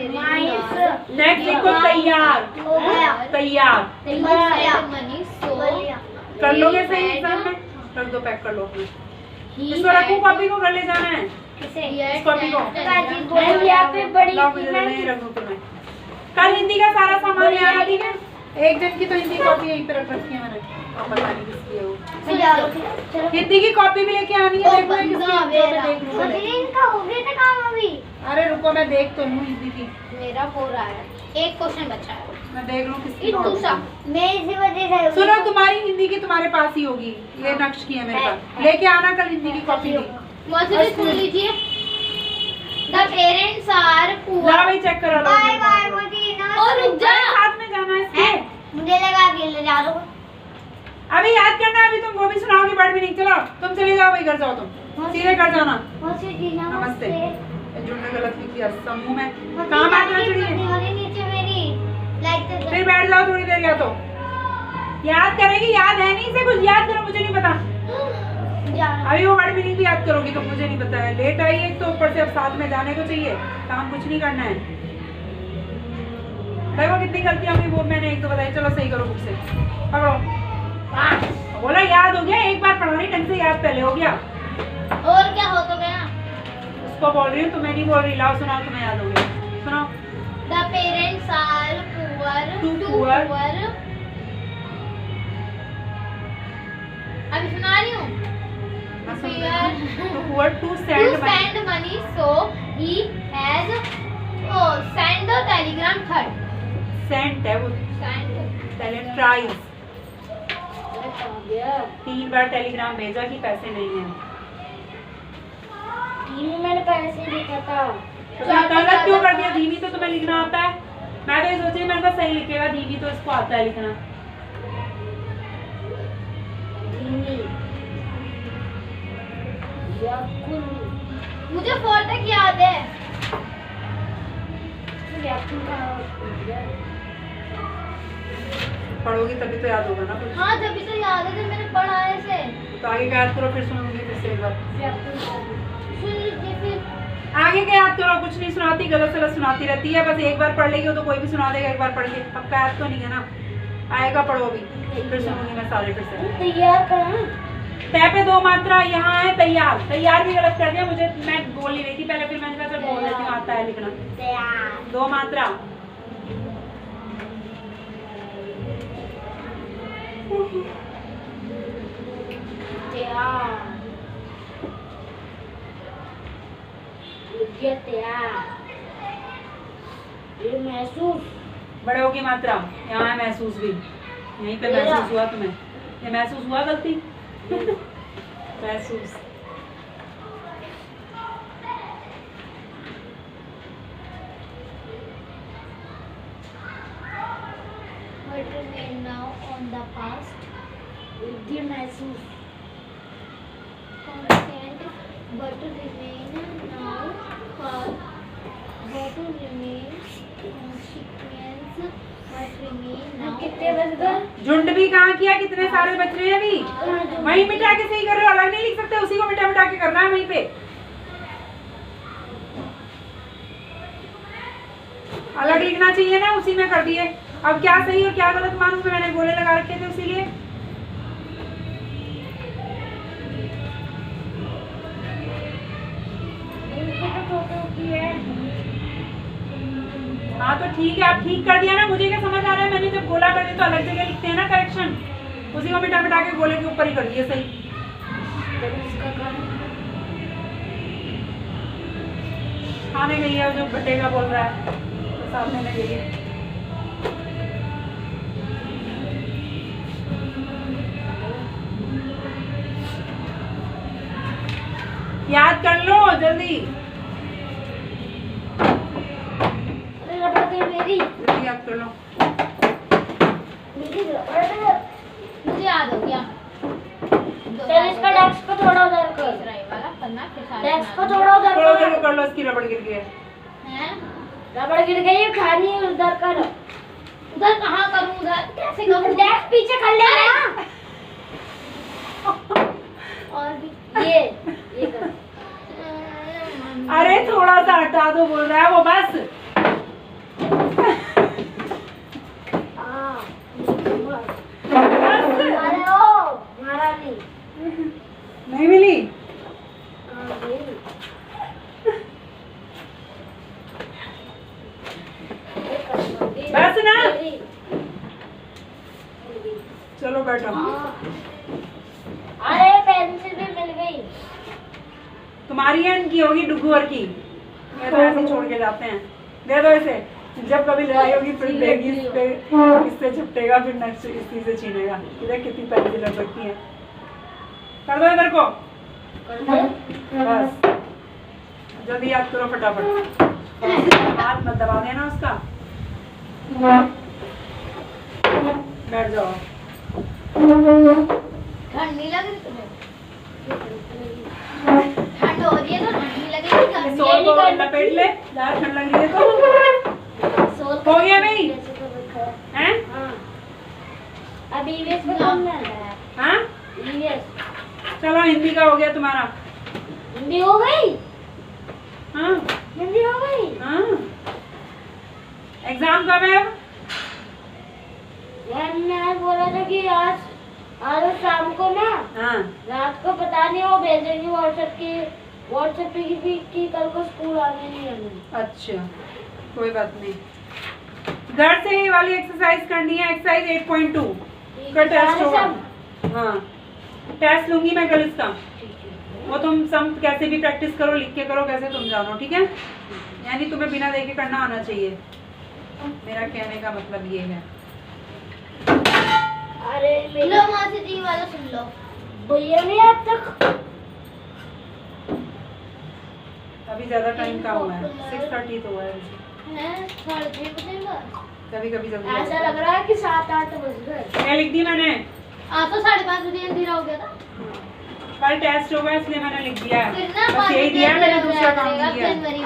[SPEAKER 1] नेक्स्ट लिखो तैयार तैयार कर लोगे सही एग्जाम में रख दो पैक कर लो अपने इसको रखो कॉपी को घर ले जाना है इस कॉपी को
[SPEAKER 2] यहाँ पे बड़ी
[SPEAKER 1] लाओ मुझे नहीं रख दो तुम्हें कल हिंदी का सारा सामान ले आना ठीक है एक दिन की तो हिंदी कॉपी यहीं पे रख रखी है मैंने अब पता नहीं किसकी है वो हिंदी की कॉपी भी लेके आनी है देखो ये किसकी है मैं देख लूं पहले।
[SPEAKER 2] इनका हो गया था काम अभी
[SPEAKER 1] अरे रुको मैं देख तो लूं हिंदी की
[SPEAKER 2] मेरा हो रहा है एक क्वेश्चन बचा है
[SPEAKER 1] मैं देख लूं किसकी
[SPEAKER 2] दूसरा मैं इसी वजह से
[SPEAKER 1] सुनो तुम्हारी हिंदी की तुम्हारे पास ही होगी ये नक्श की है मेरे पास लेके आना कल हिंदी की कॉपी भी
[SPEAKER 2] मौसम सुन लीजिए द पेरेंट्स आर पुअर
[SPEAKER 1] ला भाई चेक करा लो
[SPEAKER 2] बाय बाय मोदी और रुक जा
[SPEAKER 1] साथ में जाना है इसके
[SPEAKER 2] मुझे लगा के ले जा रहा हूं
[SPEAKER 1] अभी याद करना अभी तुम वो भी सुनाओगे पढ़ भी नहीं चलो तुम चले जाओ भाई घर जाओ तुम सीधे घर जाना
[SPEAKER 2] मौसी जी
[SPEAKER 1] नमस्ते जुड़ने गलत लिख दिया समूह में कहाँ बैठना चाहिए
[SPEAKER 2] नीचे मेरी लाइक
[SPEAKER 1] फिर बैठ जाओ थोड़ी देर या तो याद करेगी याद है नहीं से कुछ याद करो मुझे नहीं पता अभी वो वर्ड मीनिंग भी याद करोगी तो मुझे नहीं पता है लेट आई एक तो ऊपर से अब साथ में जाने को चाहिए काम कुछ नहीं करना है देखो कितनी गलतियां हुई वो मैंने एक तो बताई चलो सही करो बुक से पकड़ो बोला याद हो गया एक बार पढ़ानी ढंग से याद पहले हो गया
[SPEAKER 2] और क्या हो तो गया
[SPEAKER 1] उसको बोल रही हूँ तुम्हें नहीं बोल रही लाओ सुनाओ तुम्हें याद हो गया सुनाओ
[SPEAKER 2] the parents are poor
[SPEAKER 1] Too poor.
[SPEAKER 2] अभी सुना रही हूँ
[SPEAKER 1] to
[SPEAKER 2] to
[SPEAKER 1] send
[SPEAKER 2] send money, so he has send the telegram third.
[SPEAKER 1] Sent है वो
[SPEAKER 2] Send.
[SPEAKER 1] पहले ट्राइज 3 बार टेलीग्राम भेजा कि पैसे नहीं है
[SPEAKER 3] मैंने पैसे लिखा था
[SPEAKER 1] तो गलत क्यों कर दिया धीमी तो तुम्हें लिखना आता है मैं तो ये सोची मैंने कहा सही लिखेगा धीमी तो इसको आता है लिखना
[SPEAKER 2] मुझे 4 तक याद है.
[SPEAKER 1] पढ़ोगी तभी तो याद होगा ना कुछ
[SPEAKER 2] हाँ जब तो याद है जब मैंने पढ़ा है इसे.
[SPEAKER 1] तो आगे का याद करो फिर सुनूंगी फिर से एक बार
[SPEAKER 2] सुन लीजिए फिर.
[SPEAKER 1] आगे का याद करो कुछ नहीं सुनाती गलत सलत सुनाती रहती है बस एक बार पढ़ लेगी तो कोई भी सुना देगा एक बार पढ़ के पक्का याद तो नहीं है ना आएगा पढ़ो अभी फिर सुनूंगी मैं सारे फिर से
[SPEAKER 3] तैयार करा
[SPEAKER 1] तय पे 2 मात्रा यहाँ है तैयार तैयार भी गलत कर दिया मुझे मैं बोल नहीं रही थी पहले फिर मैंने कहा चल बोल देती हूँ आता है लिखना 2 मात्रा
[SPEAKER 3] ये महसूस
[SPEAKER 1] बड़े होगी मात्रा यहाँ है महसूस भी यहीं पे महसूस हुआ तुम्हें ये महसूस हुआ गलती महसूस
[SPEAKER 2] What remain now on the past?
[SPEAKER 3] ये महसूस
[SPEAKER 2] Constant. But remain now for what remains कितने बज गए?
[SPEAKER 1] झुंड भी कहाँ किया, कितने सारे बच रहे हैं अभी। वहीं मिटा के सही कर रहे हो, अलग नहीं लिख सकते, उसी को मिटा मिटा के करना है वहीं पे। अलग लिखना चाहिए ना, उसी में कर दिए। अब क्या सही और क्या गलत मानूं मैं, मैंने गोले लगा रखे थे इसीलिए। हाँ तो ठीक है, आप ठीक कर दिया ना, मुझे क्या समझ आ रहा है, मैंने जब गोला कर दिया तो अलग जगह लिखते हैं ना करेक्शन, उसी को मिटा मिटा के गोले के ऊपर ही कर दिए सही। खाने गई है जो बटेगा बोल रहा है, तो साथ में गई है। याद कर लो जल्दी,
[SPEAKER 2] मेरी
[SPEAKER 1] जल्दी याद कर लो।
[SPEAKER 2] मुझे याद हो गया।
[SPEAKER 3] इसका डेस्क को थोड़ा उधर कर, डेस्क को थोड़ा उधर
[SPEAKER 1] थोड़ा
[SPEAKER 3] कर।
[SPEAKER 1] देर कर लो, इसकी रबड़ गिर गई है।
[SPEAKER 3] रबड़ गिर गई है, खानी है, उधर कर।
[SPEAKER 2] उधर कहाँ करूँ, उधर कैसे करूँ?
[SPEAKER 3] डेस्क पीछे कर लेना।
[SPEAKER 2] और भी
[SPEAKER 3] ये कर।
[SPEAKER 1] अरे थोड़ा सा हटा दो बोल रहा है वो, बस।
[SPEAKER 3] अरे ओ मारा नहीं।
[SPEAKER 1] नहीं मिली। बस ना, चलो बैठो।
[SPEAKER 3] अरे पेंसिल भी मिल गई।
[SPEAKER 1] तुम्हारी है इनकी होगी डुगुअर की, ये तो ऐसे छोड़ के जाते हैं। दे दो इसे, जब कभी लड़ाई होगी फिर देगी इस पे, इससे चिपटेगा, फिर नेक्स्ट इसी से छीनेगा। इधर कितनी पेंसिल रखी है, कर दो इधर को। बस जल्दी याद करो फटाफट, हाथ मत दबा देना उसका। बैठ जाओ।
[SPEAKER 2] ठंड नहीं लग रही तुम्हें? ठंड हो रही है तो ठंड नहीं लगेगी क्या?
[SPEAKER 1] सोल को लपेट ले, ज्यादा ठंड लग रही है तो। हो गया भाई हैं?
[SPEAKER 3] अब ईवीएस में कौन लग रहा है?
[SPEAKER 1] हाँ
[SPEAKER 3] ईवीएस
[SPEAKER 1] चलो, हिंदी का हो गया तुम्हारा।
[SPEAKER 3] हिंदी हो गई।
[SPEAKER 1] हाँ
[SPEAKER 3] हिंदी हो गई।
[SPEAKER 1] हाँ, एग्जाम कब है अब?
[SPEAKER 3] यार मैं बोला था कि आज शाम को ना,
[SPEAKER 1] हाँ
[SPEAKER 3] रात को पता नहीं वो भेजेंगे व्हाट्सएप पे कि कल को स्कूल आने नहीं आने।
[SPEAKER 1] अच्छा कोई बात नहीं, घर से ही वाली एक्सरसाइज करनी है, एक्सरसाइज 8.2 का टेस्ट होगा। हाँ टेस्ट लूंगी मैं कल इसका, वो तुम सब कैसे भी प्रैक्टिस करो, लिख के करो, कैसे तुम जानो, ठीक है? यानी तुम्हें बिना देखे करना आना चाहिए, मेरा कहने का मतलब ये है।
[SPEAKER 3] अरे
[SPEAKER 2] लो मासी जी वाला सुन लो।
[SPEAKER 3] भैया नहीं अब तक।
[SPEAKER 1] अभी ज्यादा टाइम का हुआ है, 6:30 तो हुआ है वैसे।
[SPEAKER 2] हैं 6:30 बजेगा?
[SPEAKER 1] कभी कभी जल्दी
[SPEAKER 3] ऐसा लग रहा है कि 7-8 बज गए।
[SPEAKER 1] क्या लिख दी मैंने?
[SPEAKER 2] आप तो 5:30 बजे अंधेरा हो गया था।
[SPEAKER 1] कल टेस्ट होगा इसलिए मैंने लिख दिया है,
[SPEAKER 2] फिर ना
[SPEAKER 1] बस यही दिया है मैंने, दूसरा काम
[SPEAKER 2] करेगा
[SPEAKER 1] नहीं दिया है।
[SPEAKER 2] जनवरी